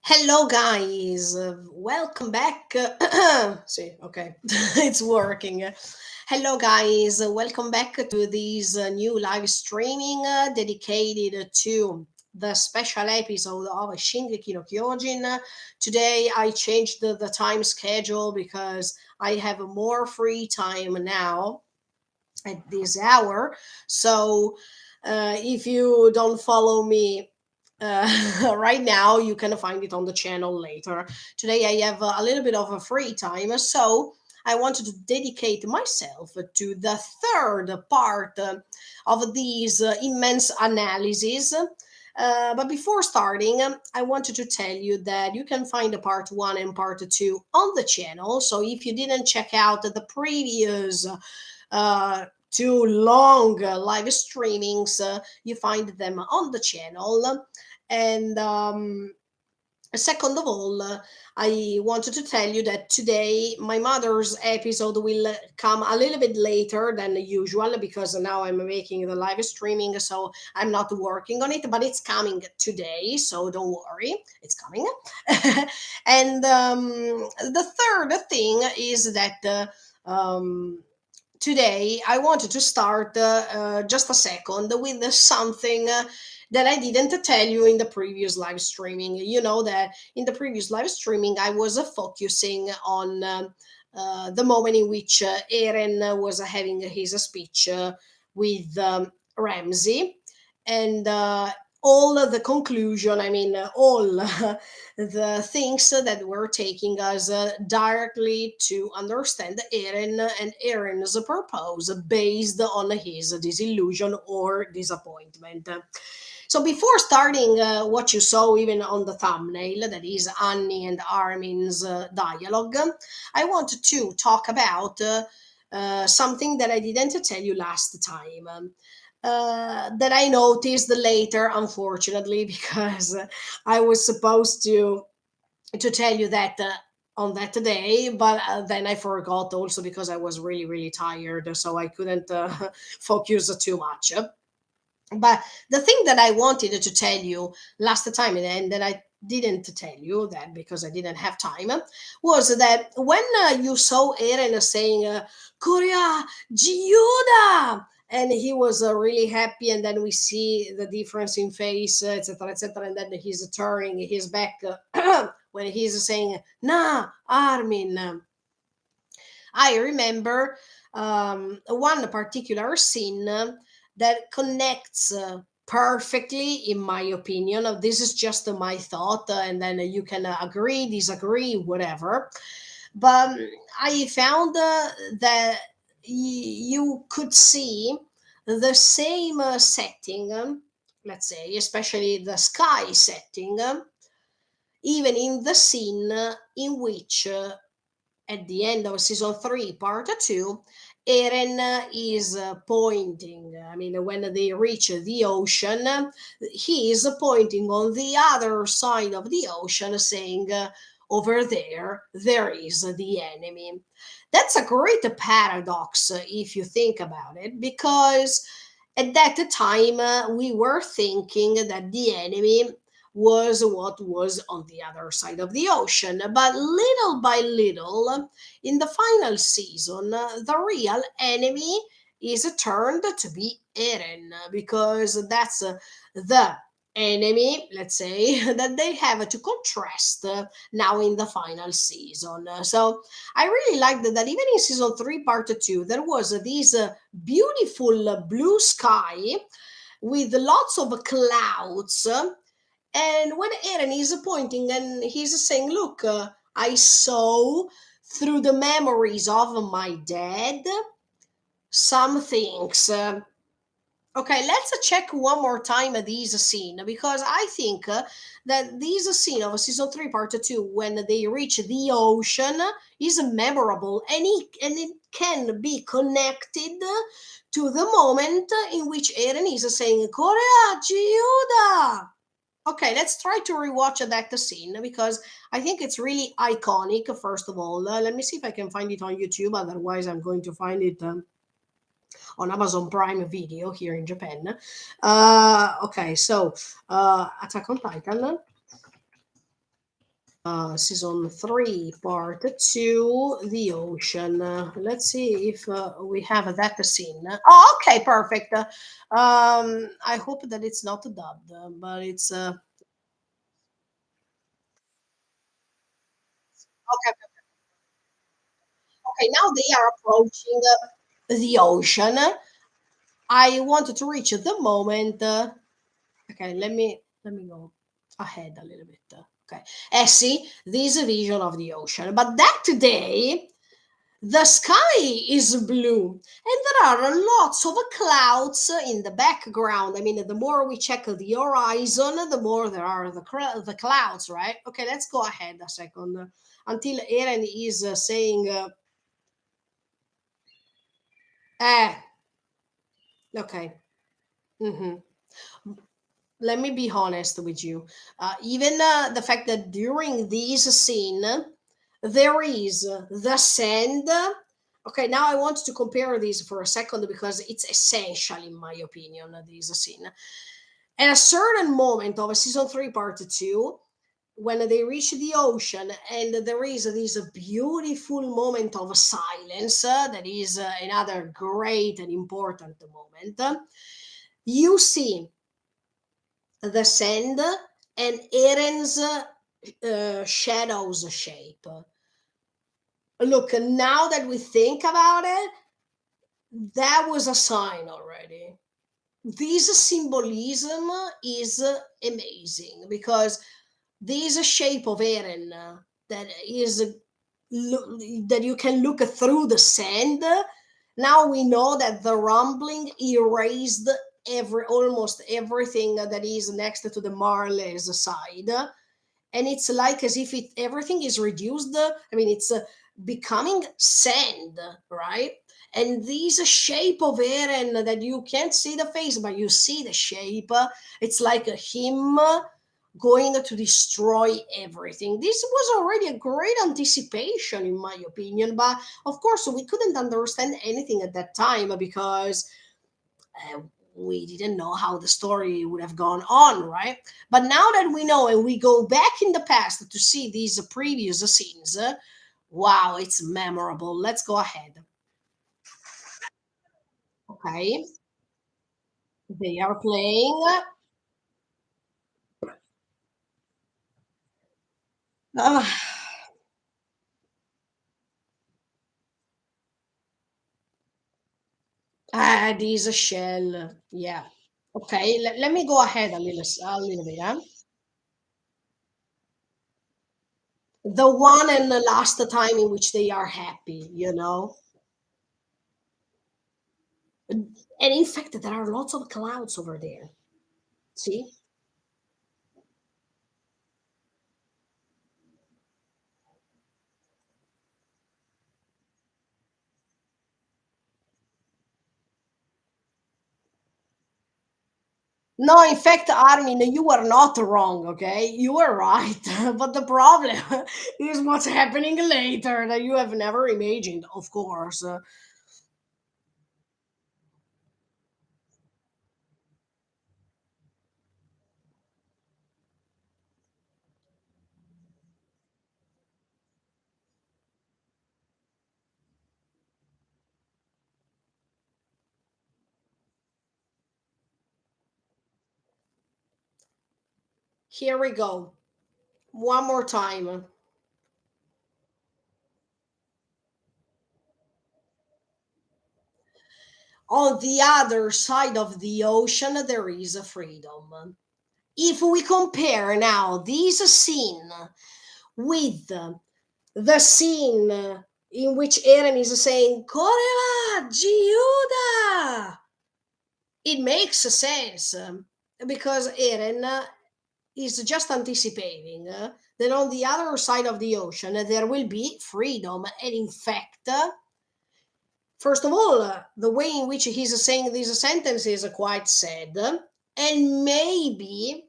Hello, guys. Welcome back. See, okay, it's working. Hello, guys. Welcome back to this new live streaming dedicated to the special episode of Shingeki no Kyojin. Today, I changed the time schedule because I have more free time now at this hour. So, if you don't follow me right now, you can find it on the channel later. Today I have a little bit of a free time, so I wanted to dedicate myself to the third part of these immense analyses. But before starting, I wanted to tell you that you can find the part one and part two on the channel. So if you didn't check out the previous two long live streamings, you find them on the channel. And second of all, I wanted to tell you that today my mother's episode will come a little bit later than usual because now I'm making the live streaming, so I'm not working on it, but it's coming today, so don't worry, it's coming. And the third thing is that. Today I wanted to start just a second with something that I didn't tell you in the previous live streaming. You know that in the previous live streaming I was focusing on the moment in which Eren was having his speech with Ramsey, and all of the conclusion, I mean, all the things that were taking us directly to understand Eren and Eren's purpose based on his disillusion or disappointment. So before starting what you saw even on the thumbnail, that is Annie and Armin's dialogue, I want to talk about something that I didn't tell you last time. That I noticed later, unfortunately, because I was supposed to tell you that on that day, but then I forgot also because I was really really tired, so I couldn't focus too much. But the thing that I wanted to tell you last time, and that I didn't tell you that because I didn't have time, was that when you saw Eren saying Korea Giuda, and he was really happy, and then we see the difference in face, etc., etc., and then he's turning his back when he's saying "Na Armin." I remember one particular scene that connects perfectly, in my opinion. This is just my thought, and then you can agree, disagree, whatever. But I found that you could see the same setting, let's say, especially the sky setting, even in the scene in which at the end of season 3 part 2, Eren is pointing, I mean, when they reach the ocean, he is pointing on the other side of the ocean saying, over there is the enemy. That's a great paradox if you think about it, because at that time we were thinking that the enemy was what was on the other side of the ocean. But little by little, in the final season, the real enemy is turned to be Eren, because that's the enemy, let's say, that they have to contrast now in the final season. So I really liked that even in season 3, part 2, there was this beautiful blue sky with lots of clouds, and when Eren is pointing and he's saying, look, I saw through the memories of my dad some things. Okay, let's check one more time this scene, because I think that this scene of season 3, part 2, when they reach the ocean, is memorable, and it can be connected to the moment in which Eren is saying, Korea, Chiuda! Okay, let's try to rewatch that scene because I think it's really iconic. First of all, let me see if I can find it on YouTube. Otherwise, I'm going to find it on Amazon Prime Video here in Japan. Okay, so Attack on Titan. Season 3, part 2, The Ocean. Let's see if we have that scene. Oh, okay, perfect. I hope that it's not dubbed, but it's. Okay, okay, now they are approaching the ocean. I wanted to reach the moment. Okay, let me go ahead a little bit. Okay, see this vision of the ocean, but that day the sky is blue and there are lots of clouds in the background. I mean, the more we check the horizon, the more there are the clouds, right? Okay, let's go ahead a second until Eren is saying, eh, okay. Mhm. Let me be honest with you. Even the fact that during this scene, there is the sand. Okay, now I want to compare these for a second because it's essential, in my opinion, this scene. At a certain moment of season 3, part 2, when they reach the ocean and there is this beautiful moment of silence, that is another great and important moment, you see the sand and Eren's shadow's shape. Look, now that we think about it, that was a sign already. This symbolism is amazing because this shape of Eren that is that you can look through the sand. Now we know that the rumbling erased almost everything that is next to the Marley's side, and it's like as if everything is reduced. I mean, it's becoming sand, right? And this shape of Eren that you can't see the face but you see the shape, it's like him going to destroy everything. This was already a great anticipation, in my opinion, but of course we couldn't understand anything at that time because uh, we didn't know how the story would have gone on, right? But now that we know and we go back in the past to see these previous scenes, wow, it's memorable. Let's go ahead. Okay, they are playing. Uh, this shell. Yeah. Okay, let me go ahead a little bit. Huh? The one and the last time in which they are happy, And in fact, there are lots of clouds over there. See? No, in fact, Armin, you were not wrong, okay? You were right. But the problem is what's happening later that you have never imagined, of course. Here we go. One more time. On the other side of the ocean, there is a freedom. If we compare now this scene with the scene in which Eren is saying, Koreva, Giuda, it makes sense because Eren is just anticipating that on the other side of the ocean there will be freedom. And in fact, first of all, the way in which he's saying this sentence is quite sad. And maybe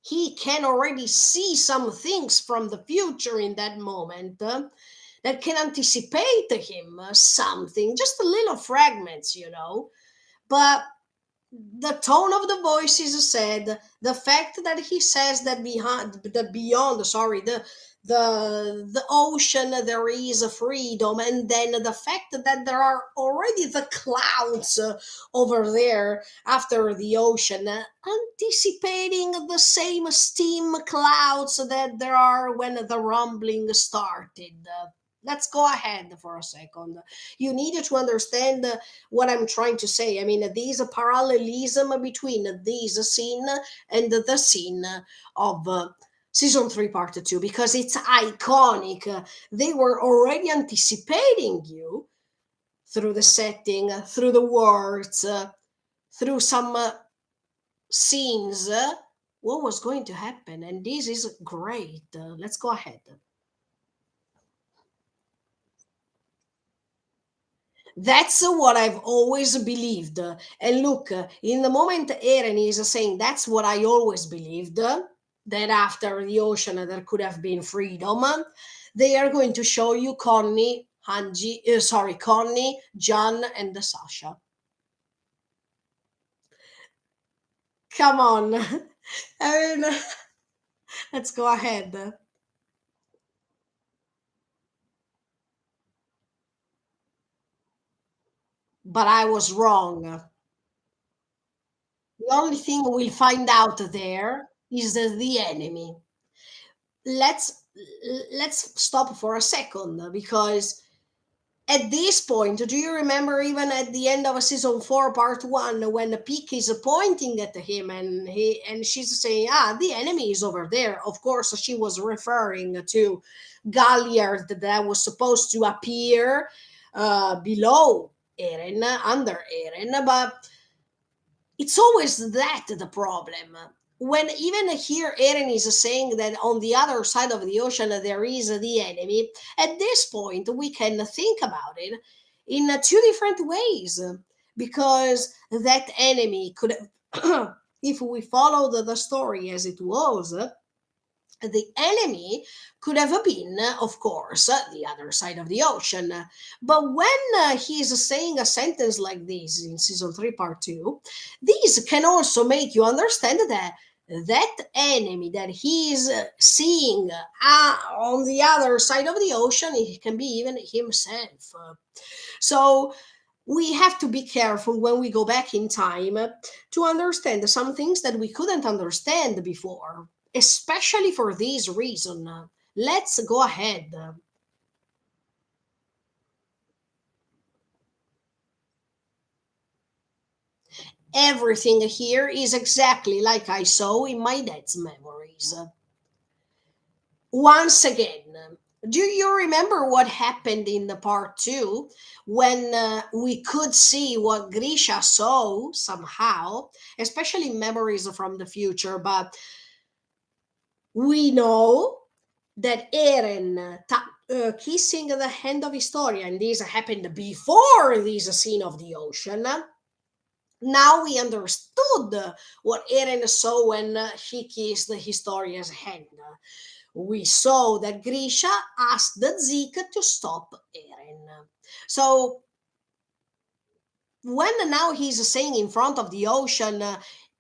he can already see some things from the future in that moment that can anticipate him something, just a little fragments. But The tone of the voice is said, the fact that he says that behind the beyond, sorry, the ocean there is a freedom, and then the fact that there are already the clouds over there after the ocean, anticipating the same steam clouds that there are when the rumbling started. Let's go ahead for a second. You need to understand what I'm trying to say. I mean, there's a parallelism between this scene and the scene of season 3, part 2, because it's iconic. They were already anticipating you through the setting, through the words, through some scenes, what was going to happen. And this is great. Let's go ahead. That's what I've always believed. And look, in the moment Eren is saying that's what I always believed, that after the ocean there could have been freedom, they are going to show you Connie, John, and Sasha. Come on. I mean, let's go ahead. But I was wrong. The only thing we'll find out there is the enemy. let's let's stop for a second, because at this point, do you remember even at the end of season 4 part 1, when the Peak is pointing at him and she's saying, ah, the enemy is over there? Of course she was referring to Galliard that was supposed to appear below Eren, under Eren, but it's always that the problem. When even here Eren is saying that on the other side of the ocean there is the enemy, at this point we can think about it in two different ways. Because that enemy could have, if we followed the story as it was, the enemy could have been, of course, the other side of the ocean. But when he's saying a sentence like this in season 3, part 2, this can also make you understand that that enemy that he's seeing on the other side of the ocean, it can be even himself. So we have to be careful when we go back in time to understand some things that we couldn't understand before, especially for this reason. Let's go ahead. Everything here is exactly like I saw in my dad's memories. Once again, do you remember what happened in the part 2 when we could see what Grisha saw somehow, especially memories from the future? But we know that Eren kissing the hand of Historia, and this happened before this scene of the ocean. Now we understood what Eren saw when he kissed Historia's hand. We saw that Grisha asked Zeke to stop Eren. So when now he's saying in front of the ocean,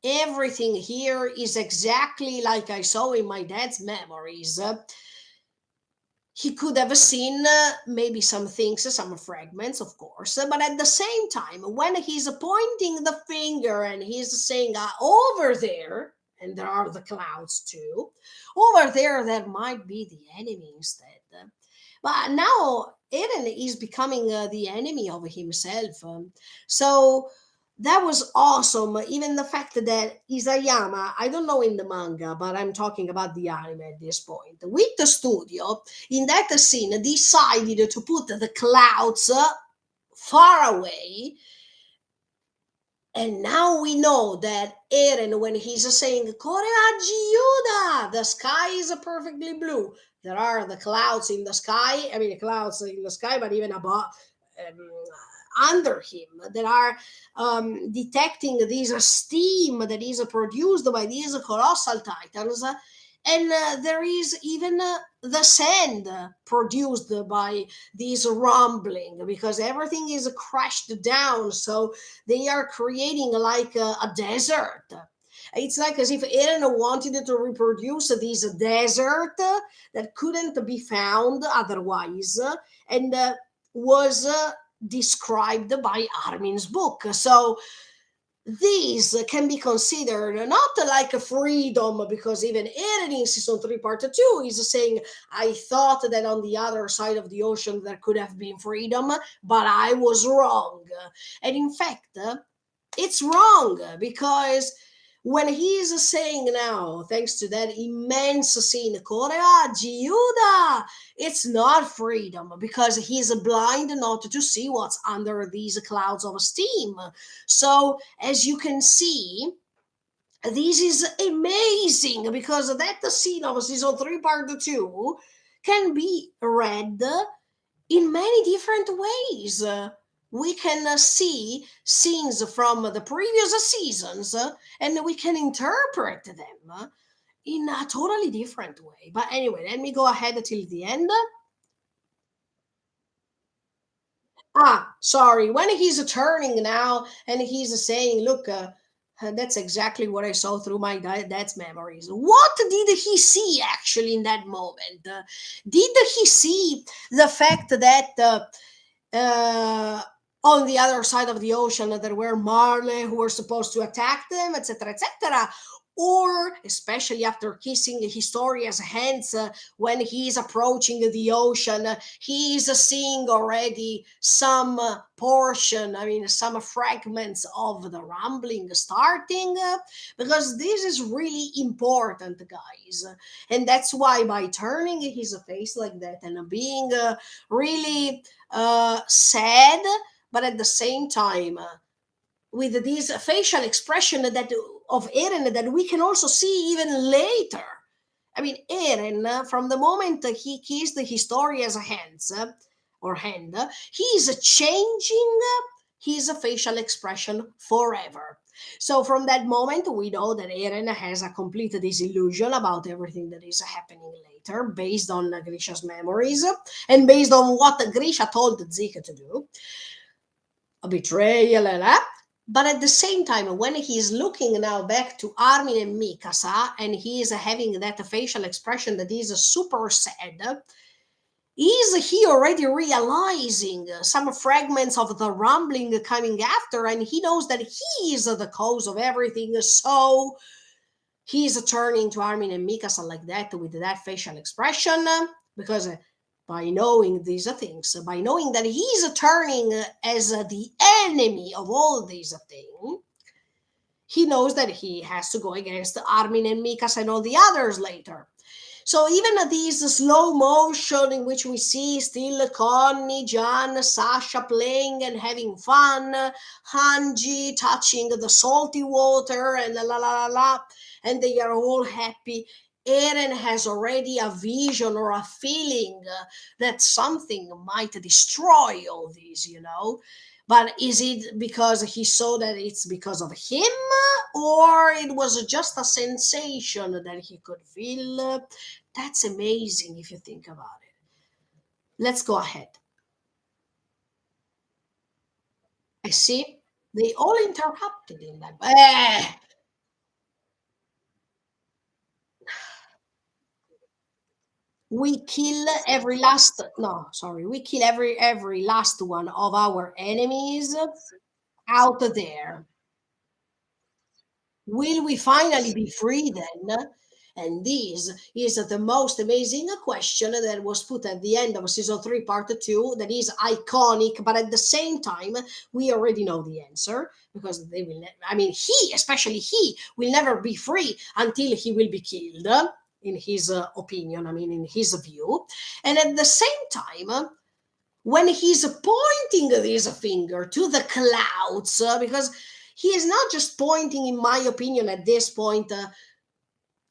everything here is exactly like I saw in my dad's memories, he could have seen maybe some things, some fragments, of course, but at the same time, when he's pointing the finger and he's saying, over there, and there are the clouds too, over there might be the enemy instead. But now Eren is becoming the enemy of himself. So that was awesome. Even the fact that Isayama, I don't know in the manga, but I'm talking about the anime at this point, with the studio, in that scene, decided to put the clouds far away. And now we know that Eren, when he's saying Koreaji Yuda, the sky is perfectly blue. There are the clouds in the sky. I mean, clouds in the sky, but even above, um, under him, that are detecting this steam that is produced by these colossal titans. And there is even the sand produced by this rumbling, because everything is crashed down, so they are creating like a desert. It's like as if Eren wanted to reproduce this desert that couldn't be found otherwise, and was described by Armin's book. So these can be considered not like a freedom, because even Eren in season 3 part 2 is saying, I thought that on the other side of the ocean there could have been freedom, but I was wrong. And in fact, it's wrong, because when he's saying now, thanks to that immense scene, Korea, Giuda, it's not freedom, because he's blind not to see what's under these clouds of steam. So, as you can see, this is amazing, because that scene of season 3, part 2 can be read in many different ways. We can see scenes from the previous seasons, and we can interpret them in a totally different way. But anyway, let me go ahead till the end. Ah, sorry. When he's turning now and he's saying, look, that's exactly what I saw through my dad's memories. What did he see actually in that moment? Did he see the fact that uh, on the other side of the ocean there were Marley who were supposed to attack them, etc., etc.? Or, especially after kissing Historia's hands, when he is approaching the ocean, he is seeing already some portion, I mean, some fragments of the rumbling starting, because this is really important, guys. And that's why by turning his face like that and being really sad, but at the same time, with this facial expression that of Eren that we can also see even later. I mean, Eren, from the moment he kissed Historia's hands or hand, he is changing his facial expression forever. So from that moment, we know that Eren has a complete disillusion about everything that is happening later, based on Grisha's memories and based on what Grisha told Zeke to do, a betrayal, but at the same time, when he's looking now back to Armin and Mikasa, and he is having that facial expression that is super sad, is he already realizing some fragments of the rumbling coming after, and he knows that he is the cause of everything, so he's turning to Armin and Mikasa like that with that facial expression, because by knowing these things, by knowing that he's turning as the enemy of all these things, he knows that he has to go against Armin and Mikasa and all the others later. So even these slow motion in which we see still Connie, Jan, Sasha playing and having fun, Hanji touching the salty water and la la la la, and they are all happy. Eren has already a vision or a feeling that something might destroy all these, But is it because he saw that it's because of him, or it was just a sensation that he could feel? That's amazing if you think about it. Let's go ahead. I see they all interrupted in that. We kill every last, no, sorry, we kill every last one of our enemies out there. Will we finally be free then? And this is the most amazing question that was put at the end of season 3, part 2, that is iconic, but at the same time, we already know the answer, because they will, I mean, he, especially he, will never be free until he will be killed, in his opinion, I mean, in his view. And at the same time, when he's pointing this finger to the clouds, because he is not just pointing, in my opinion, at this point,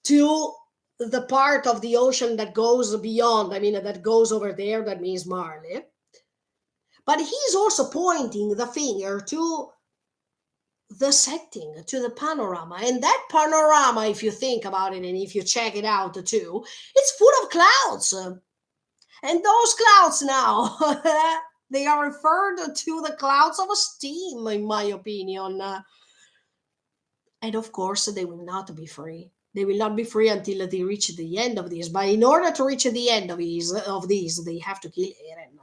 to the part of the ocean that goes beyond, I mean, that goes over there, that means Marley. But he's also pointing the finger to the setting, to the panorama. And that panorama, if you think about it and if you check it out too, it's full of clouds. And those clouds now, they are referred to the clouds of steam, in my opinion. And of course, they will not be free. They will not be free until they reach the end of this. But in order to reach the end of these, they have to kill Eren.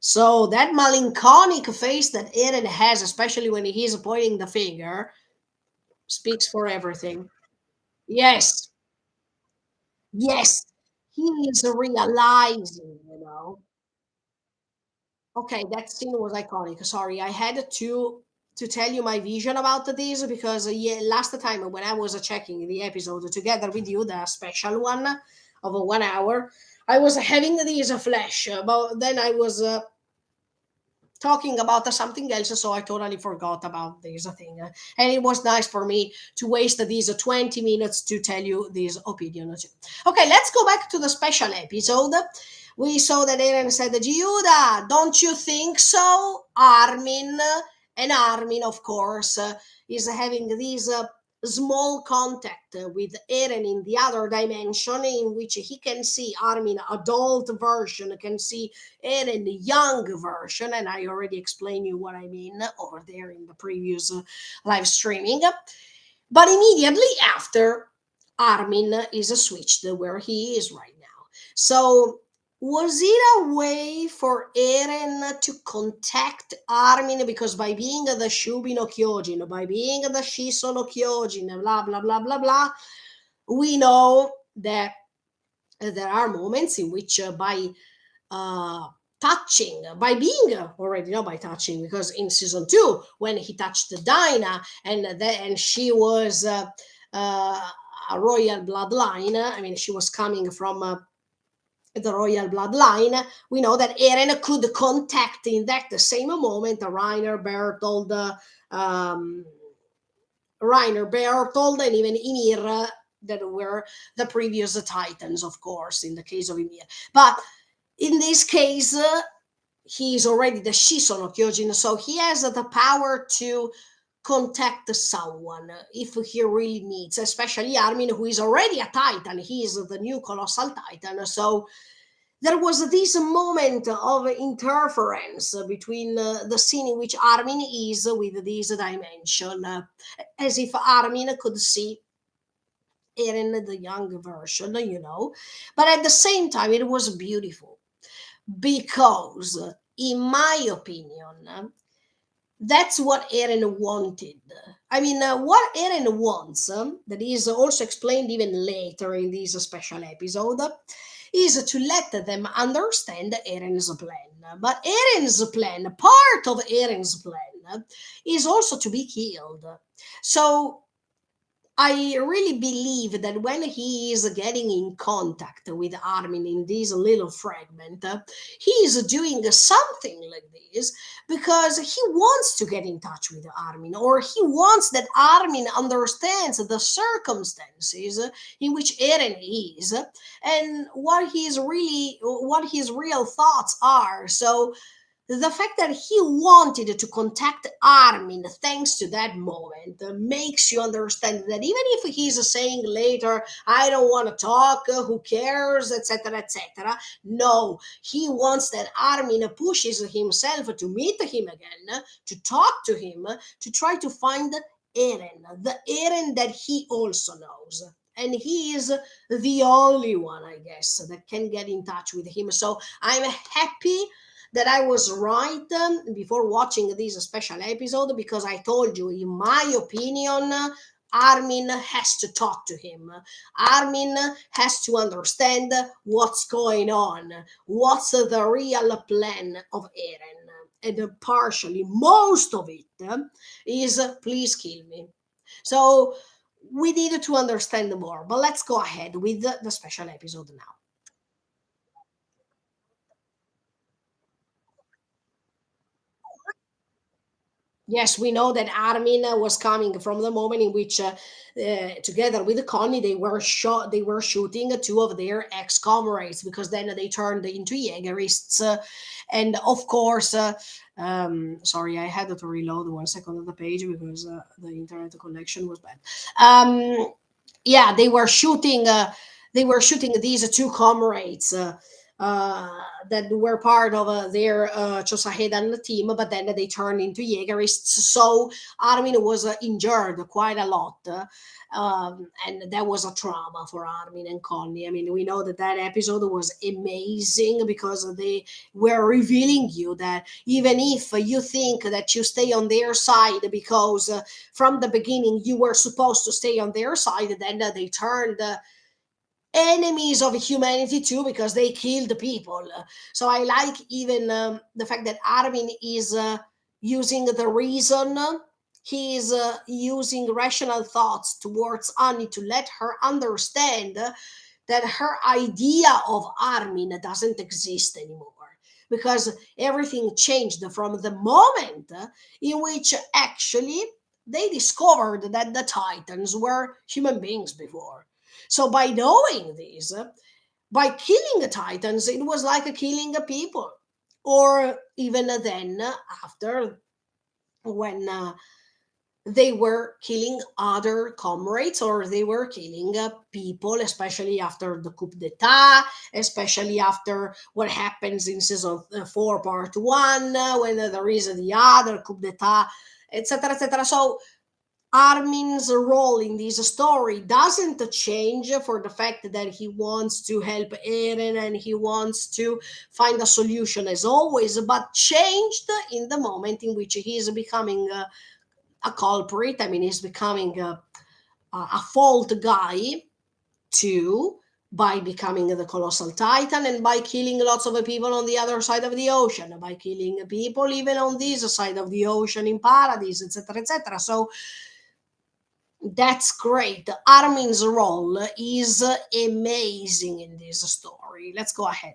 So that melancholic face that Eren has, especially when he is pointing the finger, speaks for everything. Yes, yes, he is realizing. Okay, that scene was iconic. Sorry, I had to tell you my vision about this because yeah, last time when I was checking the episode together with you, the special one of 1 hour, I was having this flash, but then I was talking about something else, so I totally forgot about this thing. And it was nice for me to waste these 20 minutes to tell you this opinion. Okay, let's go back to the special episode. We saw that Eren said, Giuda, don't you think so? Armin, of course, is having this small contact with Eren in the other dimension, in which he can see Armin adult version, can see Eren young version, and I already explained you what I mean over there in the previous live streaming. But immediately after, Armin is switched where he is right now. So was it a way for Eren to contact Armin? Because by being the Shubi no Kyojin, by being the Shiso no Kyojin, blah blah blah blah blah, we know that there are moments in which uh, touching, by being already not by touching, because in season 2 when he touched Dinah and she was a royal bloodline, I mean she was coming from the royal bloodline, we know that Eren could contact in that same moment Reiner, Bertold, um, and even Ymir, that were the previous titans, of course, in the case of Ymir. But in this case, he is already the Shiso no Kyojin, so he has the power to contact someone if he really needs, especially Armin, who is already a Titan. He is the new Colossal Titan. So there was this moment of interference between the scene in which Armin is with this dimension, as if Armin could see Eren, the young version. But at the same time, it was beautiful because, in my opinion, that's what Eren wanted. I mean, what Eren wants, that is also explained even later in this special episode, is to let them understand Eren's plan. But Eren's plan, part of Eren's plan, is also to be killed. So I really believe that when he is getting in contact with Armin in this little fragment, he is doing something like this because he wants to get in touch with Armin, or he wants that Armin understands the circumstances in which Eren is and what his real thoughts are. So the fact that he wanted to contact Armin thanks to that moment makes you understand that even if he's saying later, I don't want to talk, who cares, etc., etc., no, he wants that Armin pushes himself to meet him again, to talk to him, to try to find Eren, the Eren that he also knows. And he is the only one, I guess, that can get in touch with him. So I'm happy that I was right before watching this special episode, because I told you, in my opinion, Armin has to talk to him. Armin has to understand what's going on, what's the real plan of Eren. And partially, most of it is please kill me. So we need to understand more, but let's go ahead with the special episode now. Yes, we know that Armin was coming from the moment in which, together with Connie, they were shot. They were shooting two of their ex comrades because then they turned into Jaegerists, and of course, sorry, I had to reload 1 second of the page because the internet connection was bad. Um, yeah, they were shooting these two comrades that were part of their Chosahedan team, but then they turned into Jaegerists. So Armin was injured quite a lot. And that was a trauma for Armin and Connie. I mean, we know that that episode was amazing because they were revealing you that even if you think that you stay on their side because from the beginning you were supposed to stay on their side, then they turned enemies of humanity too because they killed people. So I like even the fact that Armin is using the reason. He is using rational thoughts towards Annie to let her understand that her idea of Armin doesn't exist anymore because everything changed from the moment in which actually they discovered that the Titans were human beings before. So by knowing this, by killing the Titans, it was like killing a people. Or even then, after when they were killing other comrades or they were killing people, especially after the coup d'etat, especially after what happens in season 4 part 1 when there is the other coup d'etat, etc., etc. So Armin's role in this story doesn't change for the fact that he wants to help Eren and he wants to find a solution as always, but changed in the moment in which he is becoming a culprit. I mean, he's becoming a fault guy too by becoming the colossal titan and by killing lots of people on the other side of the ocean, by killing people even on this side of the ocean in paradise, etc., etc. So that's great. Armin's role is amazing in this story. Let's go ahead.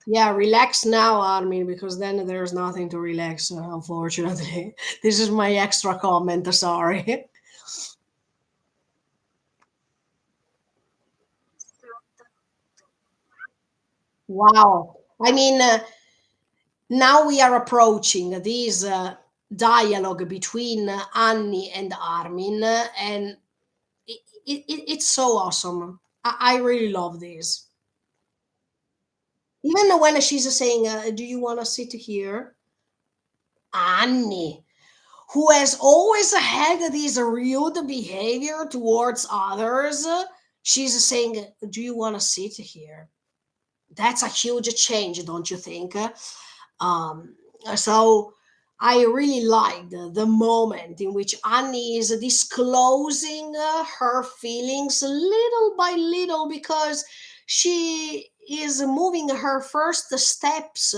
Yeah, relax now, Armin, because then there's nothing to relax, unfortunately. This is my extra comment, sorry. Wow. I mean, now we are approaching this dialogue between Annie and Armin, and it's so awesome. I really love this. Even when she's saying, "Do you want to sit here?" Annie, who has always had this rude behavior towards others, she's saying, "Do you want to sit here?" That's a huge change, don't you think? Um, so I really liked the moment in which Annie is disclosing her feelings little by little because she is moving her first steps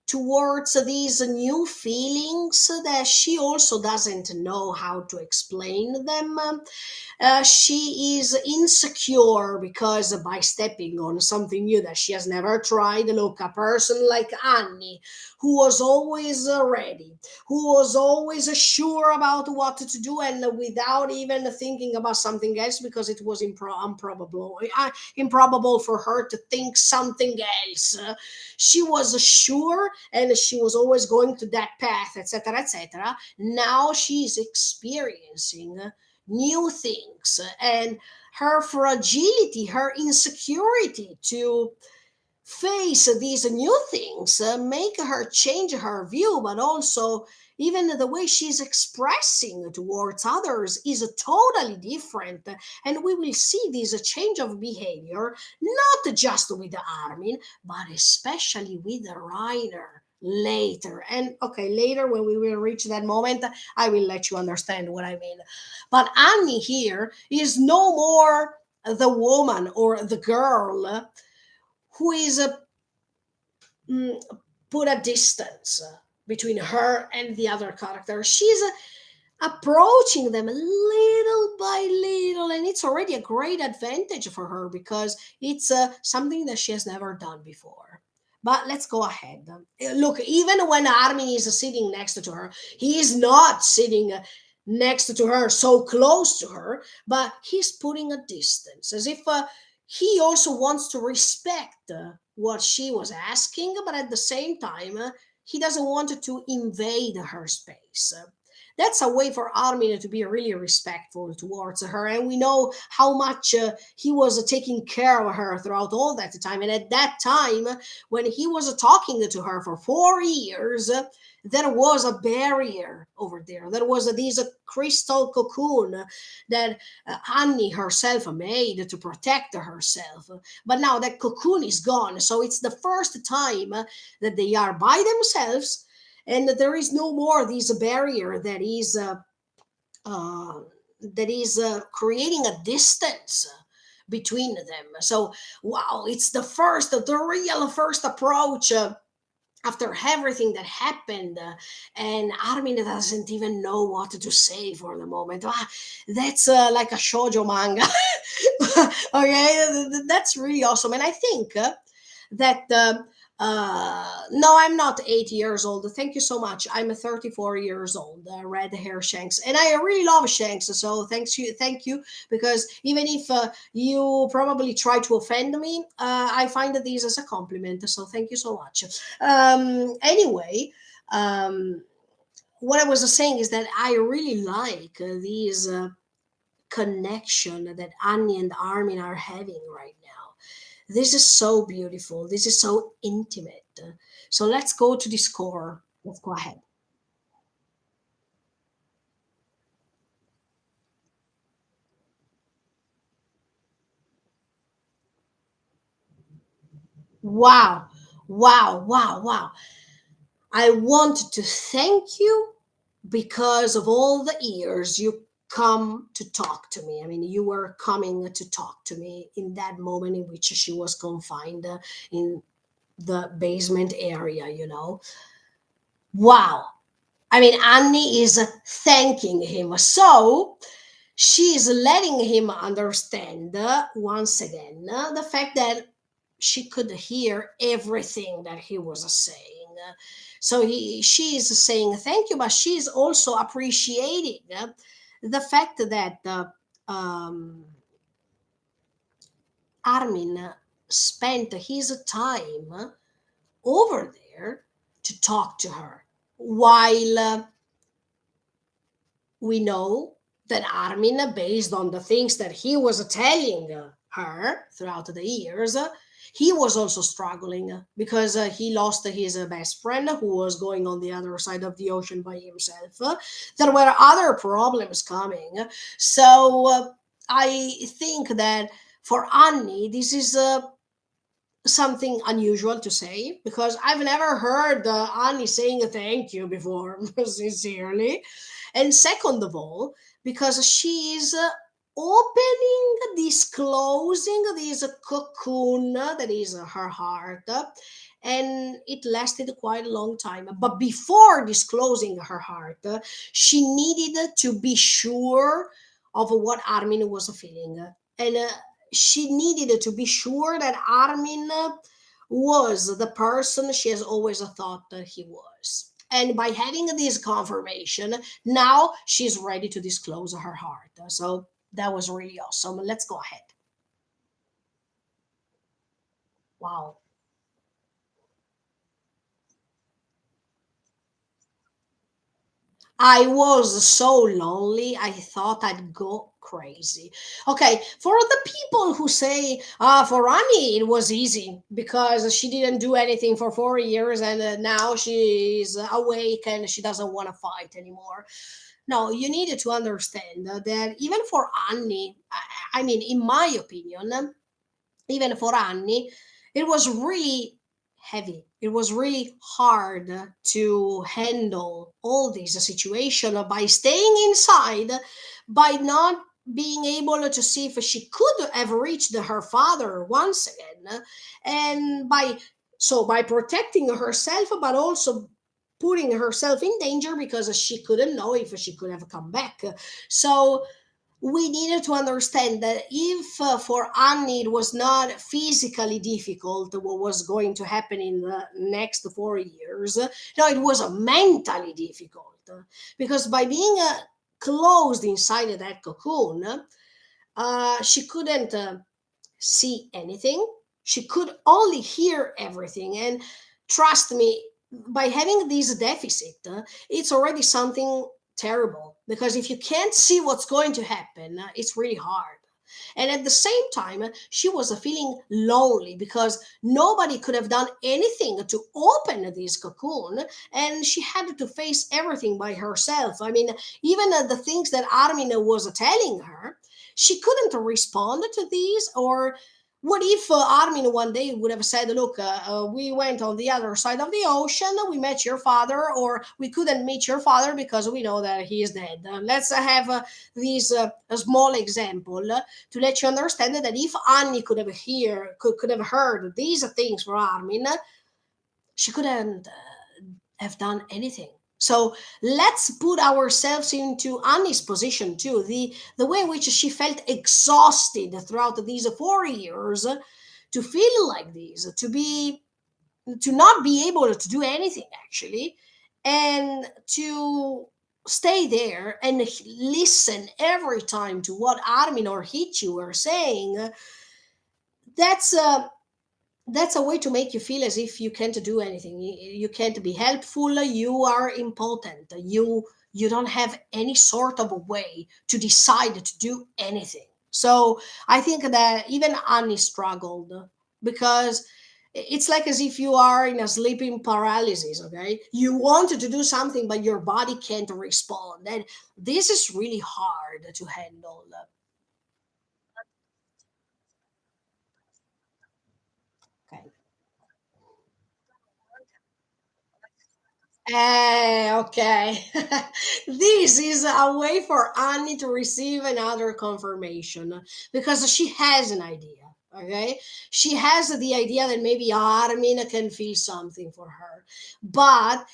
towards these new feelings that she also doesn't know how to explain them. She is insecure because by stepping on something new that she has never tried. Look, a person like Annie, who was always ready, who was always sure about what to do, and without even thinking about something else because it was improbable for her to think something else. She was sure and she was always going to that path, etc., etc. Now she is experiencing new things and her fragility, her insecurity to face these new things make her change her view, but also even the way she's expressing towards others is totally different. And we will see this change of behavior not just with Armin, but especially with Reiner later. And okay, later when we will reach that moment, I will let you understand what I mean. But Annie here is no more the woman or the girl who is put a distance between her and the other character. She's approaching them little by little, and it's already a great advantage for her because it's something that she has never done before. But let's go ahead. Look, even when Armin is sitting next to her, he is not sitting next to her so close to her, but he's putting a distance as if he also wants to respect what she was asking, but at the same time he doesn't want to invade her space. That's a way for Armin to be really respectful towards her. And we know how much he was taking care of her throughout all that time. And at that time, when he was talking to her for 4 years, there was a barrier over there. There was this crystal cocoon that Annie herself made to protect herself. But now that cocoon is gone. So it's the first time that they are by themselves, and there is no more this barrier uh, that is creating a distance between them. So wow, it's the real first approach after everything that happened, and Armin doesn't even know what to say for the moment. That's like a shoujo manga. Okay, that's really awesome, and I think that no, I'm not 80 years old. Thank you so much. I'm 34 years old. Red hair Shanks, and I really love Shanks. So thank you, because even if you probably try to offend me, I find this as a compliment. So thank you so much. Anyway, um, what I was saying is that I really like these connection that Annie and Armin are having right now. This is so beautiful. This is so intimate. So let's go to the score. Let's go ahead. Wow. Wow. Wow. Wow. I want to thank you because of all the years you come to talk to me. I mean, you were coming to talk to me in that moment in which she was confined in the basement area, you know. Wow. I mean, Annie is thanking him. So she's letting him understand once again the fact that she could hear everything that he was saying. So she's saying thank you, but she's also appreciating the fact that Armin spent his time over there to talk to her, while we know that Armin, based on the things that he was telling her throughout the years, he was also struggling because he lost his best friend who was going on the other side of the ocean by himself. There were other problems coming. So I think that for Annie, this is something unusual to say because I've never heard Annie saying thank you before, sincerely. And second of all, because she's opening, disclosing this cocoon that is her heart, and it lasted quite a long time. But before disclosing her heart, she needed to be sure of what Armin was feeling. And she needed to be sure that Armin was the person she has always thought that he was. And by having this confirmation, now she's ready to disclose her heart. So that was really awesome. Let's go ahead. Wow. I was so lonely, I thought I'd go crazy. Okay, for the people who say, for Annie, it was easy because she didn't do anything for 4 years and now she's awake and she doesn't want to fight anymore. No, you needed to understand that even for Annie, I mean, in my opinion, even for Annie, it was really heavy. It was really hard to handle all this situation by staying inside, by not being able to see if she could have reached her father once again, and by protecting herself, but also putting herself in danger because she couldn't know if she could have come back. So we needed to understand that if for Annie it was not physically difficult what was going to happen in the next 4 years, no, it was mentally difficult because by being closed inside that cocoon, she couldn't see anything. She could only hear everything. And trust me, by having this deficit, it's already something terrible because if you can't see what's going to happen, it's really hard. And at the same time, she was feeling lonely because nobody could have done anything to open this cocoon, and she had to face everything by herself. I mean, even the things that Armin was telling her, she couldn't respond to these. Or what if Armin one day would have said, look, we went on the other side of the ocean, we met your father, or we couldn't meet your father because we know that he is dead. Let's have this a small example to let you understand that if Annie could have heard these things from Armin, she couldn't have done anything. So let's put ourselves into Annie's position too. The way in which she felt exhausted throughout these 4 years to feel like this, to not be able to do anything actually, and to stay there and listen every time to what Armin or Hichi were saying. That's a way to make you feel as if you can't do anything. You can't be helpful, you are impotent, you don't have any sort of a way to decide to do anything. So I think that even Annie struggled because it's like as if you are in a sleeping paralysis. Okay, you wanted to do something but your body can't respond, and this is really hard to handle. Okay. Okay. This is a way for Annie to receive another confirmation because she has an idea. Okay. She has the idea that maybe Armin can feel something for her. But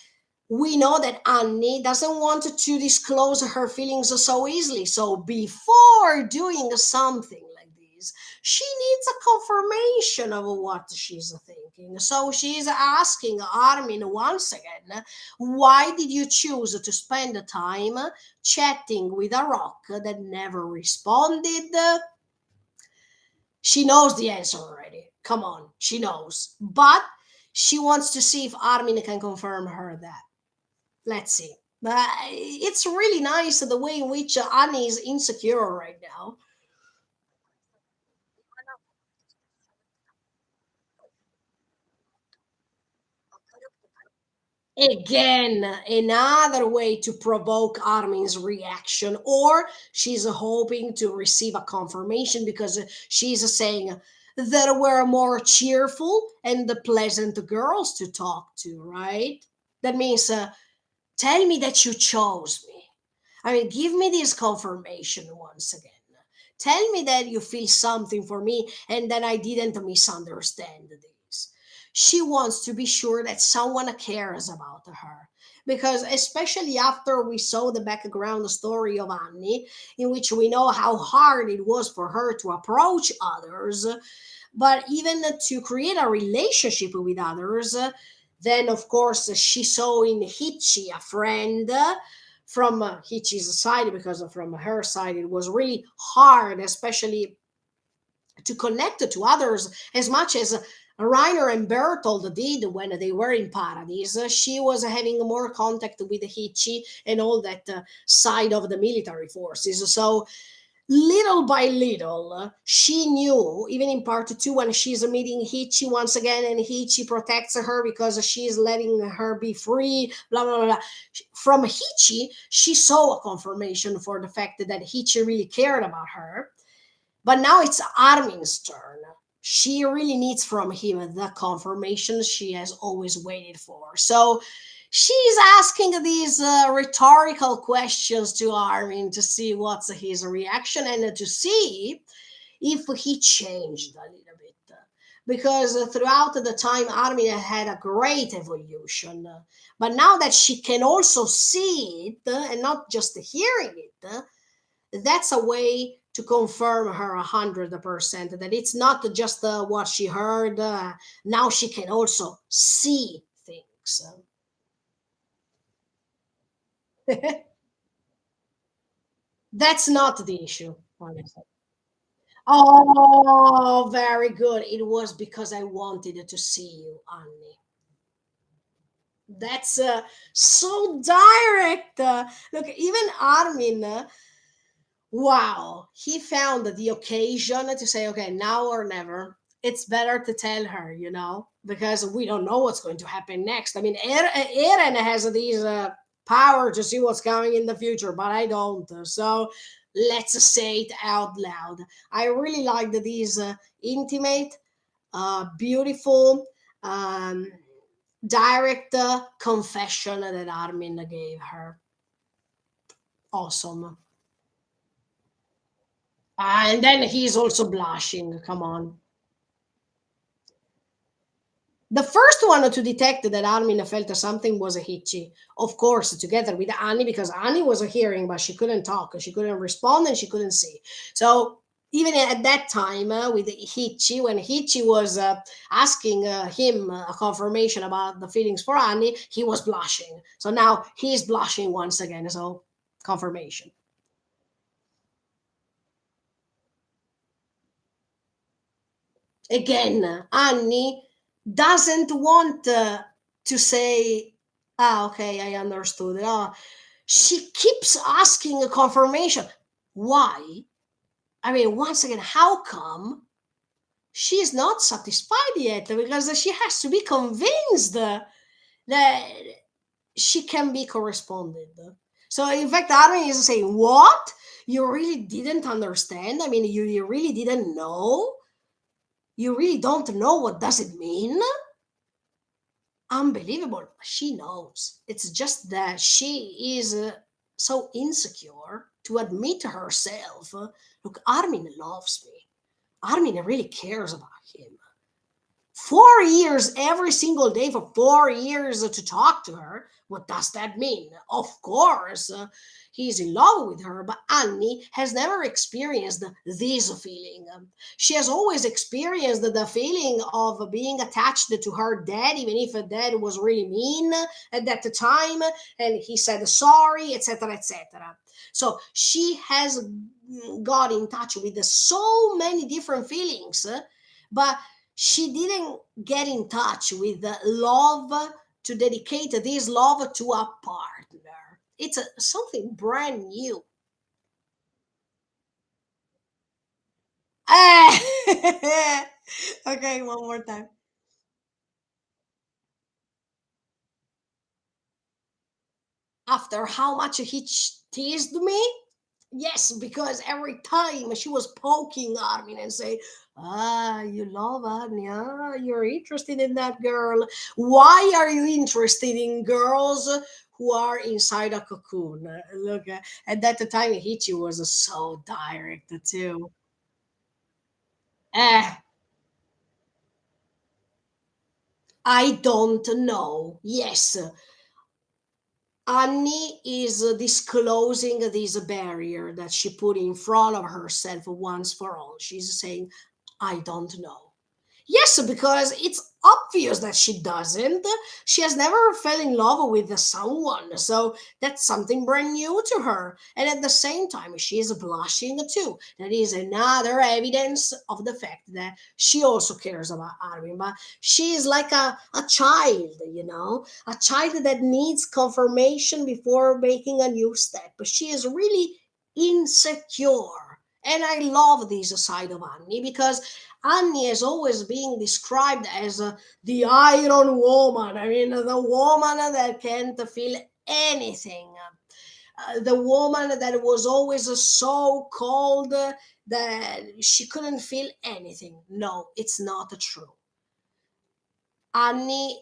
we know that Annie doesn't want to disclose her feelings so easily. So before doing something like this, she needs a confirmation of what she's thinking. So she's asking Armin once again, why did you choose to spend the time chatting with a rock that never responded? She knows the answer already. Come on, she knows. But she wants to see if Armin can confirm her that. Let's see. But it's really nice the way in which Annie is insecure right now. Again, another way to provoke Armin's reaction, or she's hoping to receive a confirmation because she's saying there were more cheerful and pleasant girls to talk to, right? That means, tell me that you chose me. I mean, give me this confirmation once again. Tell me that you feel something for me and that I didn't misunderstand this. She wants to be sure that someone cares about her. Because, especially after we saw the background story of Annie, in which we know how hard it was for her to approach others, but even to create a relationship with others, then of course she saw in Hichi a friend from Hichi's side, because from her side it was really hard, especially to connect to others as much as Reiner and Bertold did when they were in Paradise. She was having more contact with Hichi and all that side of the military forces. So little by little, she knew, even in part two, when she's meeting Hichi once again, and Hichi protects her because she's letting her be free, blah, blah, blah. From Hichi, she saw a confirmation for the fact that Hichi really cared about her. But now it's Armin's turn. She really needs from him the confirmation she has always waited for. So she's asking these rhetorical questions to Armin to see what's his reaction and to see if he changed a little bit. because throughout the time Armin had a great evolution. But now that she can also see it and not just hearing it, that's a way to confirm her 100% that it's not just what she heard. Now she can also see things. That's not the issue, honestly. Oh, very good. It was because I wanted to see you, Annie. That's so direct. Look, even Armin, wow, he found the occasion to say, okay, now or never. It's better to tell her, because we don't know what's going to happen next. I mean, Eren has these power to see what's coming in the future, but I don't. So let's say it out loud. I really liked these intimate, beautiful, um, direct confession that Armin gave her. Awesome. And then he's also blushing. Come on. The first one to detect that Armin felt something was Hichi, of course, together with Annie, because Annie was hearing, but she couldn't talk, she couldn't respond, and she couldn't see. So even at that time, with Hichi, when Hichi was asking him a confirmation about the feelings for Annie, he was blushing. So now he's blushing once again. So confirmation. Again, Annie doesn't want to say, ah, okay, I understood. She keeps asking a confirmation. Why? I mean, once again, how come she's not satisfied yet? Because she has to be convinced that she can be corresponded. So, in fact, Armin is saying, what? You really didn't understand? I mean, you really didn't know? You really don't know what does it mean? Unbelievable. She knows. It's just that she is so insecure to admit to herself, look, Armin loves me. Armin really cares about him. 4 years every single day for 4 years to talk to her. What does that mean? Of course, he's in love with her, but Annie has never experienced this feeling. She has always experienced the feeling of being attached to her dad, even if her dad was really mean at that time and he said sorry, etc., etc. So she has got in touch with so many different feelings, but she didn't get in touch with the love to dedicate this love to a partner. It's something brand new. Okay, one more time. After how much he teased me, yes, because every time she was poking Armin and saying, ah, you love Anya, you're interested in that girl. Why are you interested in girls who are inside a cocoon? Look, at that time, Hichi was so direct too. Eh, I don't know. Yes, Annie is disclosing this barrier that she put in front of herself once for all. She's saying, I don't know. Yes, because it's obvious that she doesn't. She has never fell in love with someone, so that's something brand new to her. And at the same time, she is blushing too. That is another evidence of the fact that she also cares about Armin. But she is like a child, a child that needs confirmation before making a new step. But she is really insecure. And I love this side of Annie because Annie is always being described as the iron woman. I mean, the woman that can't feel anything. The woman that was always so cold that she couldn't feel anything. No, it's not true. Annie,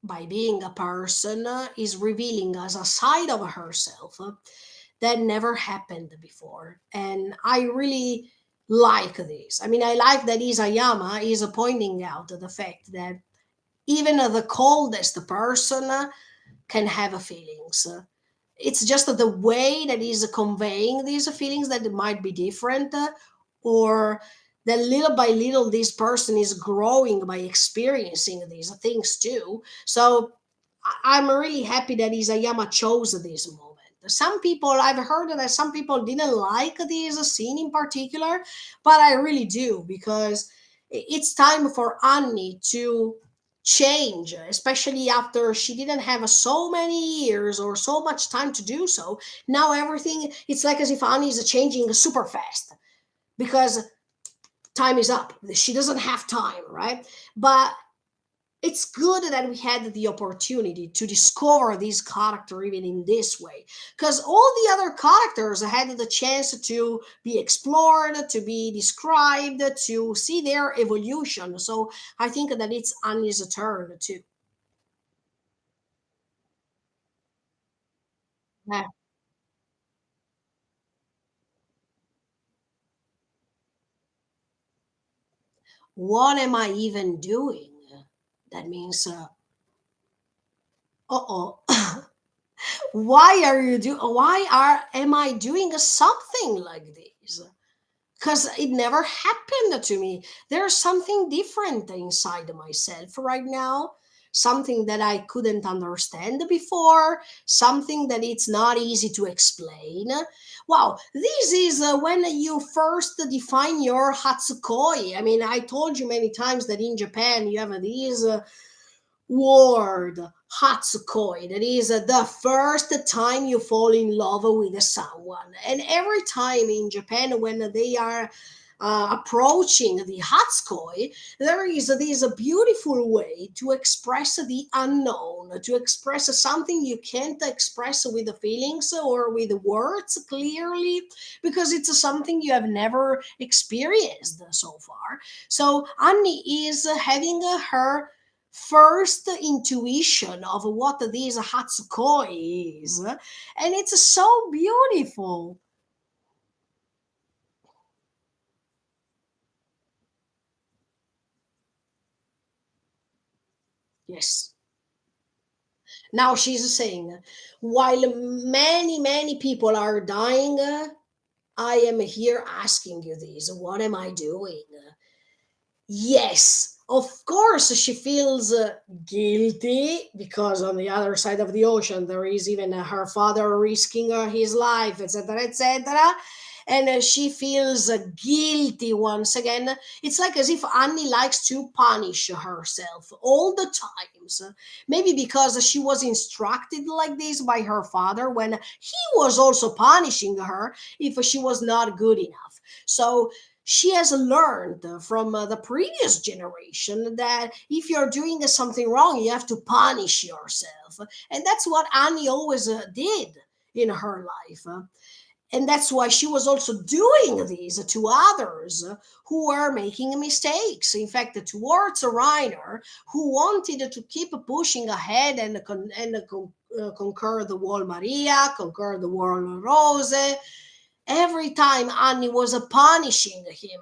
by being a person, is revealing us a side of herself that never happened before. And I really like this. I mean, I like that Isayama is pointing out the fact that even the coldest person can have feelings. It's just the way that he's conveying these feelings that might be different, or that little by little this person is growing by experiencing these things too. So I'm really happy that Isayama chose this moment. Some people, I've heard that some people didn't like this scene in particular, but I really do, because it's time for Annie to change, especially after she didn't have so many years or so much time to do so. Now everything, it's like as if Annie is changing super fast, because time is up. She doesn't have time, right? But it's good that we had the opportunity to discover this character even in this way, because all the other characters had the chance to be explored, to be described, to see their evolution. So I think that it's Annie's turn too. Yeah. What am I even doing? That means, uh-oh. Why are you do? Why are am I doing something like this? Because it never happened to me. There's something different inside myself right now, something that I couldn't understand before, something that it's not easy to explain. Wow, this is when you first define your Hatsukoi. I mean, I told you many times that in Japan you have these word Hatsukoi. That is the first time you fall in love with someone. And every time in Japan, when they are approaching the Hatsukoi, there is this beautiful way to express the unknown, to express something you can't express with the feelings or with words clearly, because it's something you have never experienced so far. So Annie is having her first intuition of what this Hatsukoi is. And it's so beautiful. Yes. Now she's saying, while many people are dying, I am here asking you this. What am I doing? Yes, of course, she feels guilty, because on the other side of the ocean, there is even her father risking his life, etc., etc. And she feels guilty once again. It's like as if Annie likes to punish herself all the times. Maybe because she was instructed like this by her father when he was also punishing her if she was not good enough. So she has learned from the previous generation that if you're doing something wrong, you have to punish yourself. And that's what Annie always did in her life. And that's why she was also doing this to others who were making mistakes. In fact, towards Reiner, who wanted to keep pushing ahead and, conquer the wall Maria, conquer the wall Rose. Every time Annie was punishing him,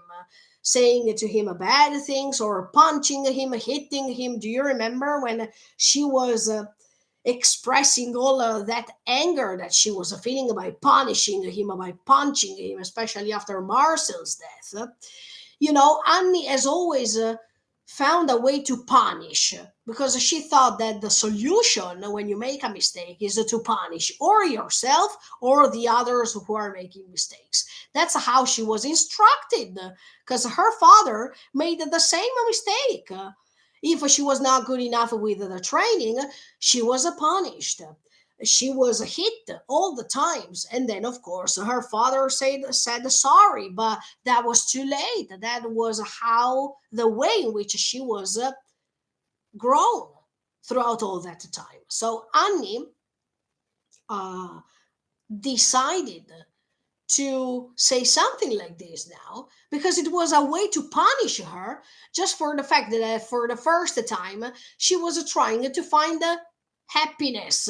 saying to him bad things or punching him, hitting him. Do you remember when she was expressing all that anger that she was feeling by punishing him, by punching him, especially after Marcel's death? Annie has always found a way to punish, because she thought that the solution when you make a mistake is to punish or yourself or the others who are making mistakes. That's how she was instructed, because her father made the same mistake. If she was not good enough with the training, she was punished. She was hit all the times, and then of course her father said sorry, but that was too late. That was how the way in which she was grown throughout all that time. So Annie uh, decided to say something like this now, because it was a way to punish her, just for the fact that for the first time she was trying to find happiness.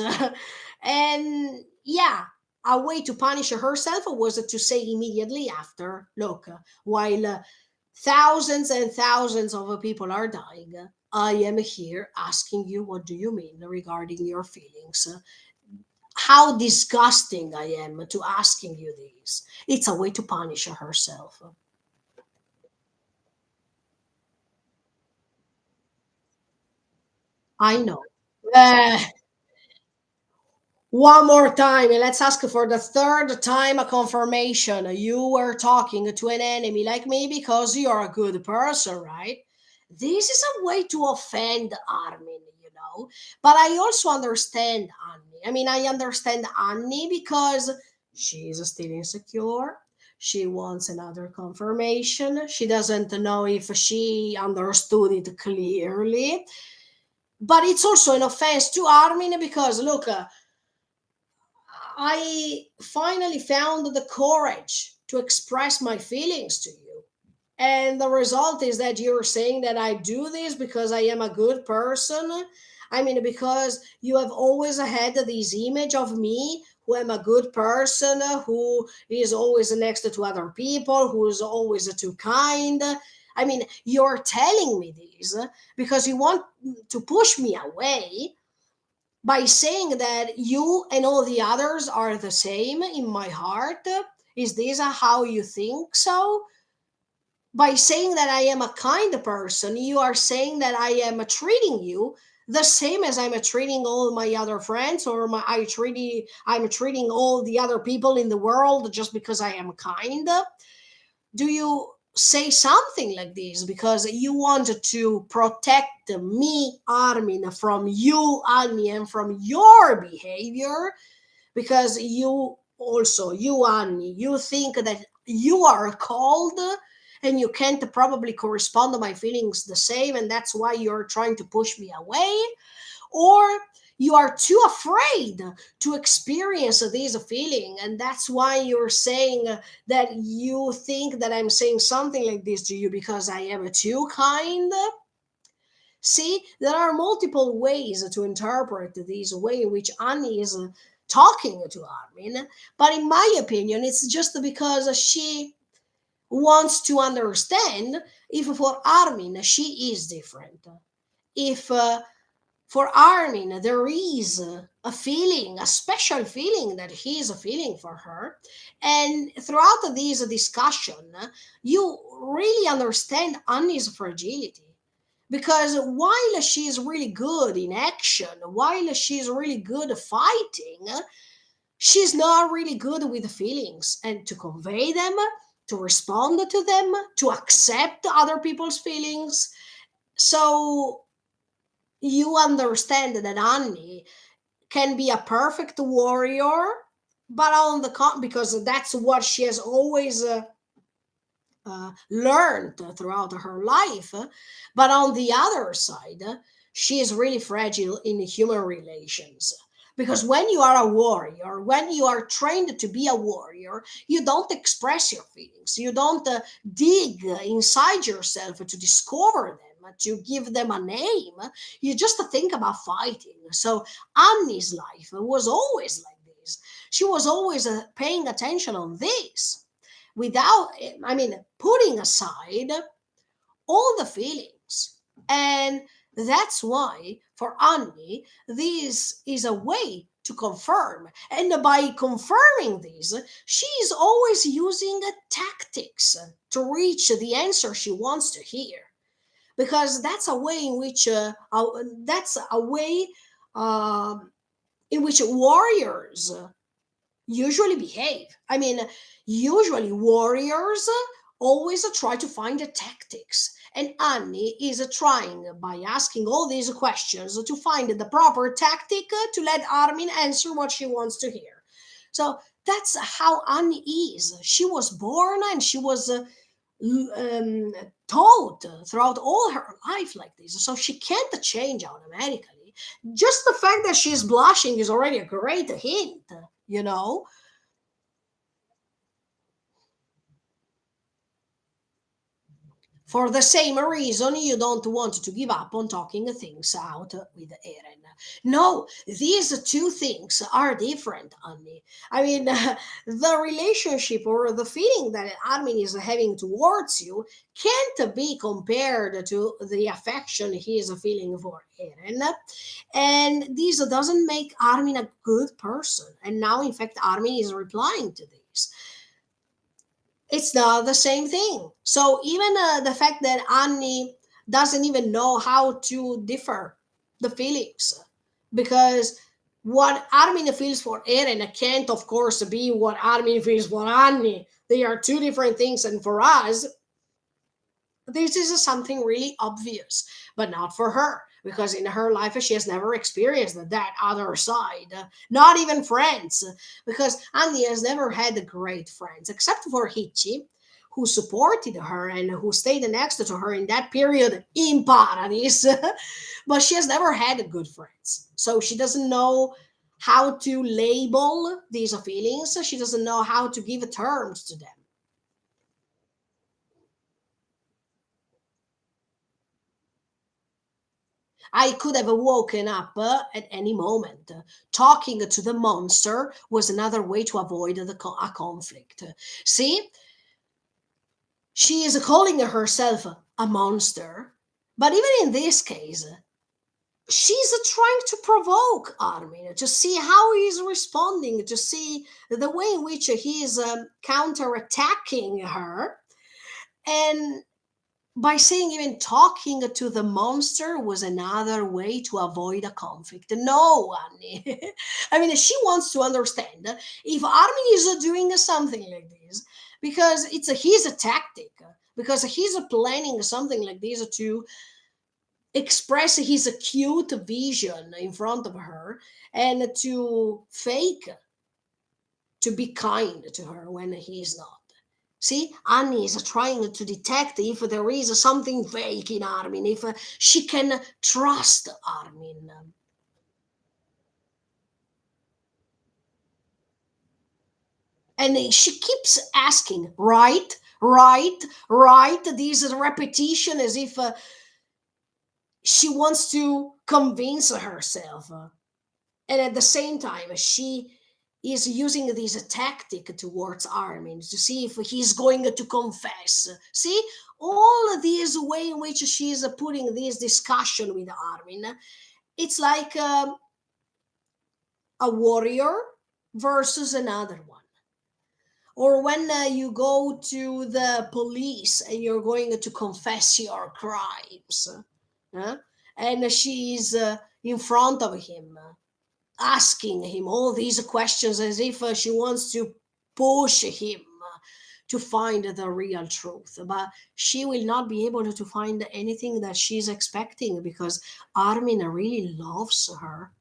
And yeah, a way to punish herself was to say immediately after, look, while thousands and thousands of people are dying, I am here asking you, what do you mean regarding your feelings? How disgusting I am to asking you this. It's a way to punish herself. I know. Eh, One more time, and let's ask for the third time a confirmation. You were talking to an enemy like me because you're a good person, right? This is a way to offend Armin, you know. But I also understand Annie. I mean, I understand Annie because she's still insecure. She wants another confirmation. She doesn't know if she understood it clearly. But it's also an offense to Armin because, look, I finally found the courage to express my feelings to you. And the result is that you're saying that I do this because I am a good person. I mean, because you have always had this image of me who am a good person, who is always next to other people, who is always too kind. I mean, you're telling me this because you want to push me away by saying that you and all the others are the same in my heart. Is this how you think so? By saying that I am a kind person, you are saying that I am treating you the same as I'm treating all my other friends, or I'm treating all the other people in the world just because I am kind. Do you say something like this because you wanted to protect me, Armin, from you, Annie, and from your behavior? Because you, Annie, you think that you are cold and you can't probably correspond to my feelings the same, and that's why you're trying to push me away? Or you are too afraid to experience this feeling, and that's why you're saying that you think that I'm saying something like this to you because I am too kind? See, there are multiple ways to interpret this way in which Annie is talking to Armin, but in my opinion it's just because she wants to understand if for Armin she is different, if for Armin, there is a feeling, a special feeling that he is feeling for her. And throughout this discussion, you really understand Annie's fragility. Because while she's really good in action, while she's really good fighting, she's not really good with feelings and to convey them, to respond to them, to accept other people's feelings. So you understand that Annie can be a perfect warrior, but on the because that's what she has always learned throughout her life. But on the other side, she is really fragile in human relations. Because when you are a warrior, when you are trained to be a warrior, you don't express your feelings. You don't dig inside yourself to discover them, to give them a name. You just think about fighting. So Annie's life was always like this. She was always paying attention on this without, I mean, putting aside all the feelings. And that's why for Annie this is a way to confirm, and by confirming this she is always using tactics to reach the answer she wants to hear, because that's a way in which that's a way um in which warriors usually behave. I mean, usually warriors always try to find the tactics. And Annie is trying, by asking all these questions, to find the proper tactic to let Armin answer what she wants to hear. So that's how Annie is. She was born and she was taught throughout all her life like this. So she can't change automatically. Just the fact that she's blushing is already a great hint, you know? For the same reason, you don't want to give up on talking things out with Eren. No, these two things are different, Annie. I mean, the relationship or the feeling that Armin is having towards you can't be compared to the affection he is feeling for Eren. And this doesn't make Armin a good person. And now, in fact, Armin is replying to this. It's not the same thing. So even the fact that Annie doesn't even know how to differ the feelings, because what Armin feels for Eren can't, of course, be what Armin feels for Annie. They are two different things, and for us, this is something really obvious, but not for her, because in her life she has never experienced that other side, not even friends, because Andy has never had great friends except for Hichi, who supported her and who stayed next to her in that period in paradise. But she has never had good friends, so she doesn't know how to label these feelings. She doesn't know how to give terms to them. I could have woken up at any moment. Talking to the monster was another way to avoid a conflict. See, she is calling herself a monster, but even in this case, she's trying to provoke Armin to see how he's responding, to see the way in which he is counterattacking her. And by saying even talking to the monster was another way to avoid a conflict. No, Annie. I mean, she wants to understand if Armin is doing something like this because it's his tactic, because he's planning something like this to express his acute vision in front of her and to fake to be kind to her when he is not. See, Annie is trying to detect if there is something fake in Armin, if she can trust Armin. And she keeps asking, right, right, right, this repetition as if she wants to convince herself. And at the same time, she is using this tactic towards Armin to see if he's going to confess. See, all this way in which she's putting this discussion with Armin, it's like a warrior versus another one. Or when you go to the police and you're going to confess your crimes, huh? And she's in front of him asking him all these questions as if she wants to push him to find the real truth. But she will not be able to find anything that she's expecting because Armin really loves her.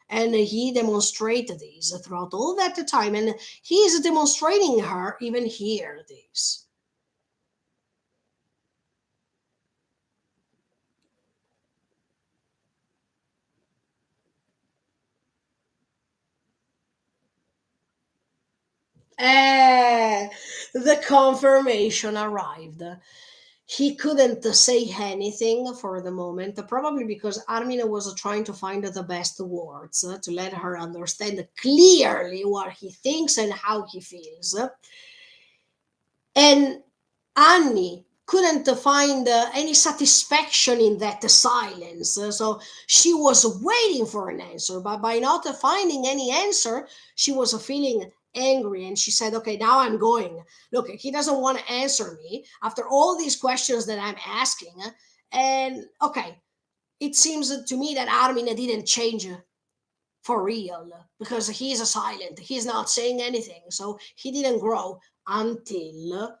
And he demonstrated this throughout all that time, and he is demonstrating her even here. This. Eh, the confirmation arrived. He couldn't say anything for the moment, probably because Armin was trying to find the best words to let her understand clearly what he thinks and how he feels. And Annie couldn't find any satisfaction in that silence. So she was waiting for an answer, but by not finding any answer, she was feeling angry and she said, okay, now I'm going. Look, he doesn't want to answer me after all these questions that I'm asking. And okay, it seems to me that Armin didn't change for real because he's silent. He's not saying anything. So he didn't grow until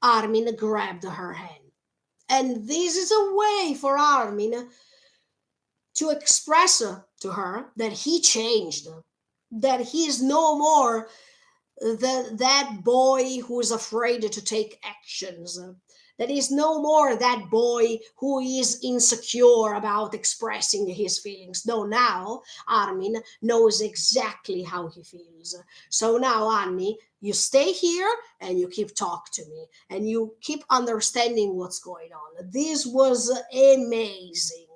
Armin grabbed her hand. And this is a way for Armin to express to her that he changed, that he is no more that boy who is afraid to take actions, There is no more that boy who is insecure about expressing his feelings. No, now Armin knows exactly how he feels. So now, Annie, you stay here and you keep talk to me and you keep understanding what's going on. This was amazing.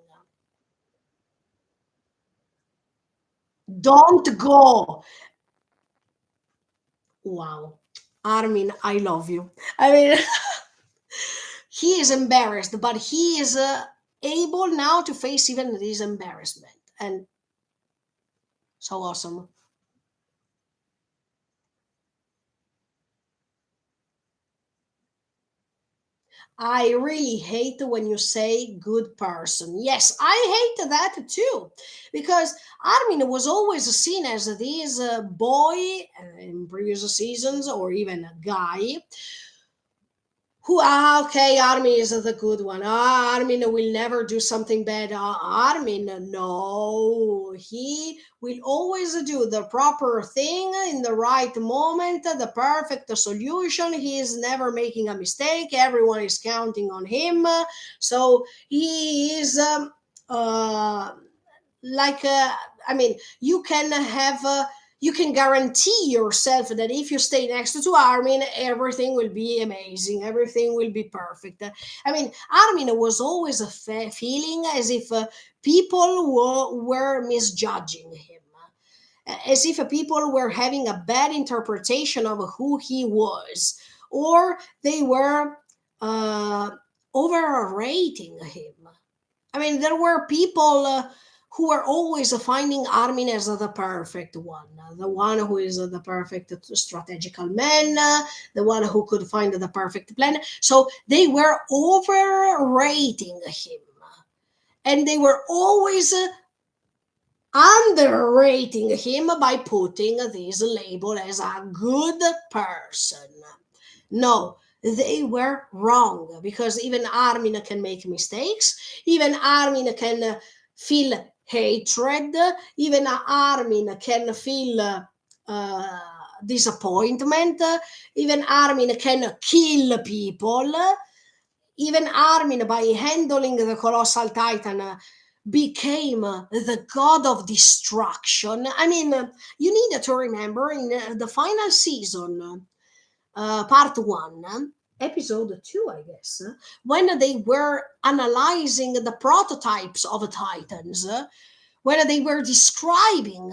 Don't go. Wow. Armin, I love you. I mean, he is embarrassed, but he is able now to face even this embarrassment. And so awesome. I really hate when you say good person. Yes, I hate that too. Because Armin was always seen as this boy in previous seasons, or even a guy who, okay, Armin is the good one. Armin will never do something bad. Armin, no, he will always do the proper thing in the right moment, the perfect solution. He is never making a mistake. Everyone is counting on him. So he is like I mean, you can have you can guarantee yourself that if you stay next to Armin, everything will be amazing, everything will be perfect. I mean, Armin was always a feeling as if people were misjudging him, as if people were having a bad interpretation of who he was, or they were uh, overrating him. I mean, there were people who were always finding Armin as the perfect one, the one who is the perfect strategical man, the one who could find the perfect plan. So they were overrating him. And they were always underrating him by putting this label as a good person. No, they were wrong, because even Armin can make mistakes. Even Armin can feel hatred. Even Armin can feel disappointment. Even Armin can kill people. Even Armin, by handling the colossal titan, became the god of destruction. I mean, you need to remember in the final season, part one, episode two, I guess, when they were analyzing the prototypes of Titans, when they were describing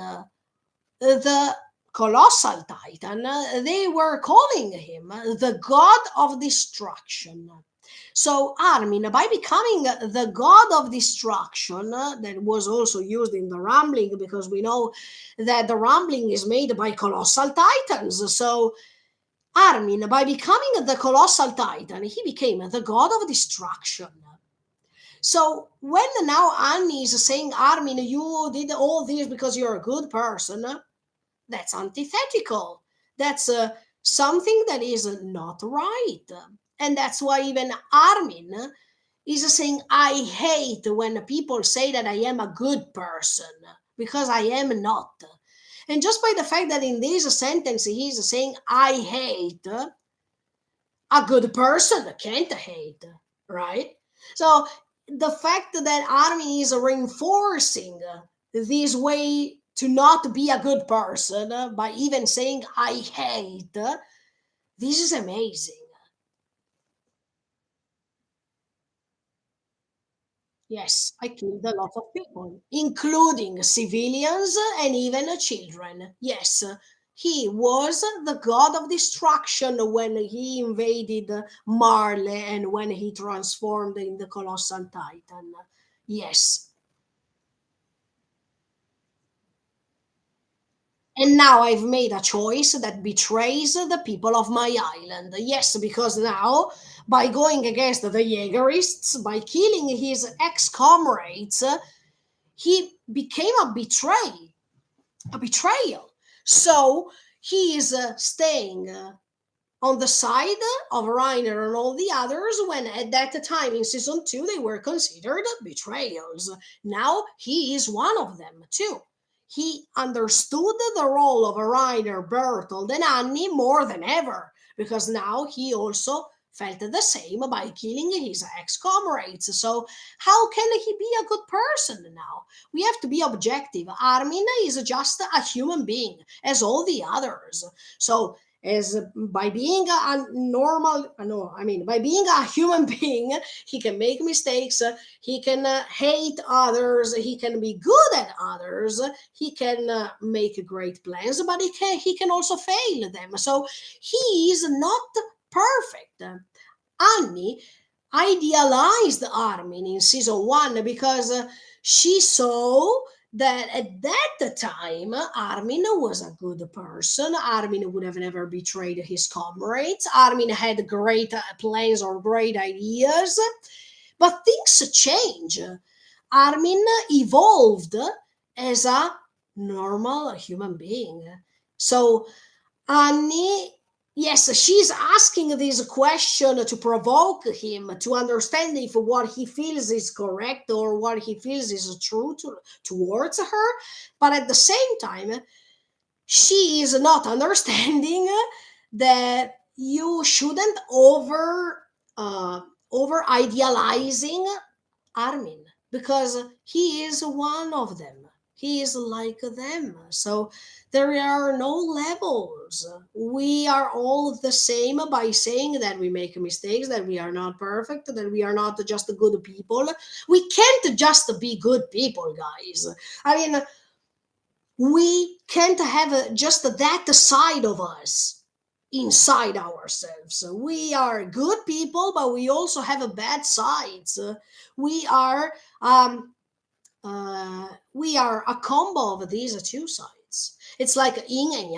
the colossal Titan, they were calling him the god of destruction. So Armin, by becoming the god of destruction, that was also used in the Rumbling, because we know that the Rumbling is made by colossal titans. So Armin, by becoming the colossal titan, he became the god of destruction. So when now Annie is saying, Armin, you did all this because you're a good person, that's antithetical. That's something that is not right. And that's why even Armin is saying, I hate when people say that I am a good person, because I am not. And just by the fact that in this sentence he's saying, I hate, a good person can't hate, right? So the fact that Armin is reinforcing this way to not be a good person by even saying I hate, this is amazing. Yes, I killed a lot of people, including civilians and even children. Yes, he was the god of destruction when he invaded Marley and when he transformed in the colossal titan. Yes. And now I've made a choice that betrays the people of my island. Yes, because now, by going against the Jaegerists, by killing his ex comrades, he became a betrayal. So he is staying on the side of Reiner and all the others, when at that time in season two they were considered betrayals. Now he is one of them too. He understood the role of Reiner, Bertold, and Annie more than ever, because now he also felt the same by killing his ex-comrades. So how can he be a good person now? We have to be objective. Armin is just a human being, as all the others. So as by being a normal, no, I mean by being a human being, he can make mistakes. He can hate others. He can be good at others. He can make great plans, but he can also fail them. So he is not perfect. Annie idealized Armin in season one because she saw that at that time Armin was a good person. Armin would have never betrayed his comrades. Armin had great plans or great ideas, but things change. Armin evolved as a normal human being. So Annie, yes, she's asking this question to provoke him to understand if what he feels is correct or what he feels is true towards her. But at the same time, she is not understanding that you shouldn't uh, over idealizing Armin because he is one of them. He is like them. So there are no levels. We are all the same by saying that we make mistakes, that we are not perfect, that we are not just good people. We can't just be good people, guys. I mean, we can't have just that side of us inside ourselves. We are good people, but we also have a bad sides. We are we are a combo of these two sides. It's like yin and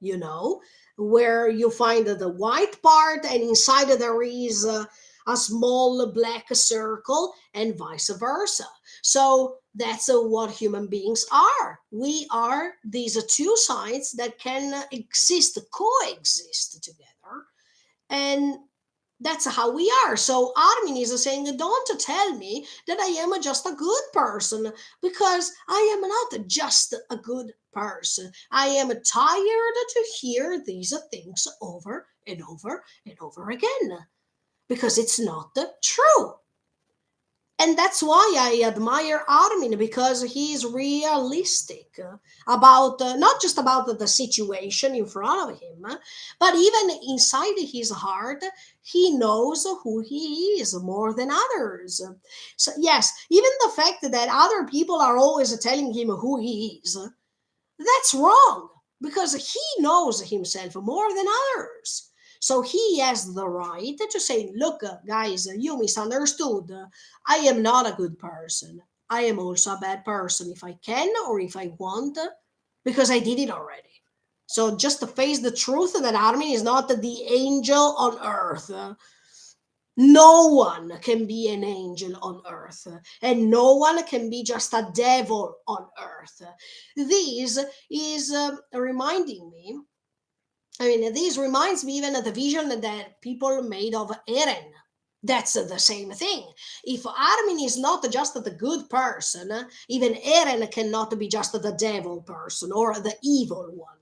yang, where you find the white part, and inside there is a small black circle, and vice versa. So that's what human beings are. We are these two sides that can coexist together. And that's how we are. So Armin is saying, don't tell me that I am just a good person, because I am not just a good person. I am tired to hear these things over and over and over again, because it's not true. And that's why I admire Armin, because he is realistic about not just about the situation in front of him, but even inside his heart, he knows who he is more than others. So yes, even the fact that other people are always telling him who he is, that's wrong, because he knows himself more than others. So he has the right to say, look, guys, you misunderstood. I am not a good person. I am also a bad person if I can or if I want, because I did it already. So just to face the truth that Armin is not the angel on earth. No one can be an angel on earth, and no one can be just a devil on earth. This is reminding me. I mean, this reminds me even of the vision that people made of Eren. That's the same thing. If Armin is not just the good person, even Eren cannot be just the devil person or the evil one.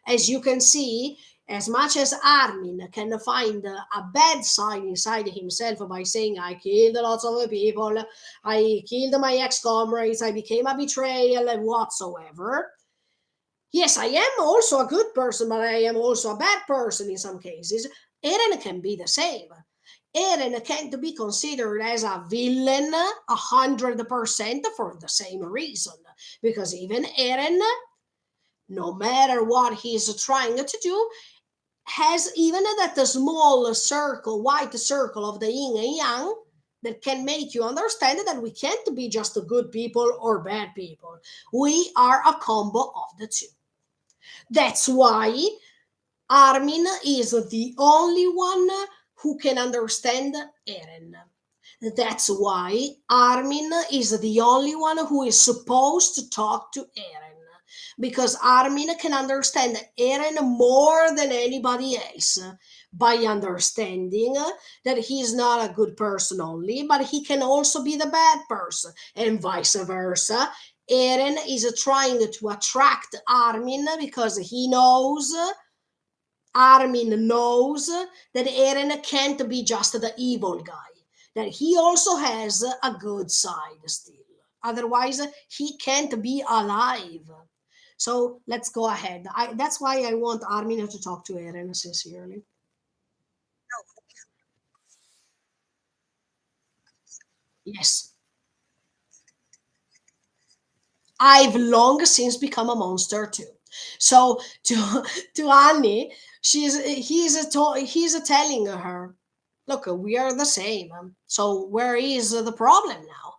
As you can see, as much as Armin can find a bad side inside himself by saying, I killed lots of people, I killed my ex comrades, I became a betrayal, and whatsoever. Yes, I am also a good person, but I am also a bad person in some cases. Eren can be the same. Eren can't be considered as a villain 100% for the same reason. Because even Eren, no matter what he's trying to do, has even that small circle, white circle of the yin and yang that can make you understand that we can't be just good people or bad people. We are a combo of the two. That's why Armin is the only one who can understand Eren. That's why Armin is the only one who is supposed to talk to Eren. Because Armin can understand Eren more than anybody else by understanding that he's not a good person only, but he can also be the bad person, and vice versa. Eren is trying to attract Armin because he knows Armin knows that Eren can't be just the evil guy, that he also has a good side still. Otherwise, he can't be alive. So let's go ahead. That's why I want Armin to talk to Eren sincerely. Yes. I've long since become a monster too. So to to Annie, he's telling her, look, we are the same. So where is the problem now?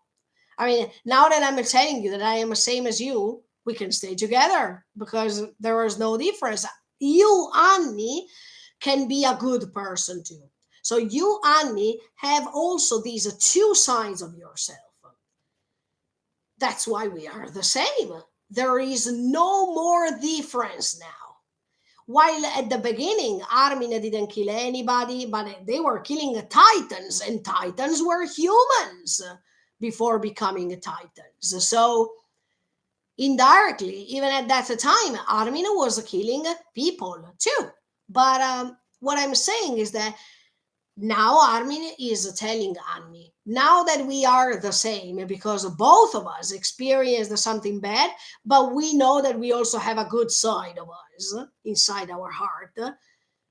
I mean, now that I'm telling you that I am the same as you, we can stay together because there is no difference. You, Annie, can be a good person too. So you, Annie, have also these two sides of yourself. That's why we are the same. There is no more difference now. While at the beginning, Armin didn't kill anybody, but they were killing titans, and titans were humans before becoming titans. So, indirectly, even at that time, Armin was killing people too. But what I'm saying is that now Armin is telling Annie, now that we are the same, because both of us experienced something bad, but we know that we also have a good side of us inside our heart.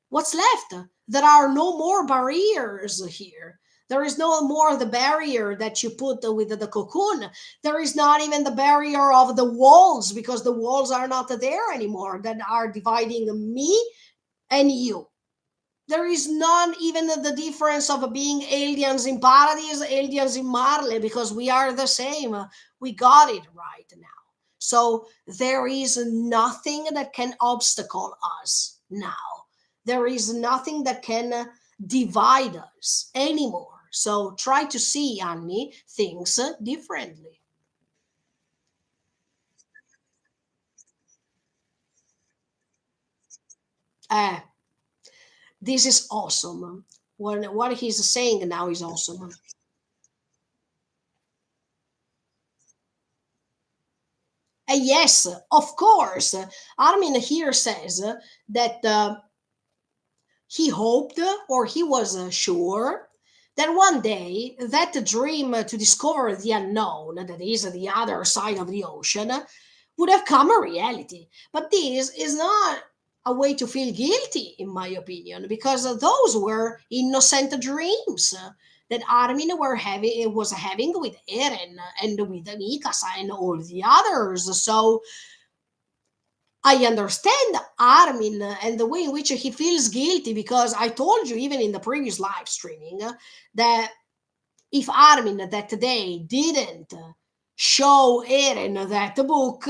What's left? There are no more barriers here. There is no more the barrier that you put with the cocoon. There is not even the barrier of the walls, because the walls are not there anymore that are dividing me and you. There is not even the difference of being aliens in Paradise, aliens in Marley, because we are the same. We got it right now. So there is nothing that can obstacle us now. There is nothing that can divide us anymore. So try to see, Annie, things differently. Uh, this is awesome. What he's saying now is awesome. Yes, of course. Armin here says that he hoped, or he was sure, that one day that dream to discover the unknown, that is the other side of the ocean, would have come a reality. But this is not a way to feel guilty, in my opinion, because those were innocent dreams that Armin was having with Eren and with Mikasa and all the others. So I understand Armin and the way in which he feels guilty, because I told you even in the previous live streaming that if Armin that day didn't show Eren that book,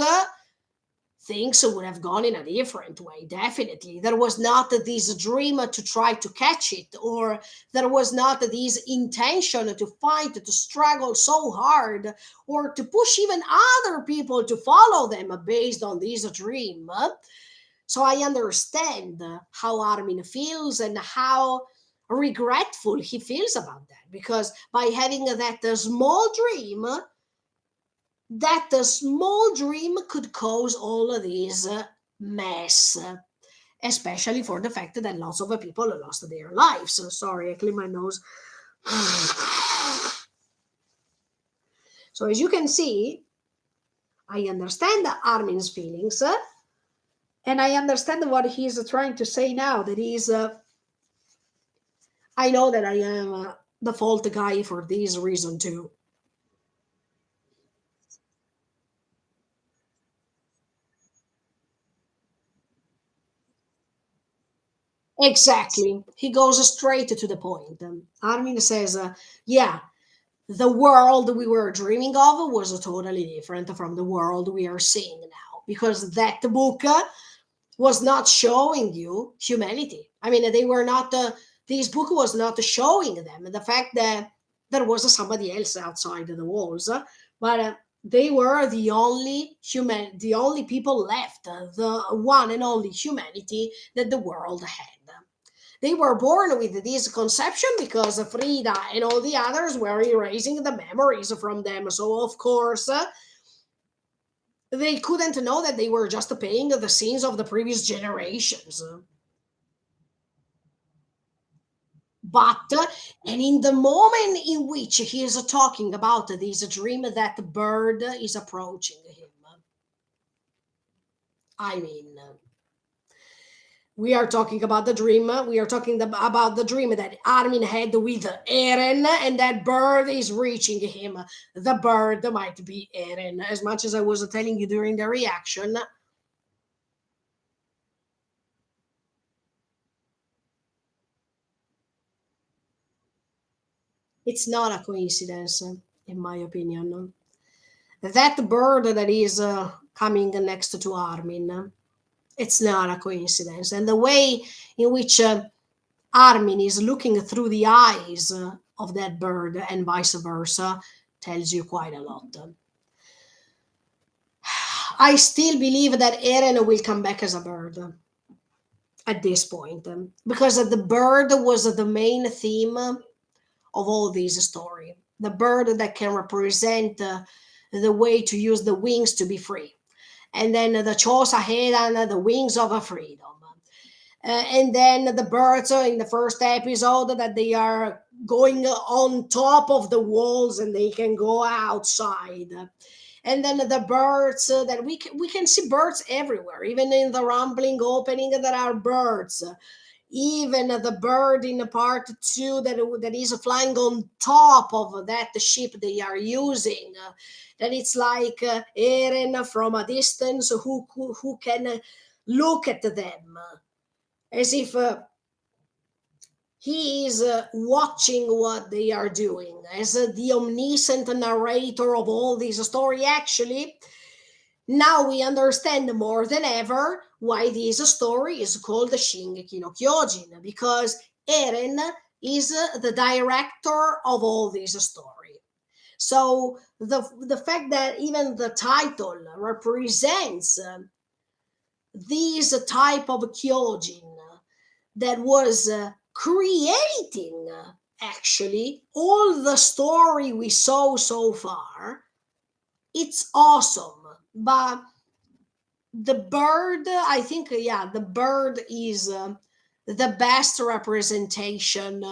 things would have gone in a different way. Definitely, there was not this dream to try to catch it, or there was not this intention to fight, to struggle so hard, or to push even other people to follow them based on this dream. So I understand how Armin feels and how regretful he feels about that, because by having that small dream, could cause all of this mess, especially for the fact that lots of people lost their lives. So sorry, I clean my nose. So as you can see, I understand Armin's feelings, and I understand what he's trying to say now. That is, I know that I am the fault guy for this reason too. Exactly. He goes straight to the point. Armin says, yeah, the world we were dreaming of was totally different from the world we are seeing now, because that book was not showing you humanity. I mean, they were not, this book was not showing them the fact that there was somebody else outside the walls, but they were the only people left, the one and only humanity that the world had. They were born with this conception because Frida and all the others were erasing the memories from them. So, of course, they couldn't know that they were just paying the sins of the previous generations. But and in the moment in which he is talking about this dream, that bird is approaching him. I mean, we are talking about the dream. We are talking about the dream that Armin had with Eren, and that bird is reaching him. The bird might be Eren. As much as I was telling you during the reaction, it's not a coincidence, in my opinion. That bird that is coming next to Armin, it's not a coincidence. And the way in which Armin is looking through the eyes of that bird and vice versa tells you quite a lot. I still believe that Eren will come back as a bird at this point, because the bird was the main theme of all these story. The bird that can represent the way to use the wings to be free, and then the Chosa Hedan, the wings of a freedom. And then the birds in the first episode that they are going on top of the walls and they can go outside. And then the birds that we can see birds everywhere, even in the rumbling opening there are birds. Even the bird in part two that is flying on top of that ship they are using, that it's like Eren from a distance who can look at them as if he is watching what they are doing as the omniscient narrator of all this story. Actually, now we understand more than ever why this story is called Shingeki no Kyojin, because Eren is the director of all this story. So the fact that even the title represents this type of Kyojin that was creating actually all the story we saw so far, it's awesome. But the bird, I think, yeah, the bird is the best representation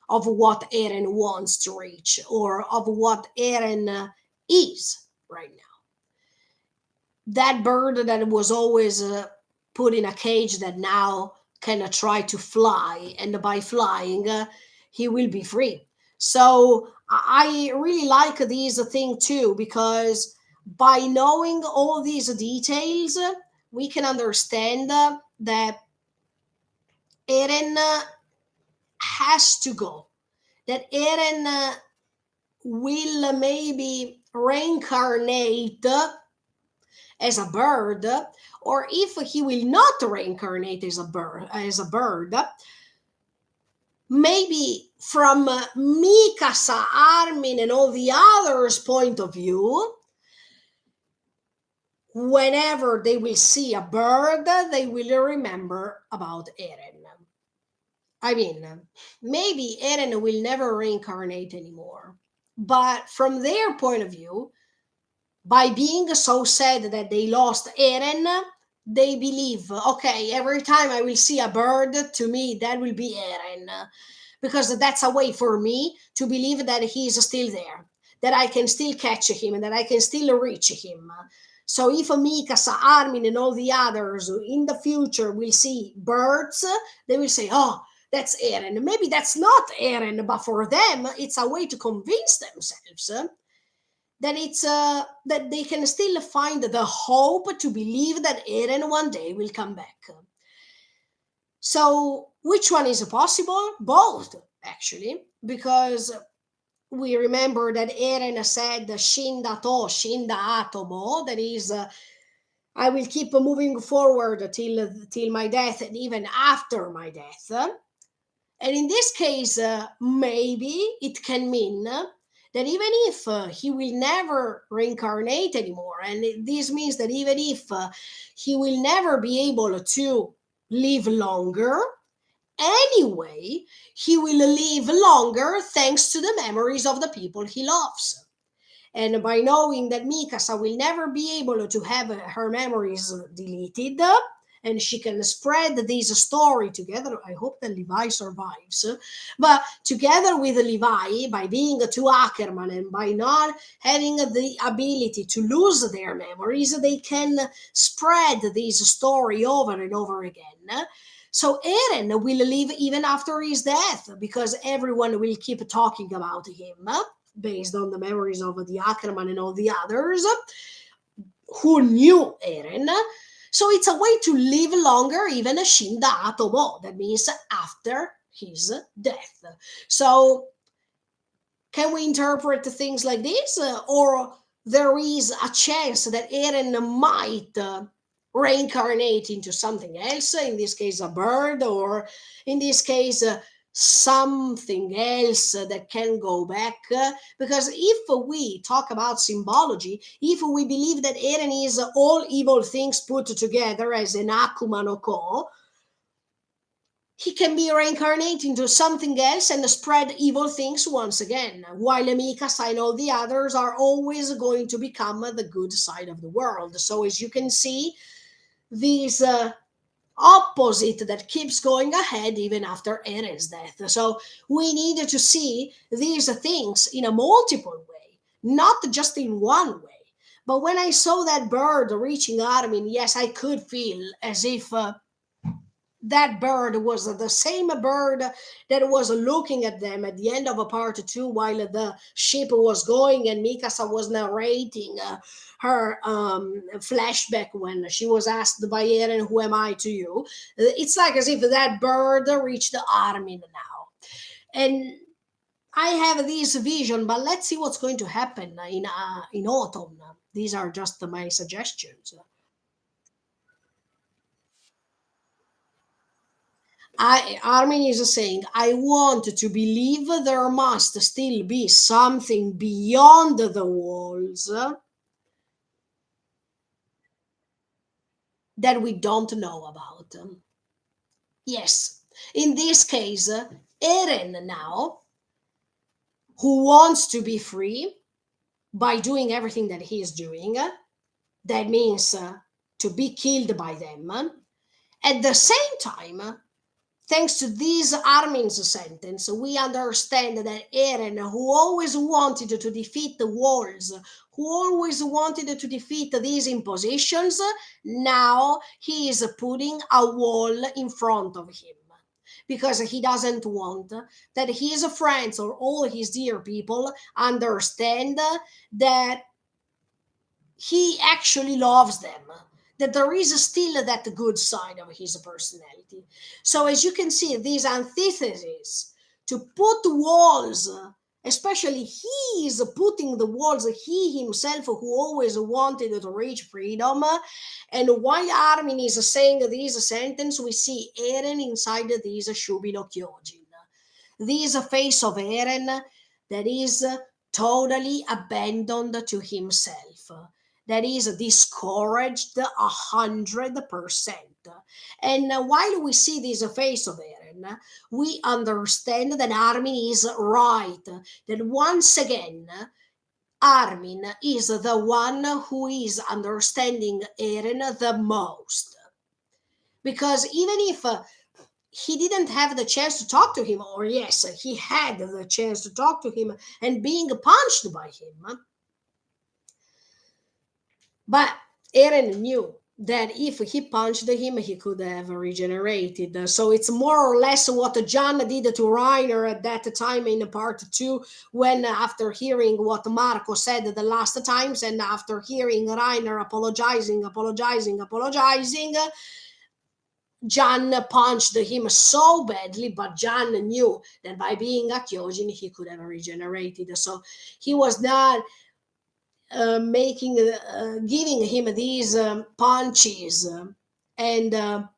of what Eren wants to reach, or of what Eren is right now. That bird that was always put in a cage that now can try to fly, and by flying he will be free. So I really like this thing too, because by knowing all these details we can understand that Eren has to go, that Eren will maybe reincarnate as a bird, or if he will not reincarnate as a bird, maybe from Mikasa, Armin, and all the others' point of view, whenever they will see a bird, they will remember about Eren. I mean, maybe Eren will never reincarnate anymore, but from their point of view, by being so sad that they lost Eren, they believe, okay, every time I will see a bird, to me, that will be Eren. Because that's a way for me to believe that he is still there, that I can still catch him, and that I can still reach him. So if Mikasa, Armin, and all the others in the future will see birds, they will say, oh, that's Eren. Maybe that's not Eren, but for them, it's a way to convince themselves that it's that they can still find the hope to believe that Eren one day will come back. So which one is possible? Both, actually, because we remember that Eren said "Shinda to, Shinda atomo," that is, I will keep moving forward till my death, and even after my death. And in this case, maybe it can mean that even if he will never reincarnate anymore, and this means that even if he will never be able to live longer, anyway, he will live longer thanks to the memories of the people he loves. And by knowing that Mikasa will never be able to have her memories deleted, and she can spread this story together. I hope that Levi survives, but together with Levi, by being to Ackerman and by not having the ability to lose their memories, they can spread this story over and over again. So Eren will live even after his death because everyone will keep talking about him based on the memories of the Ackerman and all the others who knew Eren. So it's a way to live longer, even Shinda Atomo. That means after his death. So can we interpret things like this? Or there is a chance that Eren might reincarnate into something else, in this case, a bird, or in this case, something else that can go back. Because if we talk about symbology, if we believe that Eren is all evil things put together as an Akuma no Ko, he can be reincarnated into something else and spread evil things once again, while Mikasa and all the others are always going to become the good side of the world. So, as you can see, this opposite that keeps going ahead even after Eren's death. So, we need to see these things in a multiple way, not just in one way. But when I saw that bird reaching Armin, yes, I could feel as if that bird was the same bird that was looking at them at the end of a part two while the ship was going and Mikasa was narrating her flashback when she was asked by Eren, "Who am I to you?" It's like as if that bird reached Armin now. And I have this vision, but let's see what's going to happen in autumn. These are just my suggestions. Armin is saying, I want to believe there must still be something beyond the walls that we don't know about. Yes, in this case, Eren now, who wants to be free by doing everything that he is doing, that means to be killed by them. At the same time, thanks to this Armin's sentence, we understand that Eren, who always wanted to defeat the walls, who always wanted to defeat these impositions, now he is putting a wall in front of him. Because he doesn't want that his friends or all his dear people understand that he actually loves them, that there is still that good side of his personality. So, as you can see, these antitheses to put walls, especially he is putting the walls, he himself, who always wanted to reach freedom. And while Armin is saying this sentence, we see Eren inside this Shubi no Kyojin. This face of Eren that is totally abandoned to himself, that is discouraged 100%. And while we see this face of Eren, we understand that Armin is right, that once again, Armin is the one who is understanding Eren the most. Because even if he didn't have the chance to talk to him, or yes, he had the chance to talk to him and being punched by him, but Eren knew that if he punched him, he could have regenerated. So it's more or less what John did to Reiner at that time in part two, when after hearing what Marco said the last times, and after hearing Reiner apologizing, John punched him so badly, but John knew that by being a Kyojin, he could have regenerated. So he was not giving him these punches and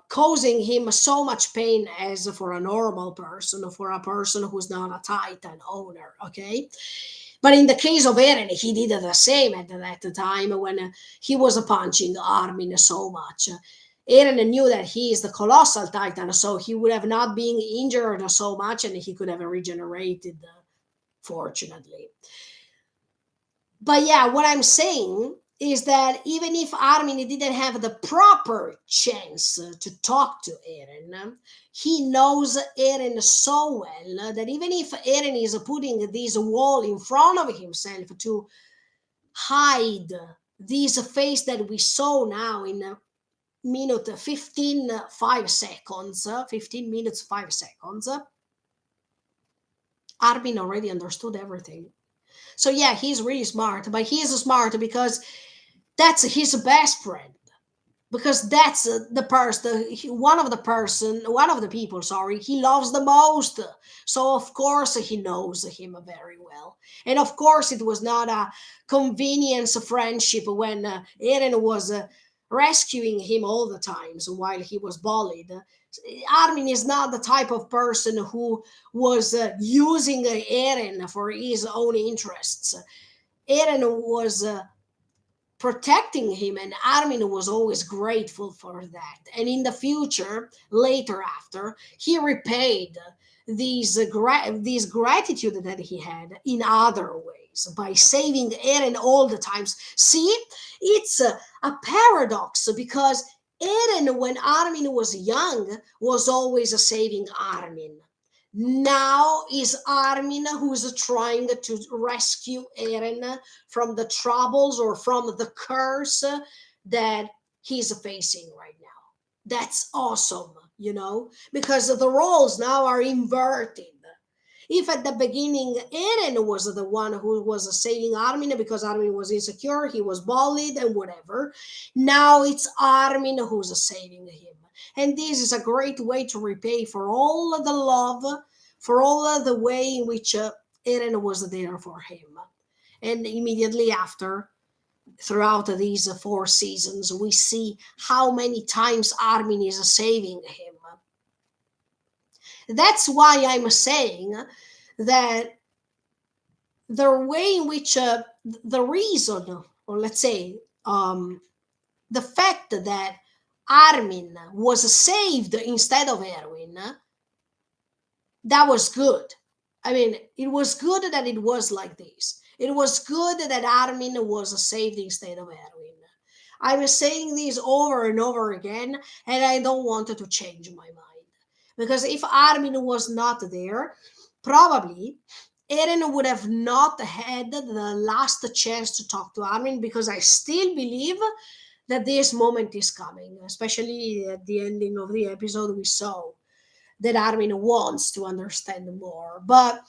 causing him so much pain as for a normal person, for a person who's not a Titan owner. Okay. But in the case of Eren, he did the same at that time when he was punching Armin so much. Eren knew that he is the colossal Titan, so he would have not been injured so much and he could have regenerated, fortunately. But yeah, what I'm saying is that even if Armin didn't have the proper chance to talk to Eren, he knows Eren so well that even if Eren is putting this wall in front of himself to hide this face that we saw now in minute 15 5 seconds 15 minutes 5 seconds, Armin already understood everything. So yeah, he's really smart, but he's smart because that's his best friend, because that's the person, one of the people, sorry, he loves the most. So of course he knows him very well, and of course it was not a convenience friendship when Eren was rescuing him all the times while he was bullied. Armin is not the type of person who was using Eren for his own interests. Eren was protecting him, and Armin was always grateful for that. And in the future, later after, he repaid these gratitude that he had in other ways by saving Eren all the times. See, it's a paradox because Eren, when Armin was young, was always saving Armin. Now is Armin who's trying to rescue Eren from the troubles or from the curse that he's facing right now. That's awesome, because the roles now are inverted. If at the beginning Eren was the one who was saving Armin because Armin was insecure, he was bullied and whatever, now it's Armin who's saving him. And this is a great way to repay for all the love, for all the way in which Eren was there for him. And immediately after, throughout these 4 seasons, we see how many times Armin is saving him. That's why I'm saying that the way in which the reason, or let's say the fact that Armin was saved instead of Erwin, that was good. I mean, it was good that it was like this. It was good that Armin was saved instead of Erwin. I was saying this over and over again, and I don't want to change my mind. Because if Armin was not there, probably Eren would have not had the last chance to talk to Armin, because I still believe that this moment is coming, especially at the ending of the episode we saw that Armin wants to understand more. But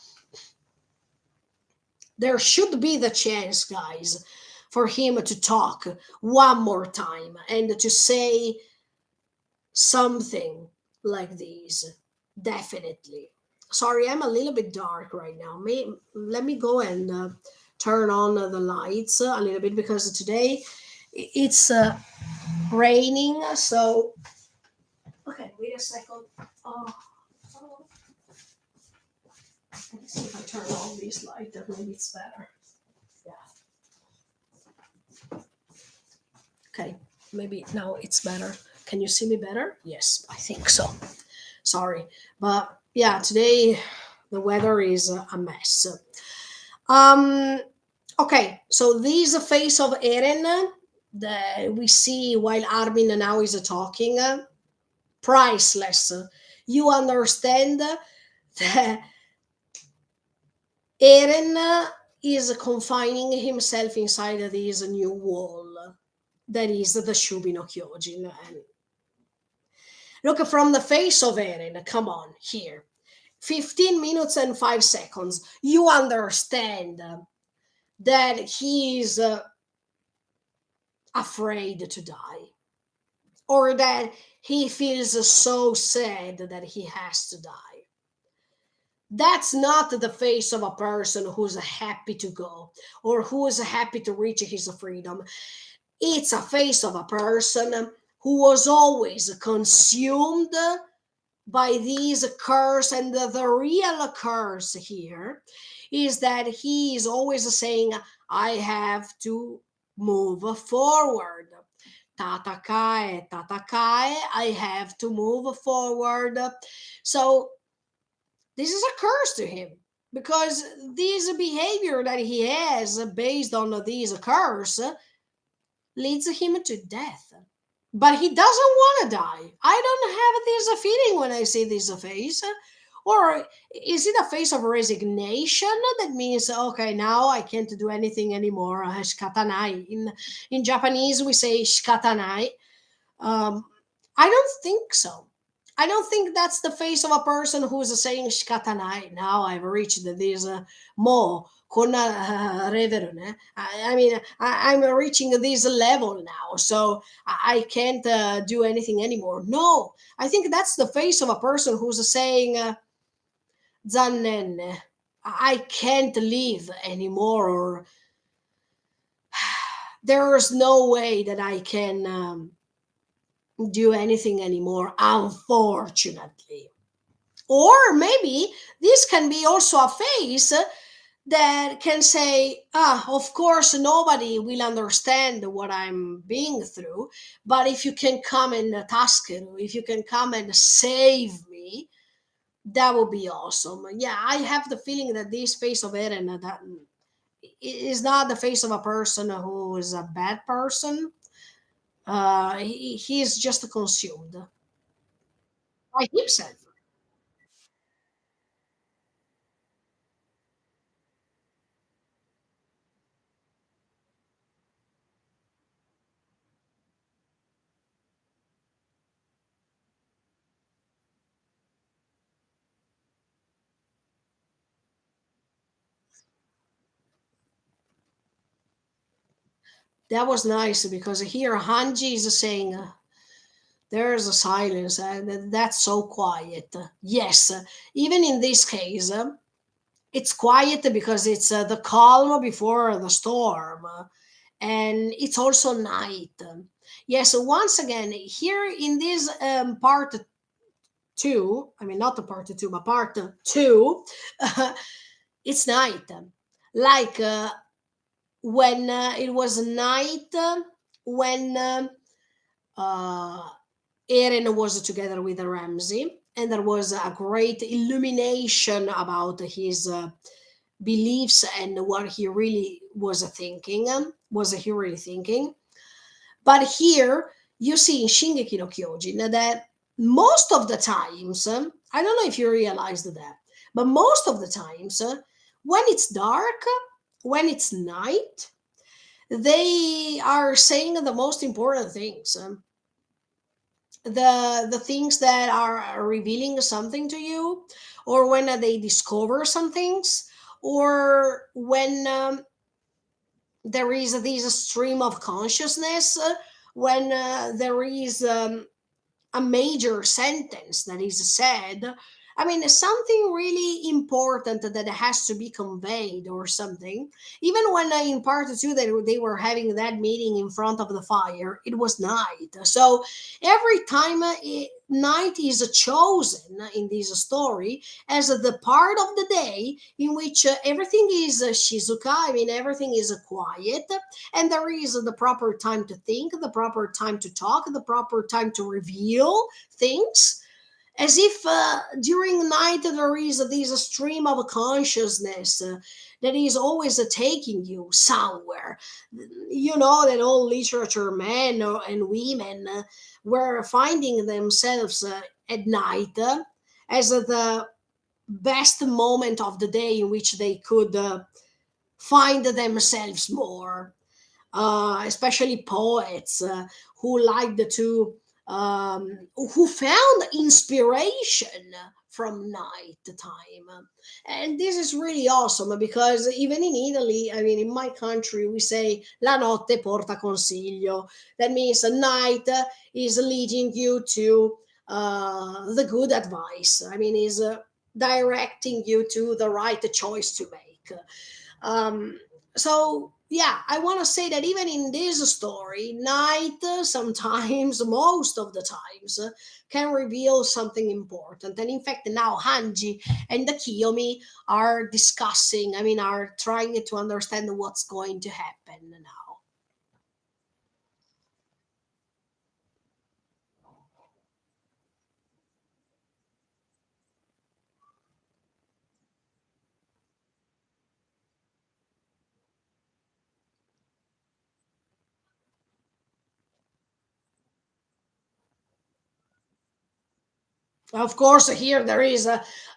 there should be the chance, guys, for him to talk one more time and to say something like this. Definitely. Sorry, I'm a little bit dark right now. Let me go and turn on the lights a little bit, because today it's raining. So, okay, wait a second. Oh, oh. Let's see if I turn on this light. Maybe it's better. Yeah. Okay, maybe now it's better. Can you see me better? Yes, I think so. Sorry, but yeah, today the weather is a mess. Um. Okay, so this face of Eren that we see while Armin now is talking, priceless. You understand that Eren is confining himself inside this new wall that is the Shubi no Kyojin. And look from the face of Eren, come on, here. 15 minutes and 5 seconds. You understand that he is afraid to die, or that he feels so sad that he has to die. That's not the face of a person who's happy to go or who is happy to reach his freedom. It's a face of a person who was always consumed by these curse. And the real curse here is that he is always saying, I have to move forward. Tatakae, tatakae, I have to move forward. So this is a curse to him, because this behavior that he has based on this curse leads him to death. But he doesn't want to die. I don't have this feeling when I see this face. Or is it a face of resignation that means, okay, now I can't do anything anymore? Shikatanai. In Japanese, we say shikatanai. Um, I don't think so. I don't think that's the face of a person who's saying shikatanai. Now I've reached this mo con reverone. I mean, I'm reaching this level now, so I can't do anything anymore. No, I think that's the face of a person who's saying zannen. I can't live anymore, or there's no way that I can do anything anymore, unfortunately. Or maybe this can be also a face that can say, of course, nobody will understand what I'm being through, but if you can come and task it, if you can come and save me, that would be awesome. Yeah, I have the feeling that this face of Eren that is not the face of a person who is a bad person. He is just consumed by himself. That was nice because here Hanji is saying there's a silence and that's so quiet. Yes, even in this case, it's quiet because it's the calm before the storm, and it's also night. Yes, once again, here in this part two, I mean, not the part two, but part two, it's night. Like when it was night, when uh, Eren was together with Ramsey, and there was a great illumination about his beliefs and what he really was thinking. Was he really thinking? But here you see in Shingeki no Kyojin that most of the times, I don't know if you realized that, but most of the times, when it's dark, when it's night, they are saying the most important things. The things that are revealing something to you, or when they discover some things, or when there is this stream of consciousness, when there is a major sentence that is said. I mean, something really important that has to be conveyed or something. Even when in part two they were having that meeting in front of the fire, it was night. So every time night is chosen in this story as the part of the day in which everything is shizuka, I mean, everything is quiet, and there is the proper time to think, the proper time to talk, the proper time to reveal things, as if during night there is this stream of consciousness that is always taking you somewhere. You know that all literature men and women were finding themselves at night as the best moment of the day in which they could find themselves more, especially poets who liked to, who found inspiration from night time. And this is really awesome because even in Italy, I mean, in my country, we say la notte porta consiglio. That means a night is leading you to the good advice. I mean, is directing you to the right choice to make. um, so yeah, I want to say that even in this story, night sometimes, most of the times, can reveal something important. And in fact, now Hanji and the Kiyomi are discussing, I mean, are trying to understand what's going to happen now. Of course, here there is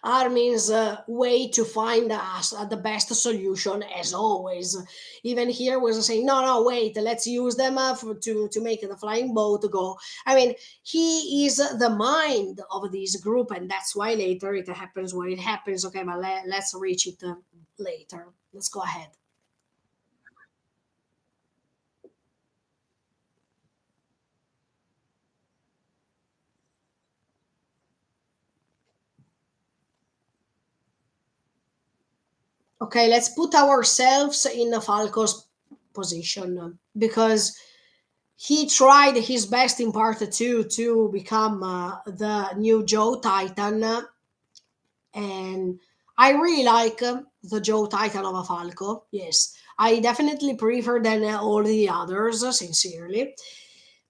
Armin's way to find us the best solution, as always. Even here was saying, no, no, wait, let's use them to make the flying boat go. I mean, he is the mind of this group, and that's why later it happens when it happens. Okay, but let's reach it later. Let's go ahead. Okay, let's put ourselves in Falco's position because he tried his best in part two to become the new Joe Titan, and I really like the Joe Titan of a Falco. Yes, I definitely prefer than all the others, sincerely.